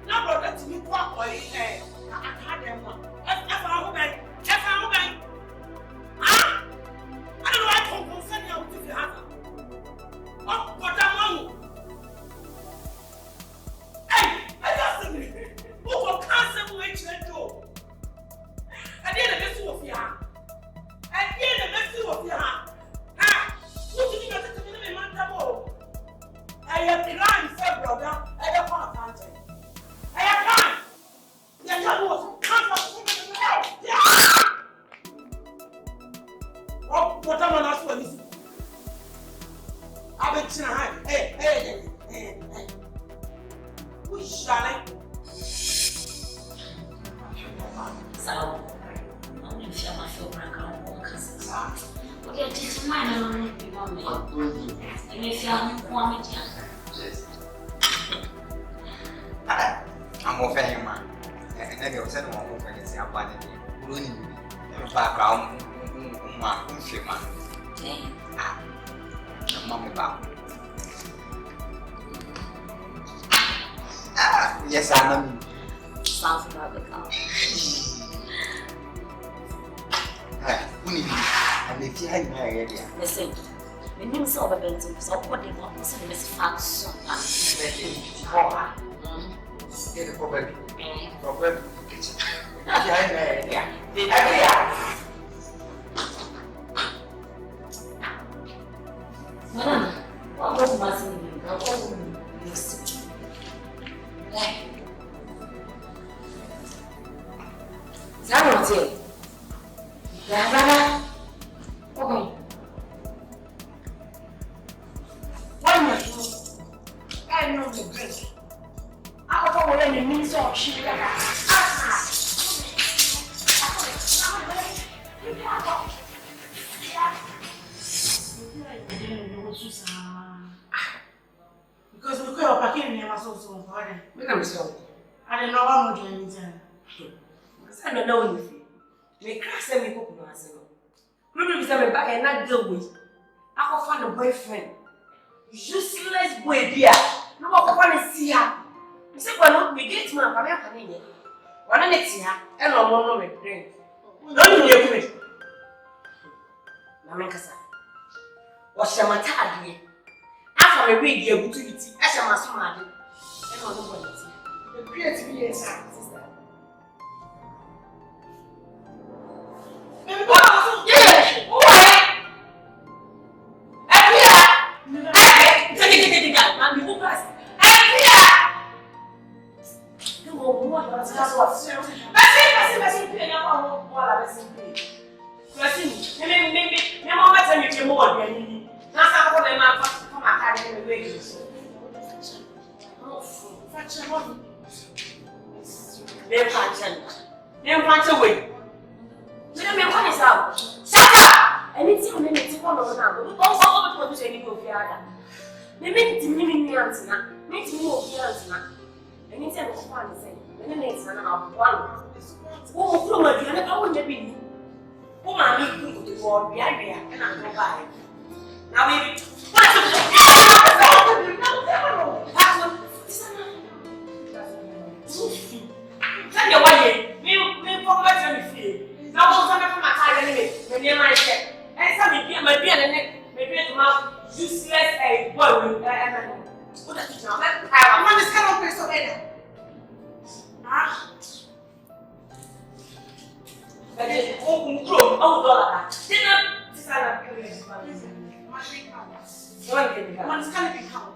Now, brother, to me, what or I had them one. I don't know why I'm concerned you with your hand. What I'm on. Hey, I just said, who will cancel which they do? I did a mess of your hand. I did a mess of your hand. Who did you get to me, man? I am crying, sir, brother. I don't want to answer. I am crying. Yes, I was. What am I not for this? I've been trying. Hey. Who shall I? So, I'm going to feel my feel back on because okay, just mine and I'm going to be and if you want me to. I'm offending man. And then you said, I'm offending. I'm planning. Running background. Mommy back. Yes, I know. Sounds like a cow. And if you had my idea, listen, when you saw the bench, so what they want to see is fat so get a problem. Kitchen. What was missing? Zamante. Gavana. Okay. Why not? I know the grace. I don't want any means of she. Because we could have packed in my soul so far. We can so. I don't know what I'm doing. I don't know anything. Me crash and me cook no asino. Maybe we say me back and not deal with. I go find a boyfriend. Useless boy dear. No go find see her. Me say go not me get man, come here can you? Wana next year, e no mo no me drink. No you dey come. Na me kasa. Wo shamata adie. Afa me we dey butu biti. E shama so ma ade. E no no go biti. The create me yes sister. And then it's another one. Oh, from a dinner, I wouldn't be. Oh, my meat to go behind me, and I'm going to buy. Now, baby, tell your wife, me come back to me. Now, I'm going to my time anyway. My name I said, and some may be an neck, maybe to my useless a boy. What does it now? I want to stand up for so many. Ah. But it's open clothes, $1. Dinner, this are not curious. One's going to be come.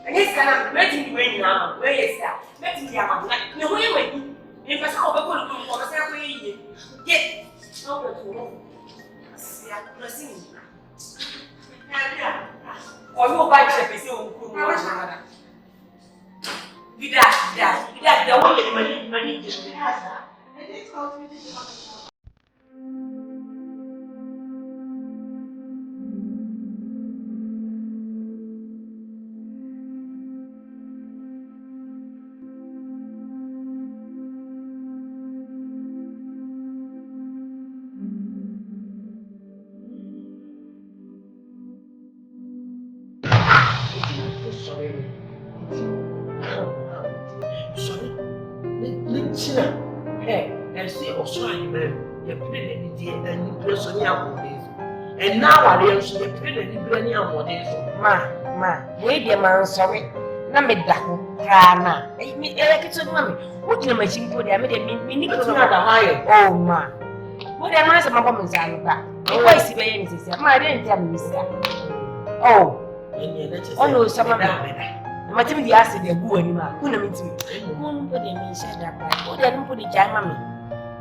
And yes, I'm waiting to win now. Where is that? Letting the amount. No way, wait. If I saw a good room for the same way, get over to home. See, I'm pressing. Or you buy the piece of Kumawood. Did that, the one money to the house. And it's called me. And now I realize you're pretty brilliant on this. Ma, wait a man, sorry. Namedako, Rana. I mean, elected mammy. What you machine put them in me, oh, ma. What am I as a woman's back? Oh, I see my answers. My didn't tell me, sir. Oh, no, some of them. My team, the acid, they're good anymore. Who knows me? Who put them in shut up? Who didn't put the jammy?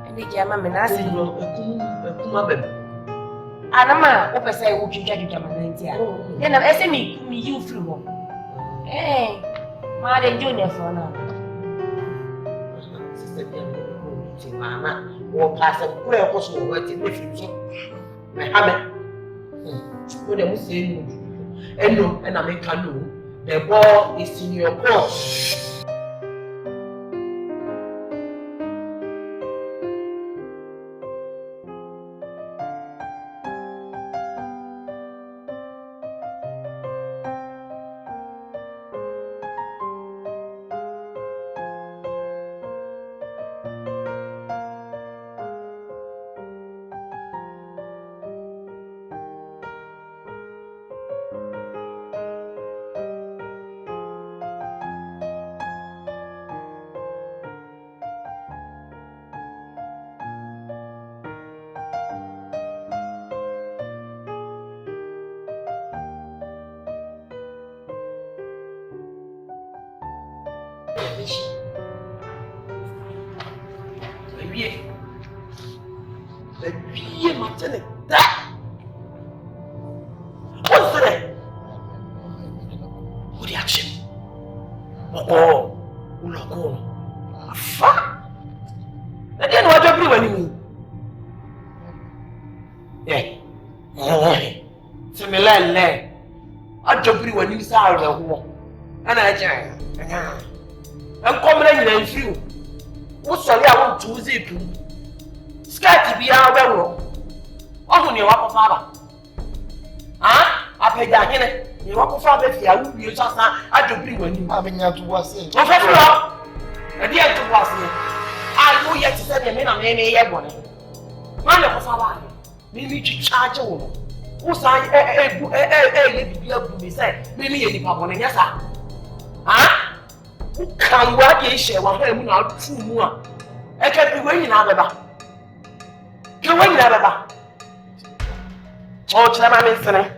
And the jammy, and I said, Kumabem. Anama, what I say, would you judge German? Then I say me, you flew. Eh, Madam Junior for now. Mamma, or pass a prayer also waiting with you. My habit. What I was saying, and no, and I make a no. The ball is in your court. To was it. I did to was it. I know yet to send a man on any airborne. Man of our maybe to charge all. Who say a said, maybe any papa, yes, sir. Ah? Who can work a share one home out 2 more? I can't be waiting out. Can wait never. Oh, Chairman, listening.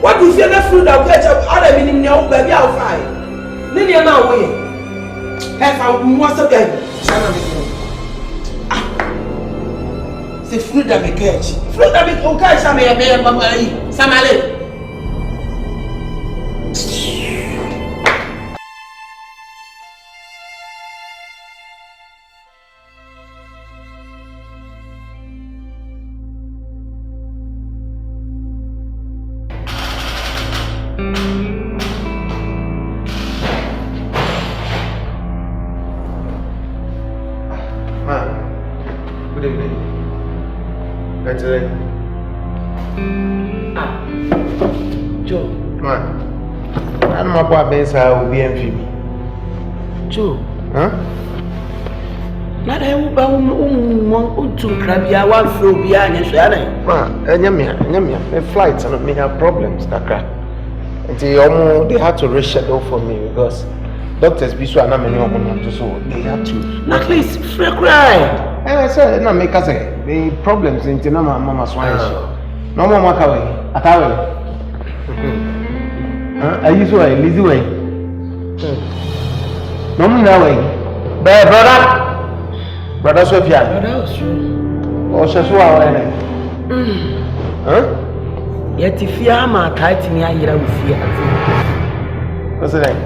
What is your food that catch up other meaning your baby outside? Nini na way. Have I must have been. C'est fruit that me catch. Fruit that me catch ça me Samale. Bensa will be MPB. Joe, huh? Not a woman to Crabia, one flew behind his flights and may have problems, Kakra. Until they had to reschedule for me because doctors be so so they had to. At least free cry. I said, no, make us the problems in Tinama Mama Swine. No more Makaway, Atawe. I use way, Lizzie way. No, no way. Brother Sophia. Or Shasua. Huh? Yet if you are my tight me, I hear with fear. What's the name?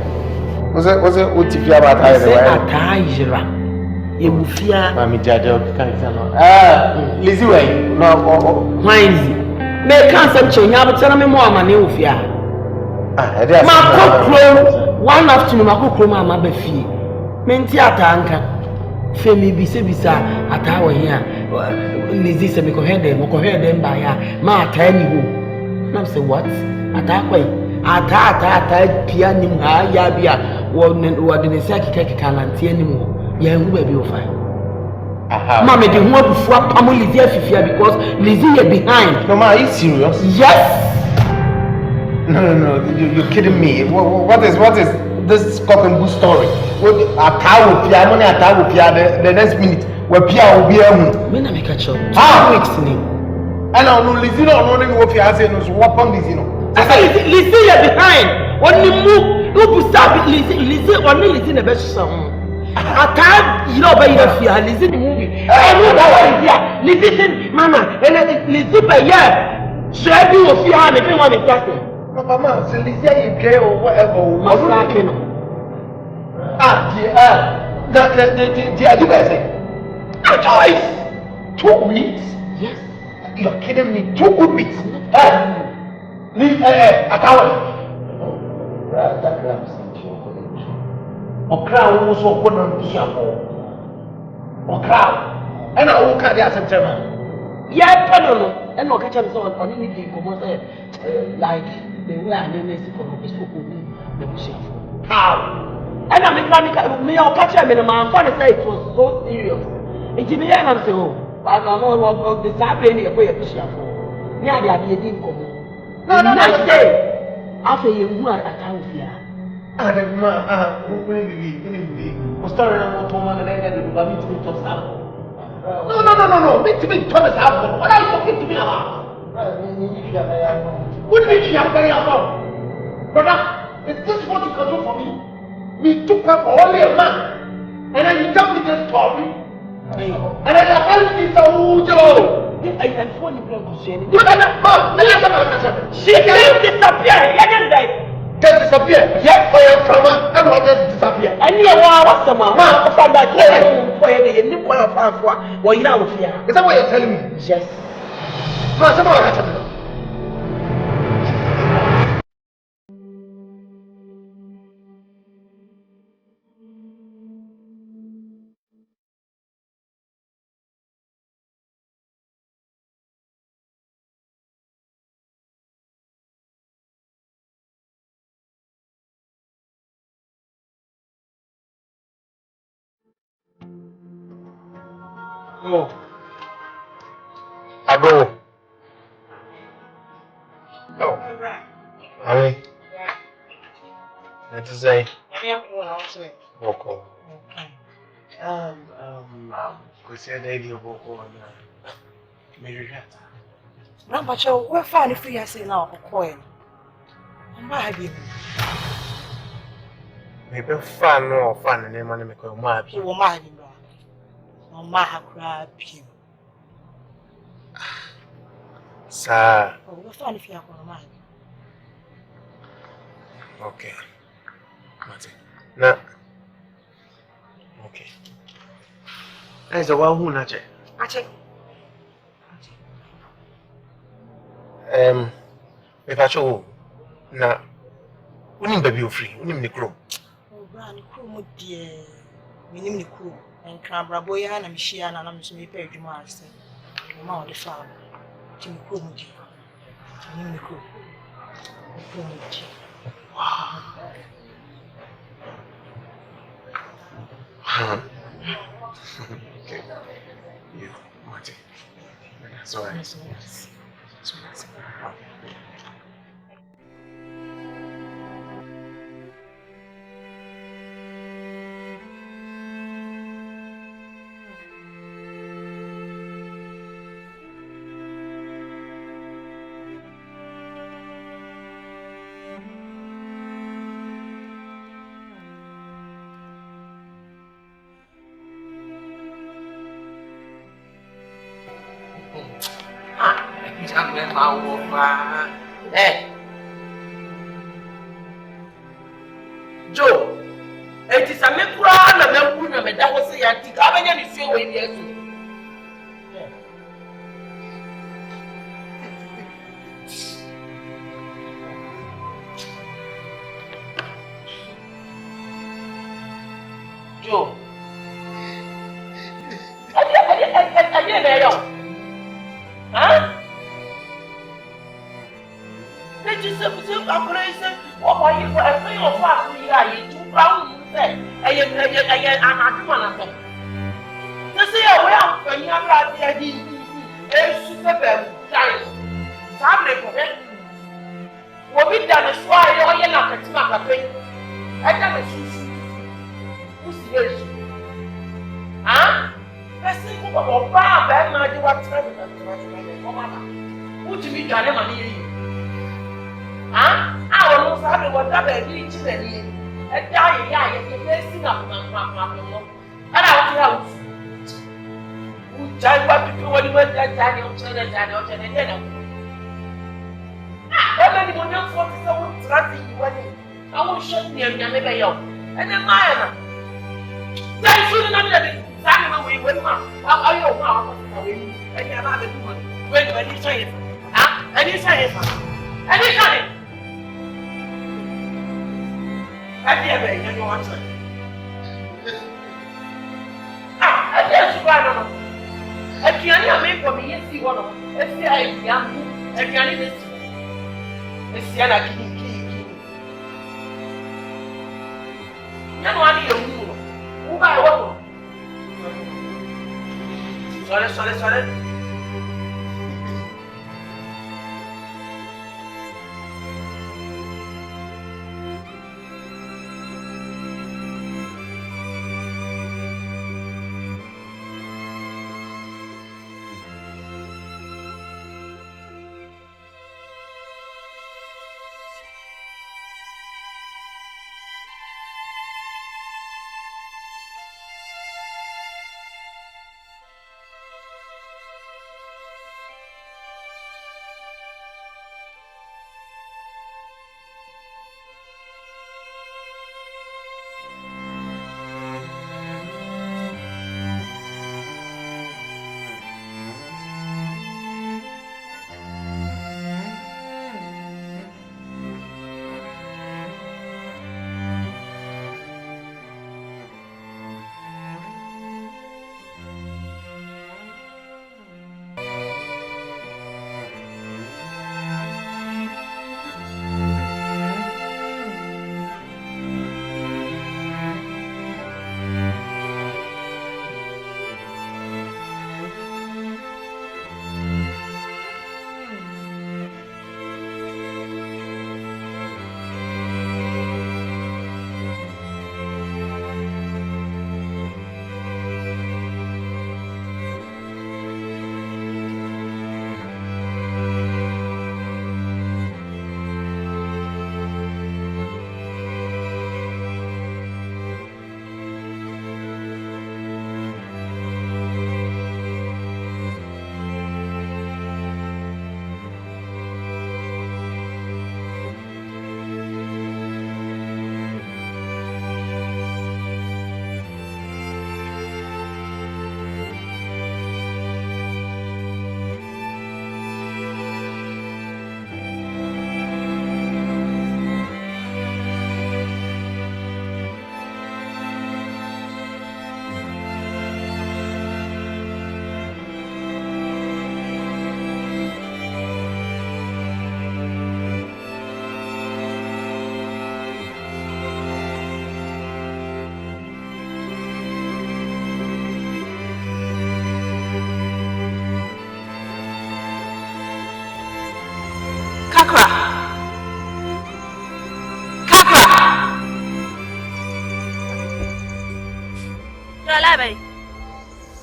Was it what if you are about Ataa? You will fear. I'm a judge of the Lizzie way. No, why is it? May cancer change. I will tell me more money with fear. One afternoon, I could come my baby. Menti Atanka. Femi bisa Atawa here. Lizzie said, "We hear them by her. Ma tiny who." Now say what? Atakwe. Ata piano yabia. What didn't say Kalanti anymore. Young baby of fine. Mamma, the one before Pamela Lizzie because Lizzie behind. No, ma, are you serious? Yes. No, you're kidding me. What is this cock and bull story? Ataa will Pia, the next minute, where Pia will be when I make a show. 2 weeks name. And I know Lizzie don't know what Pia said, what on this, you know. I said, Lizzie, you're behind. When you move, you will start Lizzie, only Lizzie the best song. Ataa, you know, by your fear, Lizzie the movie. I know that one here. Lizzie, Mama, and Lizzie by here. So I do fear and everyone is talking. Mama, so Lizzie you care or whatever. What's happening? The idea say, a choice. 2 weeks? Yes. You're kidding me? 2 good weeks? Leave Ataa. Or crown was so good on the or crowd. And I won't carry as a German. Yeah, Panolo, and no catch us on anything like the way I name is for the school. How? And I'm mechanical, me or catch him in a man, for the say it was so serious. It's me and I'm so, but I don't know what the Saturday way of Shafo. Near the idea didn't come. No, I say, after you were at town here. I don't know, who's starting on one and then the Babit of Sam. No. Make me Thomas Apple. What are you talking to me about? What do you mean you have very about? Brother, is this what you can do for me? We took her for only a month. And then you tell me this story. And then I tell you this whole Joe. I phone you don't say anything. She can't disappear. Just disappear. Yes, for your trauma. And what just disappear? And you are someone. From that place for a new point of our what you now fear. Is that what you're telling me? Yes. Oh. I go. No. I mean, what to say? Boko. We said they do Boko and maybe that. No, but we're fine if we are saying now, coin. Maybe. Maybe fun or fun and then money make a map. You will mind me. No matter crab you. Sir. We're fine if you are going to mind. Okay. Now. Okay. That's a one who not check. I check. If I show now, we need baby free. We need the crew. Oh, Granny crew, dear. We need the crew. And Crabra boy, and I'm sure, and I'm just me pay you more. I'm out the farm. To the crew, dear. We need the crew. Wow. Okay. You, Marty. That's all right. That's all right. Joe, it is a me crown and a woman that was a antique. How many you feel when you Joe, I didn't know. Huh? Let you say, operation, what are you for a play of fast? We are you too proud. I am one of them. To see a well when you are there, he is super giant. Family for it. What we done is why you're not a smack a thing. I can't see who's huh? Let's see who will buy a bad man. You are trying to be done money. Huh? I don't know how what that is. And yeah, you're sing up. And I'll tell you. Who died what to do when you went that Daniel and then. How many more young folks are trapping you? I won't shut me and never yell. And then Maya. That's soon another time we went out. I don't know how and you're not a woman. When you say it. And you say it. And you say it. I dare beg you want to. I dare Grandma. If you are made for me, yes, you want to. If you are young, if you are in this, it's Yana Kiki. You know, I need a woman. Who buy what? Sorry.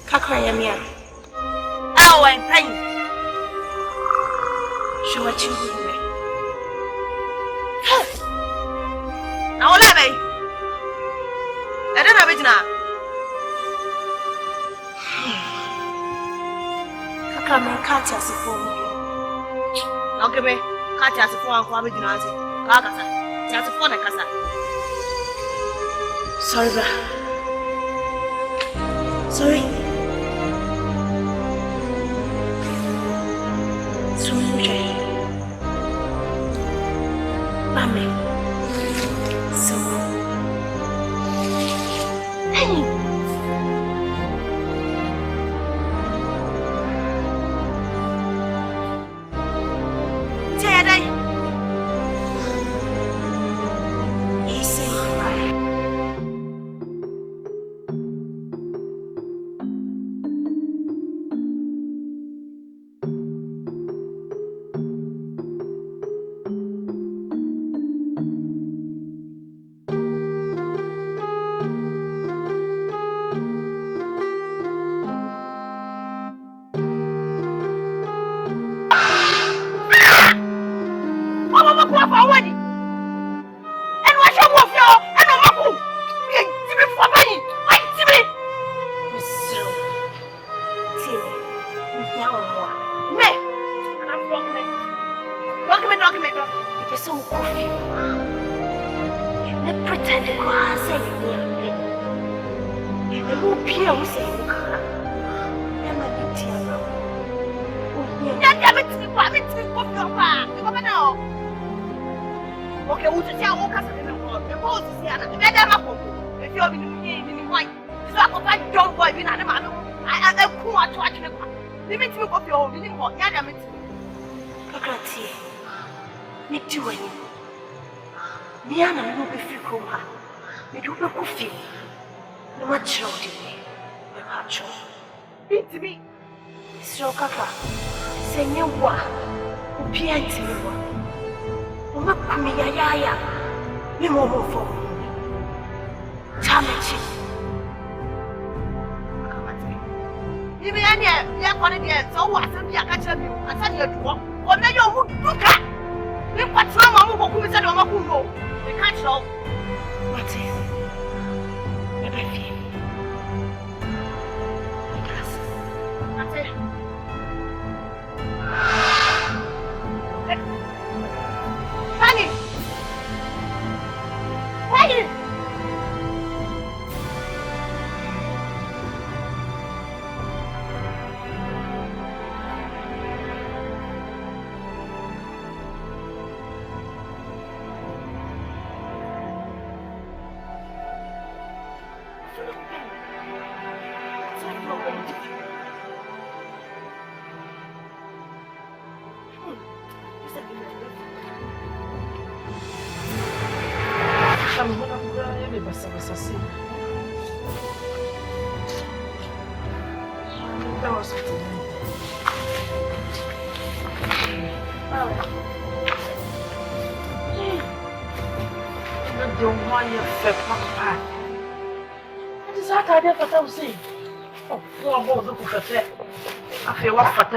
Kakra yamia. Oh, I'm praying. Show what you do. Now, Levy. I don't have it now. Kakra me catch us for me. Okay, me catch us for one quality. Kakasa. Just for the casa. Sorry, bra. Sorry. Mami. So. Hey. Teddy. Easy. I come to watch me. Limit me up your home, didn't want Yadam. Kakra, me do any. Niana will be free coma. Me do not feel. No much of it. Me patch. Beat me. So Kakra, say you what? Pianti me what? Oma kumi ya. Me more for. Chamachi. Vivian, ya kone dia so wa se bia ka kire mi asani aduwo o me yo mu duka mi kwatra ma mu boku mi se do ma ku no me ka kire what is e be fi Honey! Honey!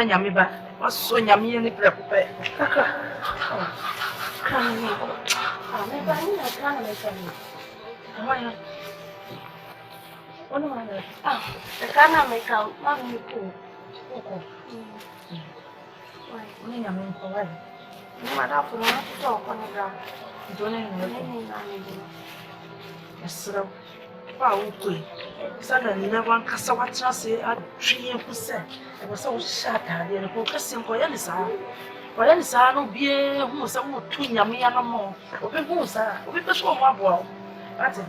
Nyame ba waso nyame ne preko pe Kakra kan ni me ba ni na kan na kan ni amaya ono ma e kan na me ka ma mi ko wai ni nyame ko wai ni ma da fu na to ko ni ga do ne ni na ni esra pa u ko sana ni na wan kasa wa trase a twie ku se e wo so shata de ko kase ko ya ni sa ko ya ni sa no bie hu se wo tu nyame ya no mo obi hu sa obi pe so mo abo ati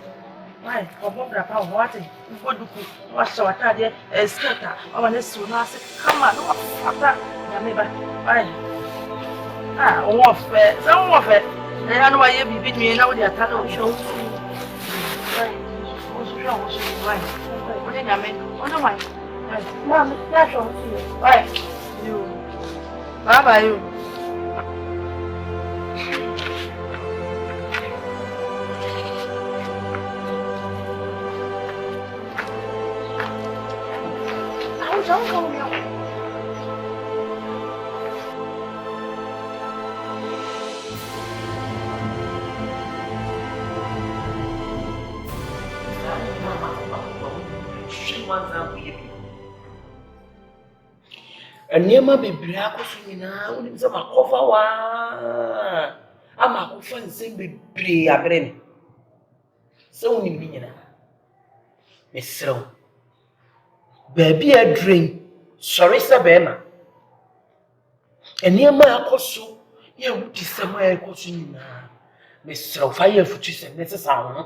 wai obo bra pa wo ati ko duku wa shawata de skata o ma ne su na se kama no ata nyame ba wai wo fe se wo fe e ya no wa ye bibi nwie na wo de ata no show wai我是外，我在两边，我在外。妈，要手机。喂，有，拜拜有。好想狗粮。Nneɛma bebree akɔso nyinaa wonim sɛ makɔfa waa ama akɔfa nsɛm bebree abrɛ me sɛ wonim ne nyinaa mesrɛ wo baabi a adurɛn sɔre sɛ bɛrima nneɛma akɔso yɛ wodi sɛm a ɛkɔso nyinaa mesrɛ wo fa yɛ afutu sɛm ne sesa wo ho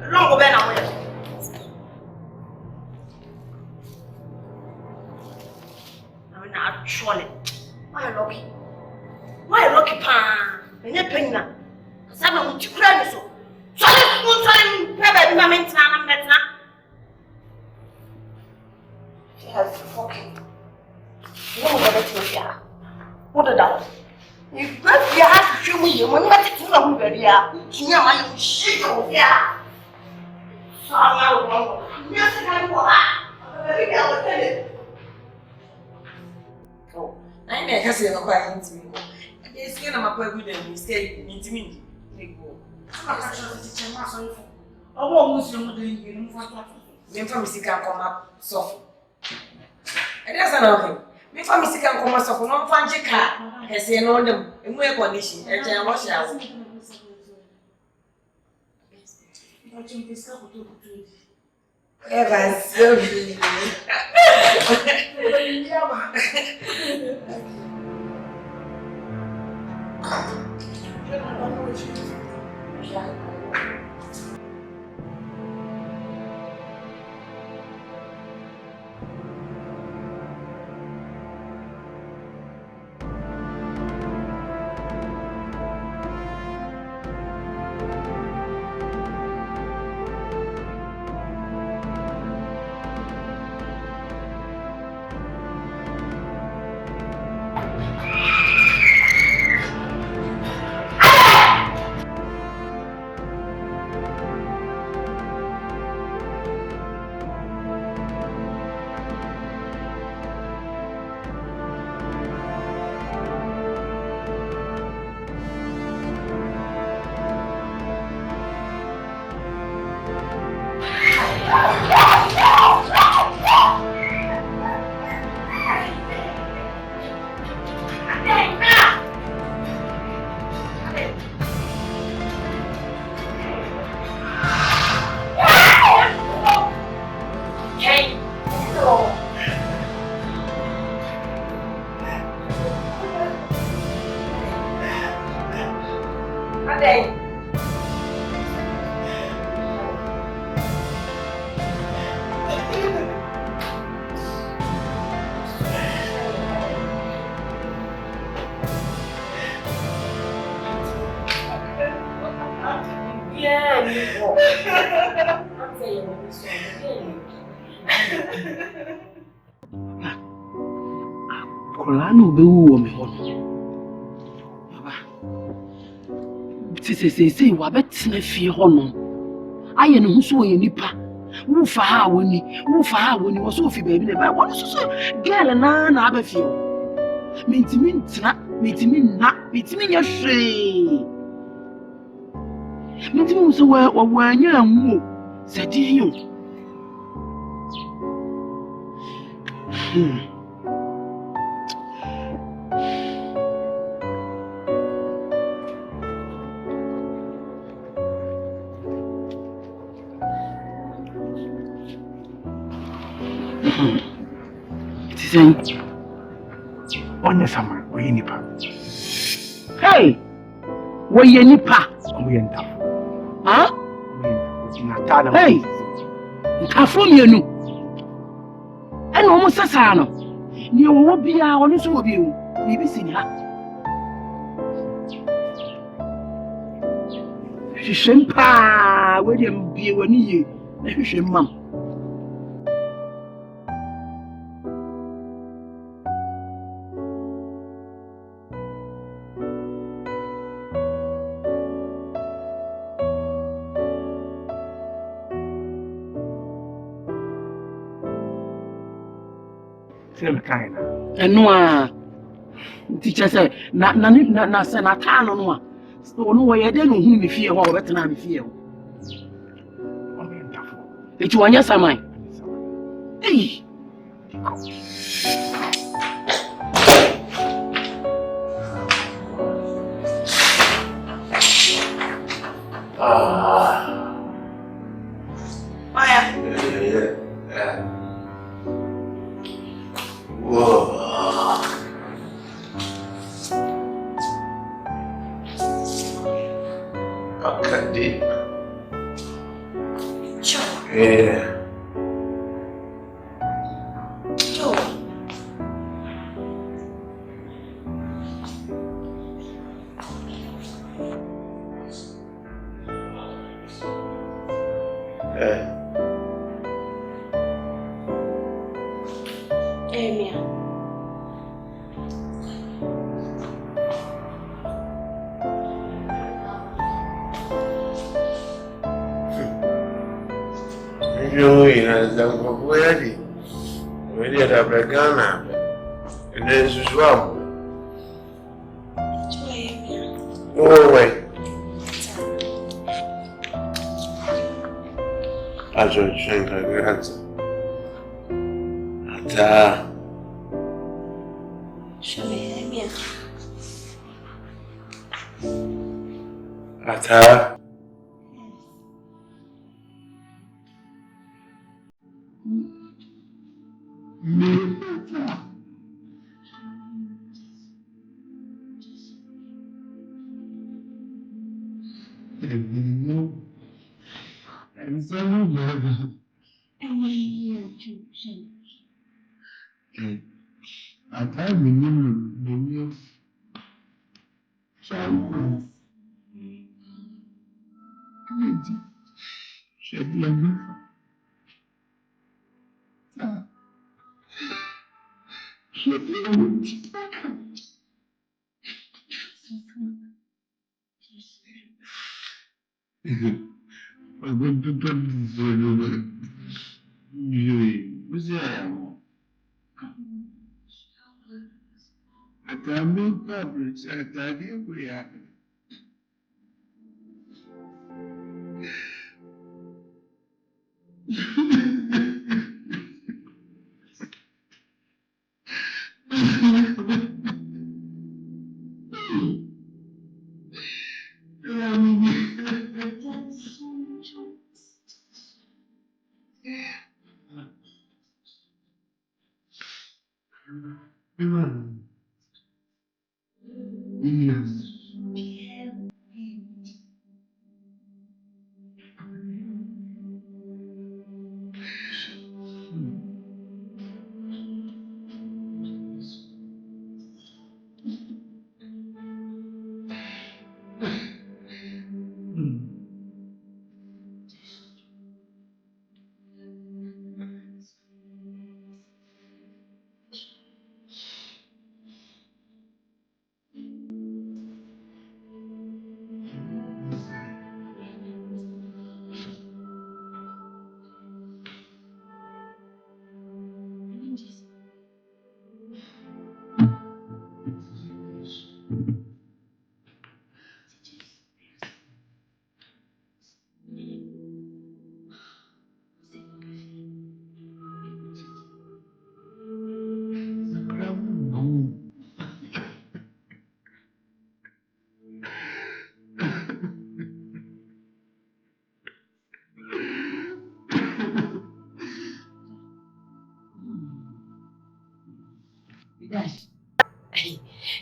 Long ben na moya. I'm not actually. Why lucky? Why lucky pa? Enye penna. Sabe mo tikura ni so. Sorry, pebe bi ma mentina na metna. She has fucking. No mo ga to ya. What the down? If that you have to show me, when you have to do a movie, you know, I'm shit of ya. So I'm not yes, I know that. I will tell it. Oh, I may have said, I'm going to me. It's going to my good and stay into me. I'm not sure that it's a master. I won't lose your mother in you for that. Then from Missy can come up soft. And that's another thing. Me fa misi kan koma sofo no fa nje ka ese no dem emu e condition e jan wash out e ba so bi Kolano be wo me hono. Baba. Say wa betina fie hono. Aye no so ye nipa. Wo fa ha woni wo so fi baby ne ba. Wo so girl na aba fie. Mentimi ntina, mentimi nya hwe. Mentimi so wa anya anwo. Sadiyo. Say, on your summer, we in nipa. Hey, we in nipa. We in tough. Huh? Hey, Kafum you know. And almost a son. You won't be our honest with you. Maybe seen her. She shouldn't pa, William be when you, maybe she mum. And no, teacher said, not Ataa no. So no way I don't know whom you fear or better than fear. It's one yes, am I? Hey, Boadi. We did a beckon, and then swam. Oh, wait. I don't think I can answer. Ataa. Ataa.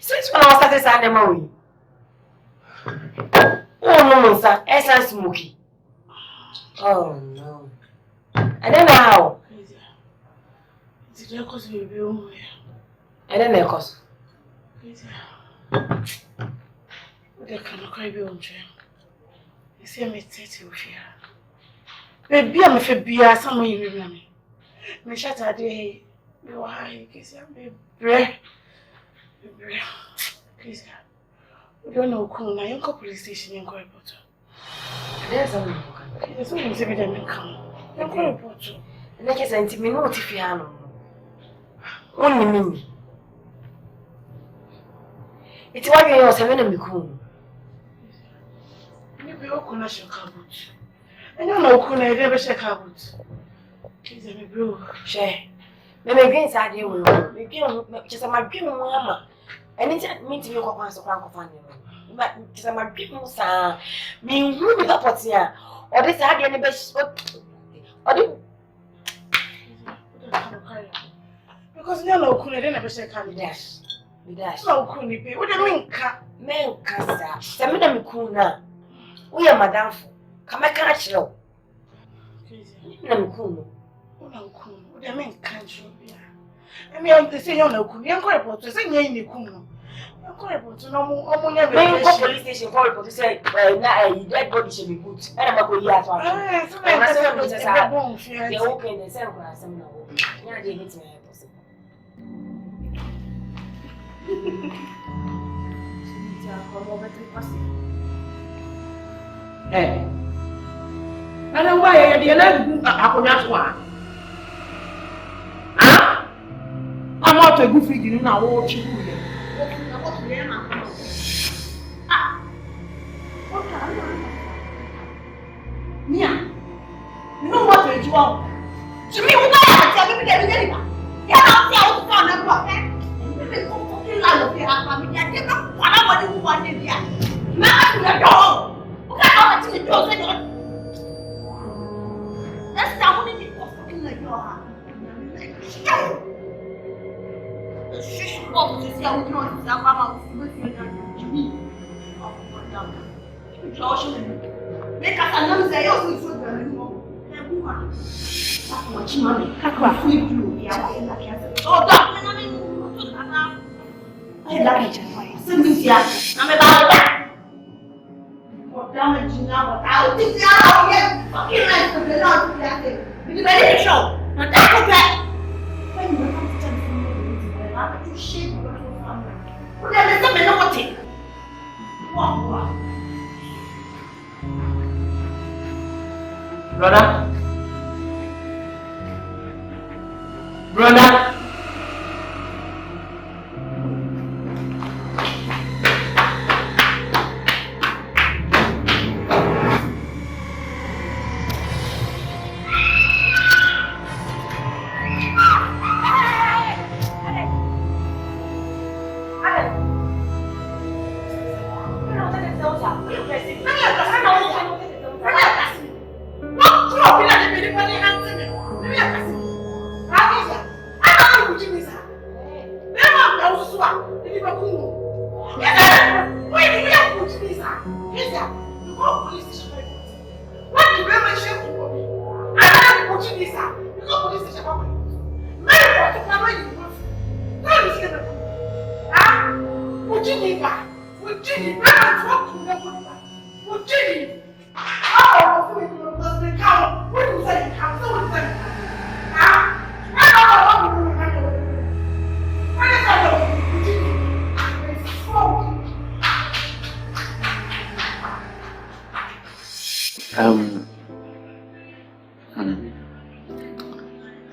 Since when I started saying them oh no, sir, essence smoky. Oh no. I don't know how. Did you cause me be on? I don't know cause. They cannot cry be on train. You see me take you here. Baby, I'm a beer, some way you remember me. Me shut a day. You are high, kiss me. Breath. Please, we don't know who I am. Police station in Kumawood. There's something. There's something to be done in Kumawood. And I guess I didn't know if you are only me. It's why you are 7 and become. You be okay, na shaka boot. And you know, kuna never shaka boot. Please, me bro. Share. Me green side you will. Me just my dream, mama. And it's mean to me go once or one. But just my dream, sir. Me who be up at here. Or this had any best. Or the because you know, kuna never shaka boot. Yes. Yes. No, kuna be. What do you mean, ka? Men kasa. Semi na mikuna. We are madam. Come I catch you. Na mikuna. What do you mean, can't you? I mean, I'm saying you're no cool. You're quite about to say you're in the cool. You're quite about to know police station call to say, now a dead body should be put. And I'm going to go here. They're open the same class. I'm not open. Yeah, they hit me. Hey. I don't know why you're not one. I'm out a goofy dinner now. What you do? Mia, you know what you want? To me, what I tell me that you're not the found a book, eh? You make fucking lot of your family. I did not want to want it yet. Now, you're dog. What I want to do? That's not what it is. Fucking like your heart. Shush, what is this? I would not say about me. Oh, my God. Josh. Make us a number, you also so what you money? Kakra, you, yeah, oh, that, I like it. Cynthia, I'm about that. What damage now? I'll think now, yeah, fucking nice to the Lord to that thing. You ready to show? Not that back. When you come to tell me, I'm not too shit. What does it mean? What it? What? Brother? Brother?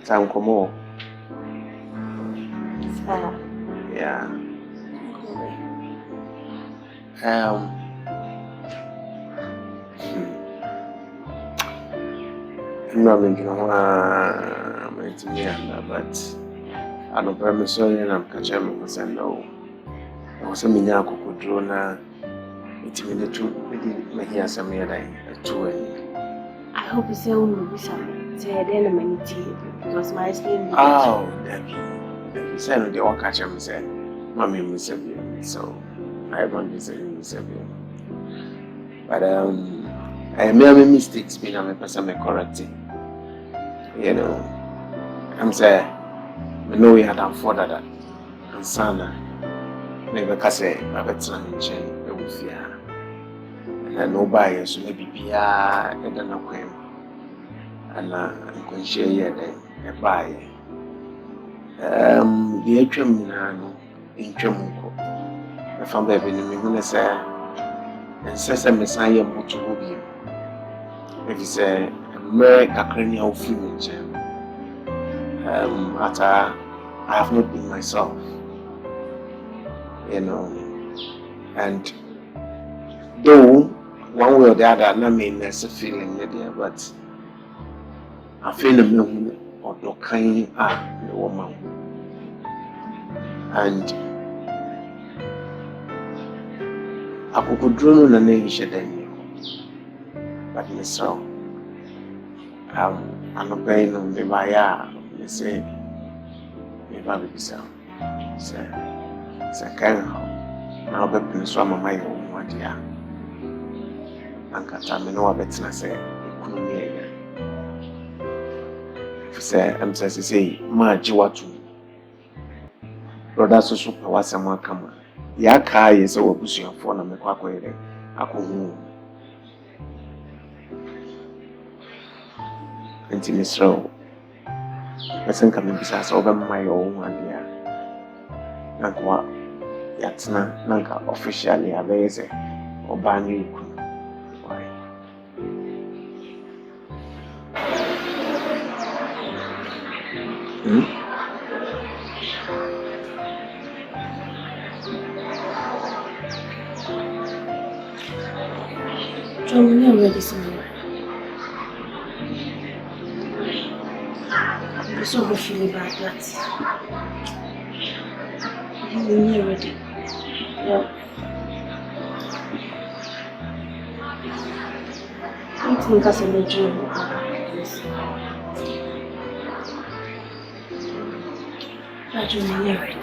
Time come on. Yeah. I'm not making but I don't promise you and I'm catching him because I know I was a miniaco could draw now. It's me the truth, but he has a mere two. I hope you say, oh, say, then I'm going to because my skin. Oh, Debbie. Debbie said, they all catch him, said, Mammy, Miss Vivian. So I want to say, Miss Vivian. But I made mistakes, being a person correcting. You know, I'm saying, I know we had afforded that. And Sana, never can say, I bet some chain, a woofia. And I know by so maybe be a queen. And I'm going to share here a buy. The atrium in Tremunco. The family baby, I'm say, and says a messiah motor will be. If you say, Kakra of fluent, Ataa, I have not been myself, you know, and though one way or the other, I mean, there's a feeling there, but I feel a man or the kind of the woman, and I could draw on a nation than you, but Miss Rowe. I'm not paying on the buyer, they say, if I be so. It's a kind of now, but in some of my own, what dear. And Catamino, I bet I say, you couldn't hear you. Say, I'm saying, say, my Jiwatu. Brother, so super was someone come. Yaka is over pushing your phone and make a query. I could. Into Miss Rowe. I think I'm besides over my own one year. Nankwa Yatsna Nanka officially a base or ban you. Why? John, you're ready somewhere. So I'm feeling bad, but you're ready. Yeah. I think I said the dream. But you're ready.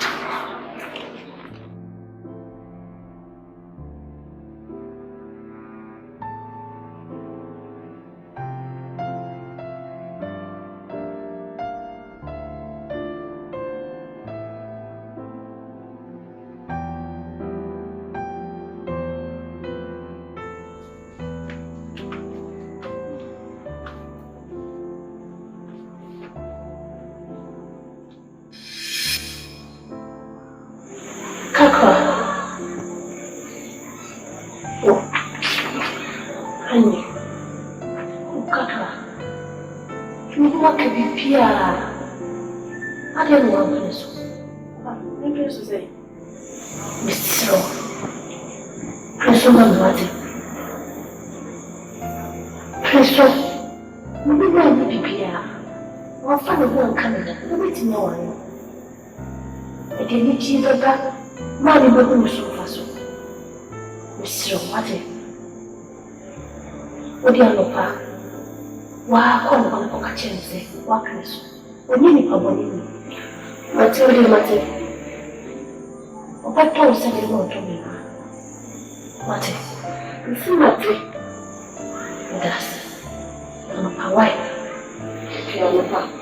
What could be Pia? I don't know what to say. Mr. Please don't know Please don't. We don't need Pia. Our father won't come in. Nobody to know. I didn't see the back. Money, but who so fast? Mr. What? What do you know, Pa? Why call on a chance? What can I say? When you need a body, Matilda, Matilda. What told said you want to me? What? You see, Matilda. That's my wife. You're my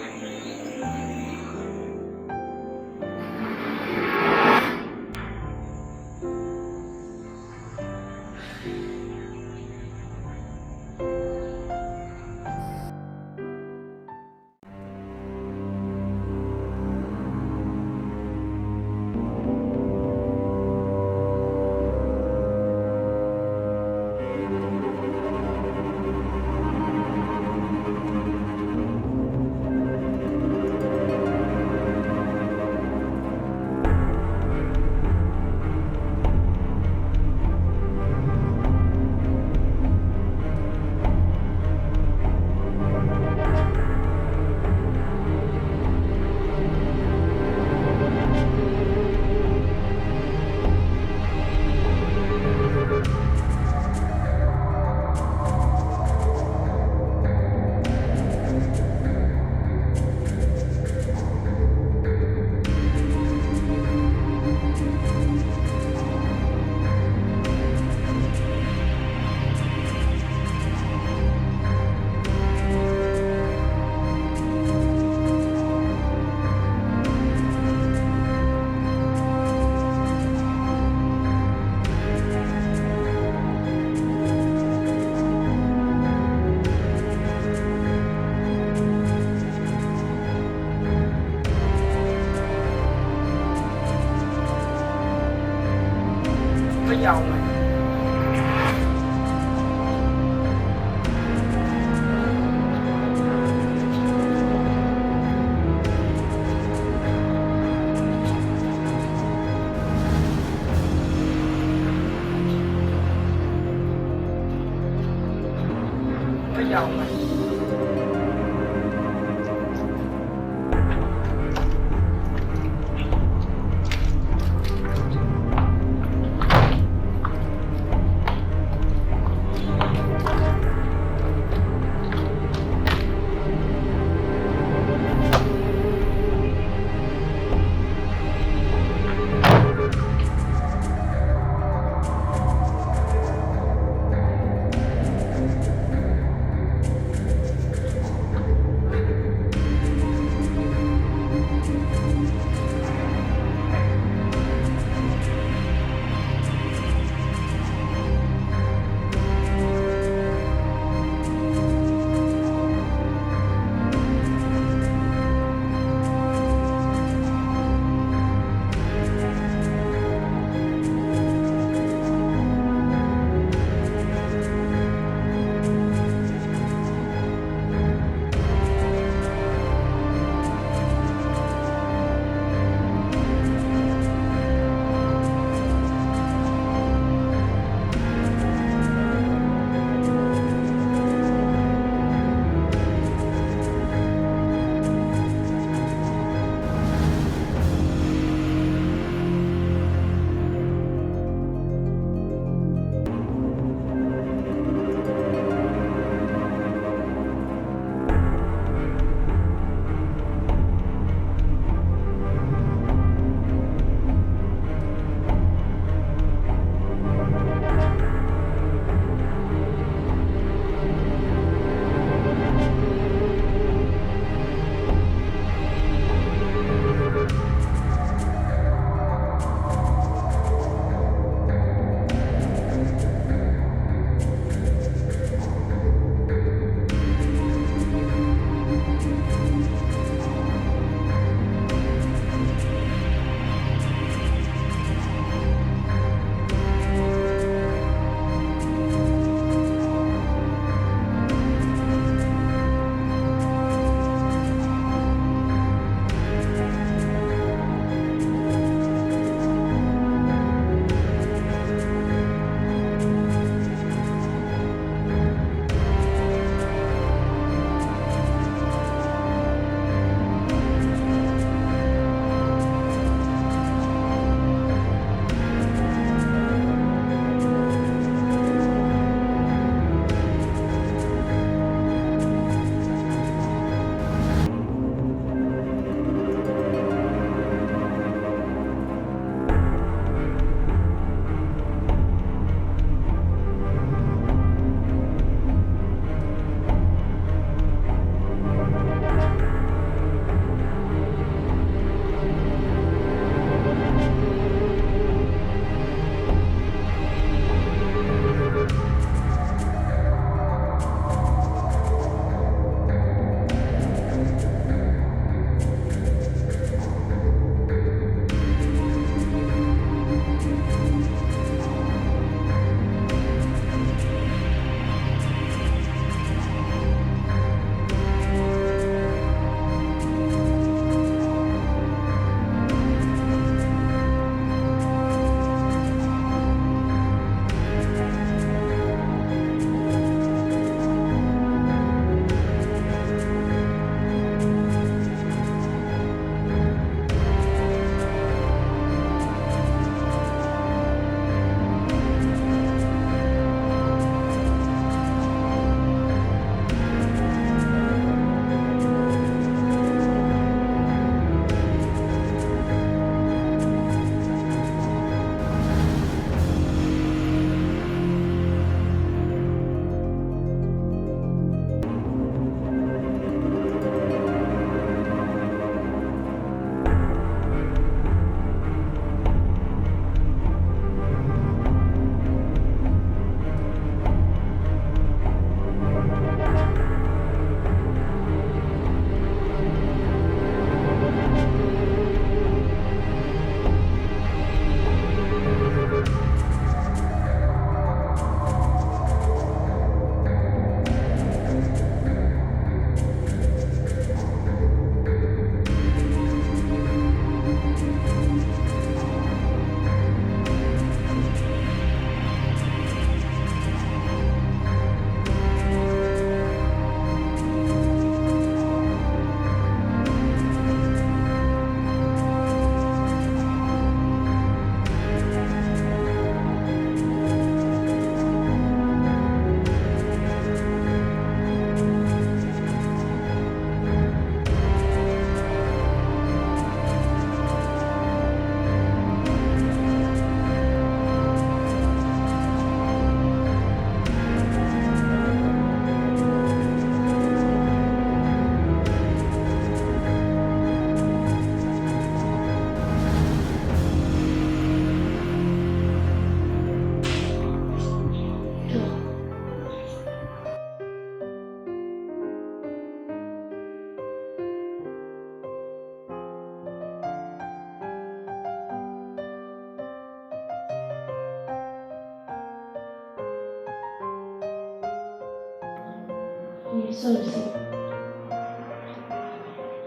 Yes, sorry, sir.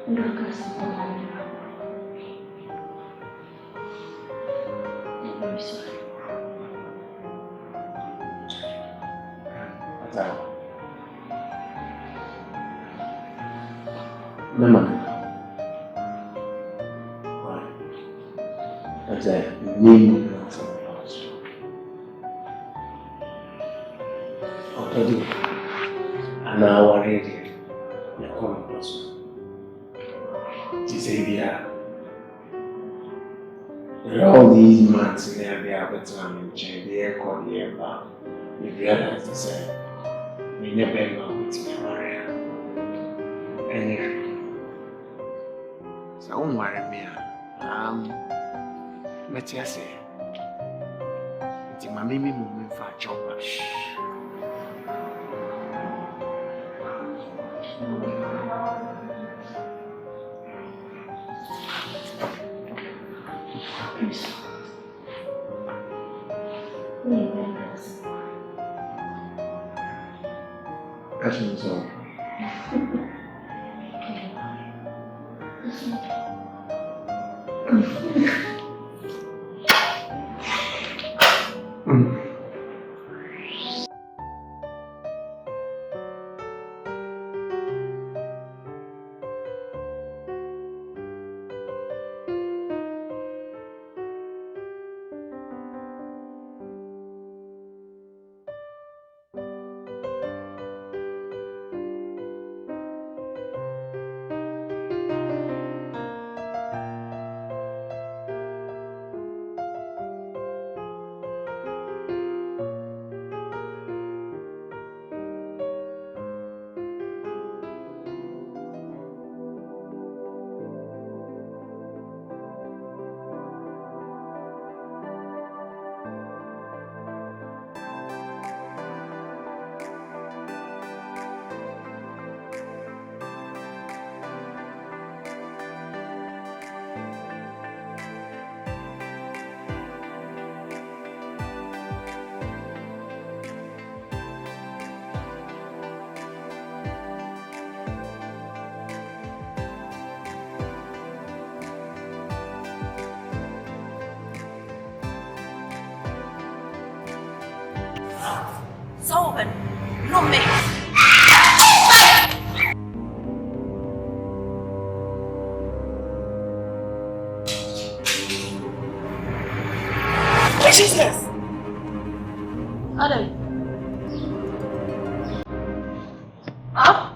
I'm not going to say I'm very sorry. Ataa. Mama. Why? Ataa, name not from the house. Already, and now already, you're calling person. She say, yeah. There are all these months there, they are better than change, they are called the ember. We realize to say, we never know with me, Maria. Anyway. So, don't worry me. Let's just say, it's my mimi movement for a job. Please. That's so. Sullivan, no me. Jesus! Adam. Huh?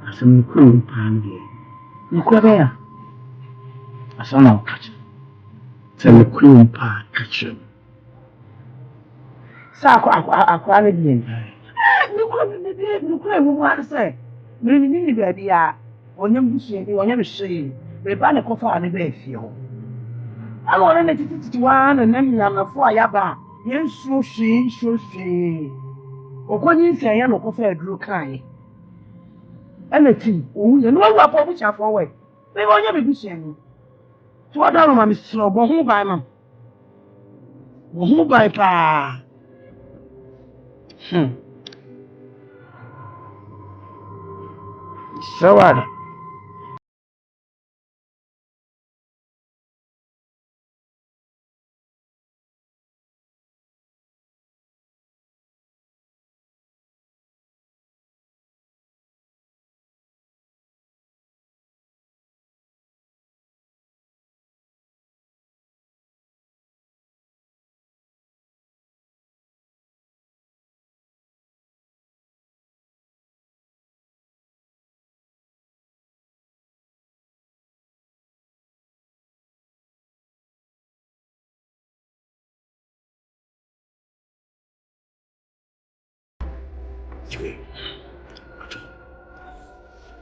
Asam kuru pandi. Nikwabea. Asana ukacha. Sema kuru pa kacha. Sa akwa ne bien. Nikwa mu ma se. Ni baabi a onyam busu ni onyam hye. Be ba ne kofa ne ba afie ho. Ana ona ne tititi wa na nam nyamafo a yaba. Yensu hwe. Okonyi nsia ya no kofa aduru kan. Ana ti o ye no wa po bu chafo we. Be onyam bi busu ni. So ada no ma me sro bo ho ban ma. Wo ho ban pa. Sawada.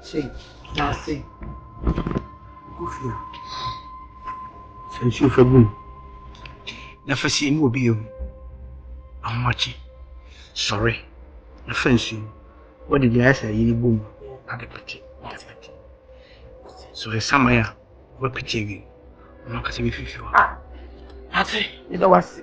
Say, now say. Kufia. Since you for me. Never see him will be you. I'm watching. Sorry. Offense you. What did you say? You boom. Not a pity. So the SAMAN, what pity you? I'm not going to be sure. I say, that was.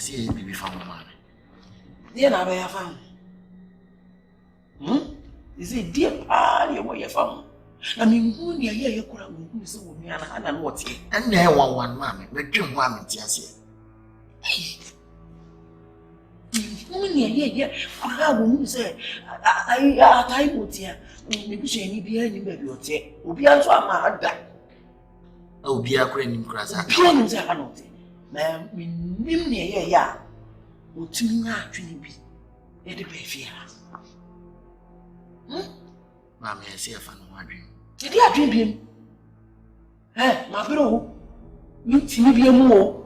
See baby from mama. Dear na be ya fam. Is it dear pa you way fam? Na me hu ne ye kura hu se wo nua na ana no wote. En na e wan mama, me dwe ho am ti ase. Hu ne ye kura wo hu se atai motia. Me bi se ni bia ni ba bi ote. Obi anso ama ada. Obi akura ni kura sa. Bia ni se aka no ote. Na me nim ne ye ya. Otumi na atwene bi. E de ba fie ha. Mama e se fa no adwen. E de adwen biem. Ma bro. Mi timi biem o.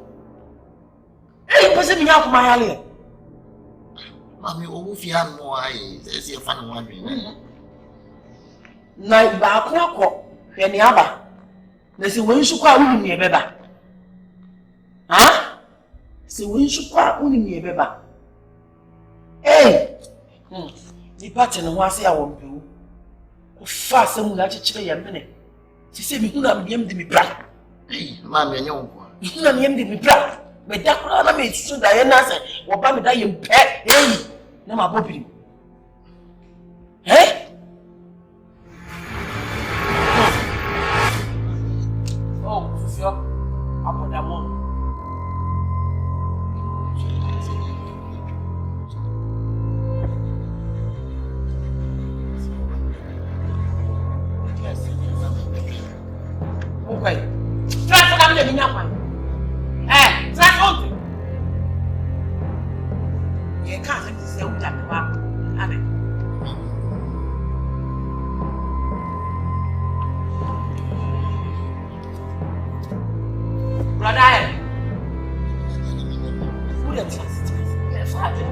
Pese mi nya kuma ya le. Mami owo fi an mo ai se fa no adwen. Na ba ko akọ hwe ne aba. Na se wonsu kwa wuni mi ebeba. Se wonsu kwa wuni mi ebeba. Di pati no wa se awon pewu. Ko fa se mu na chechire ya mene. Si se mi huna mi yem di mi bra. Mami enye wo kwa. Mi huna mi yem di mi bra. Me da kura na me su da ye na se wo ba me da ye mpe. Na ma bobiri. Fufio. Apodamon. Okay. Trust na me nya kwan. Trust on. Ye ka se ti se u da ba. Ade. Brother. Who the trust? Yes, I do.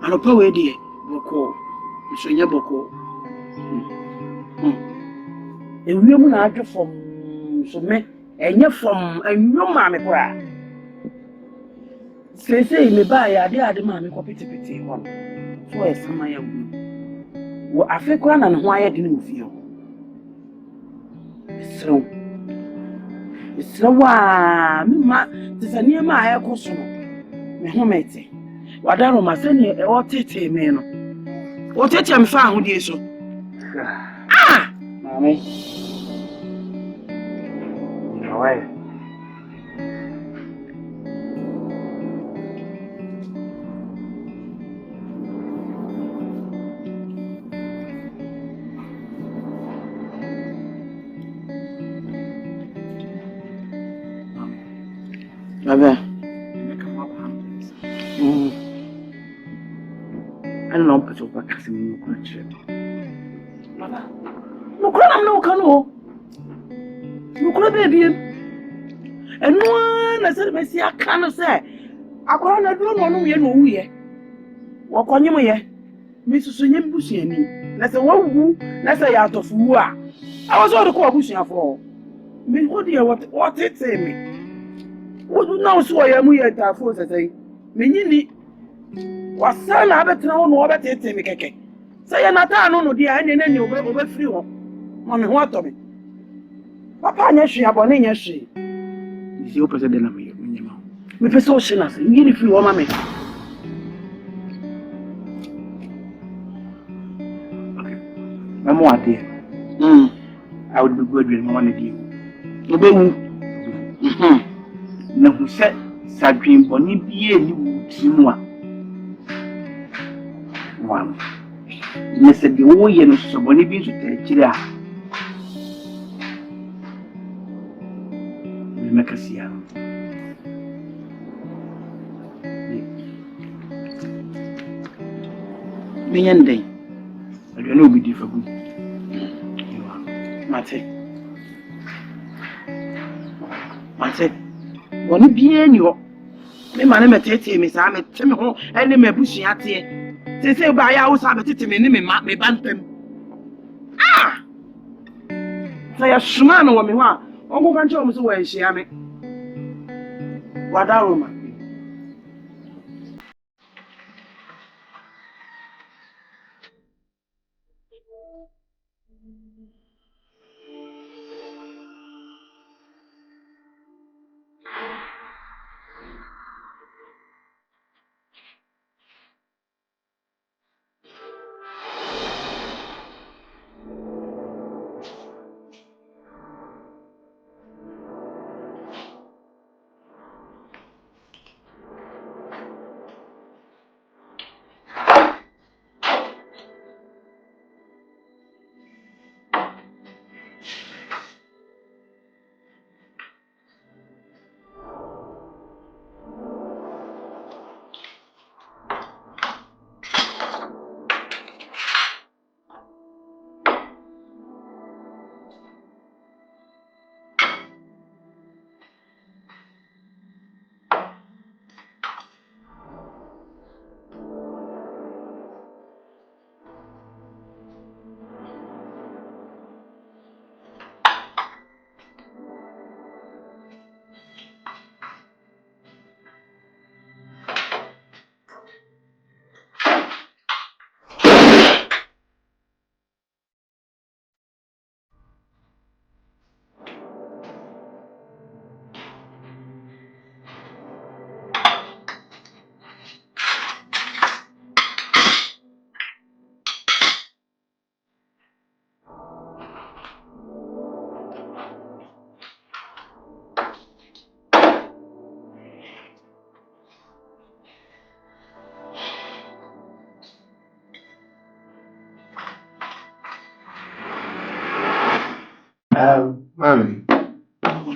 Anopa we die boko nsonya boko ewiem na adwe fom so me enye fom anwom ma me kora sese me ba ya ade ma me ko pitipiti ho so e sama ya wo afi kora na ho aye de no fie ho isro wa me ma tisania ma aye ko so no me ho mete wadaro masani e o tete me no o tete am fa ho die so mami Away. Baba. I don't know what to do. Baba. No crap, no canoe. No crap, baby. And one, I said, Messi, I can't say. I can't do no we know we. Walk on your way. Mrs. Sunyam Bushy and me. Let's say, woo, let's say out of woo. I was all the call Bushy for. Me, what dear, what it say me? What do now so I am we at our force? I say, Minini was son, I bet no more about it. Me, Keke. Say, I'm not no dear, and then you'll be free. On what of me? Papa, yes, she abonning, yes, she. Is the opposite than me. Me person shinas, you if you want me. Okay. My more dear. I would be good with one of you. No, no, who said, Sadrin Bonnie be a new Timua. One. Yes, said the old year, so Bonnie be to tell Chira. We make a see. Me and they, I don't know, be different. Mate, when it be any of me, my name is Miss Ahmed, tell me home, and me bushy at here. They say by hours, I bet it me name me bantam. Ah! Say a shman or me, Uncle Cancho was away, she am it. What are you?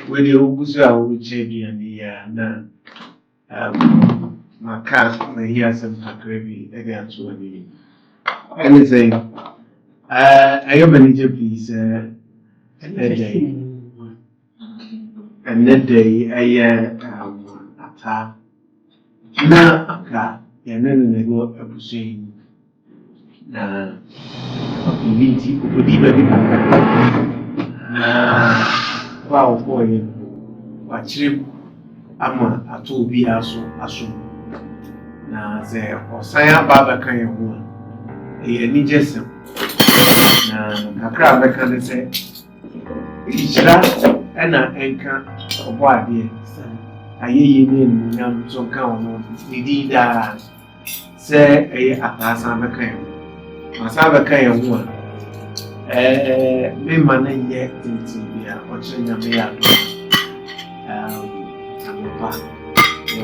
when you was out with JD and the my cast, my here some gravy again to any anything. I am manager, please. And that day, Ataa. Na aka ya nene nego abusuin na opportunity ba na wa okoye wa chiri ama ato obi aso na ze osan aba ba kan yehu e ni jesem na kakra ba kan se ichira na enka Boadi ayeye ne nyam so kan ono didi da se Ataa san be kan asa be kan yehu me mananye tinti bia o chenya me ya amopa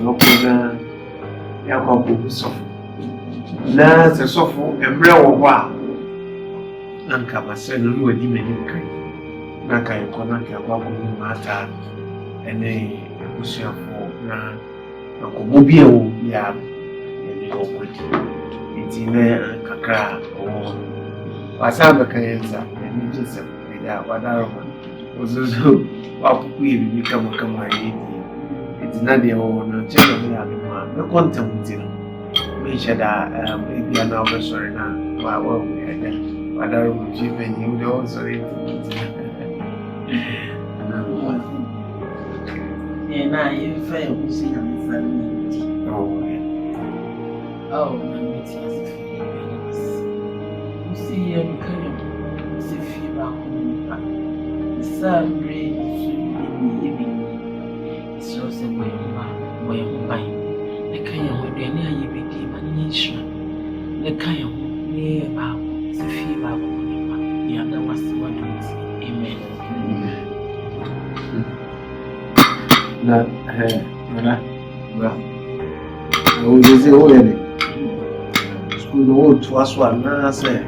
no kuna ya kwa buso na se sofo emre wo ho a anka base no no adi mani kan na kan ko na ka kwa ko mata ene busuafo na ko bobia wo bia ene okoti itine kakra o wasaba kayenza ene jese ya wadaroma ozuzu wapuku ibi kama yidi itina de o na chelo me ya ma me content no me shada ebi ana o sorry na wa we ada wadaroma jibe ni de o sorry na yefa ya kusi na mfalme na miti usi ya mkanya usi fiba kumpa sambre ni yebi so se boyamba le kanya wo de ne ayebi di manisha le kanya wo ne ba se fiba kumpa ya na wasi wadunzi amen na na o dizer o ele escudo outro a sua nasa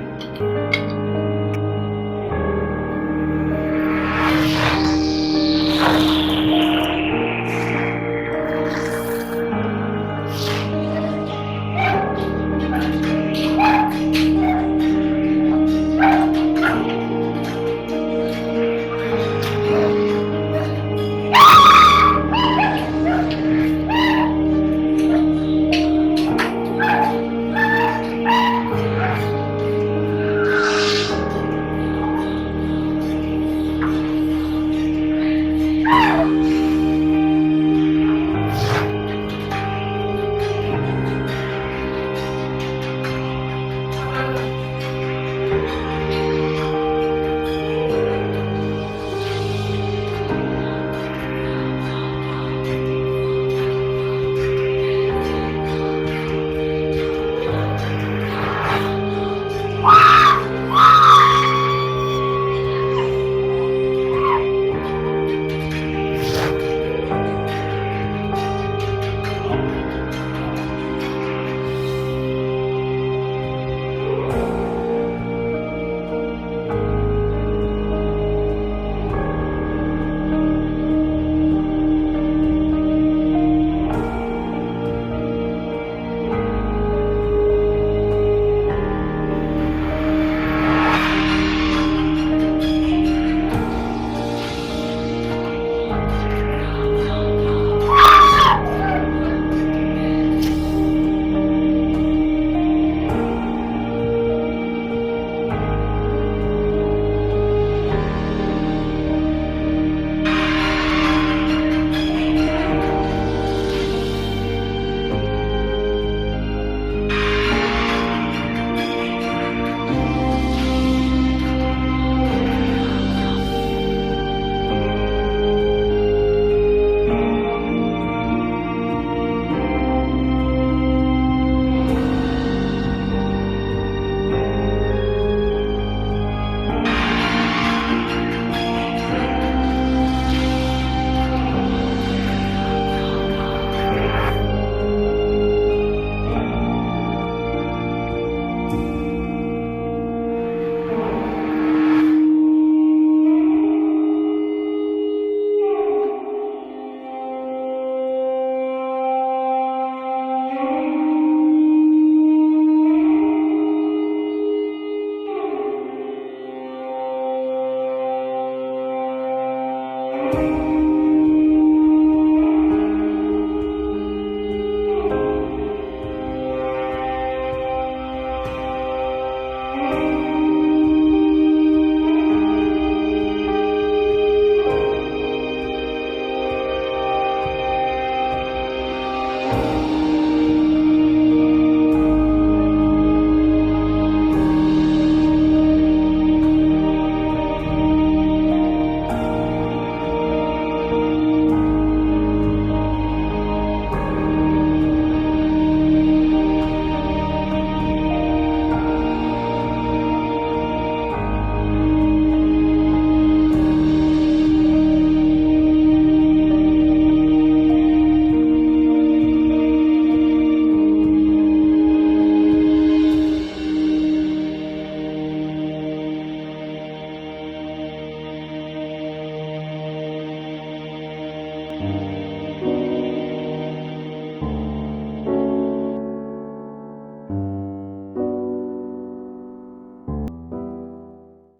Amen.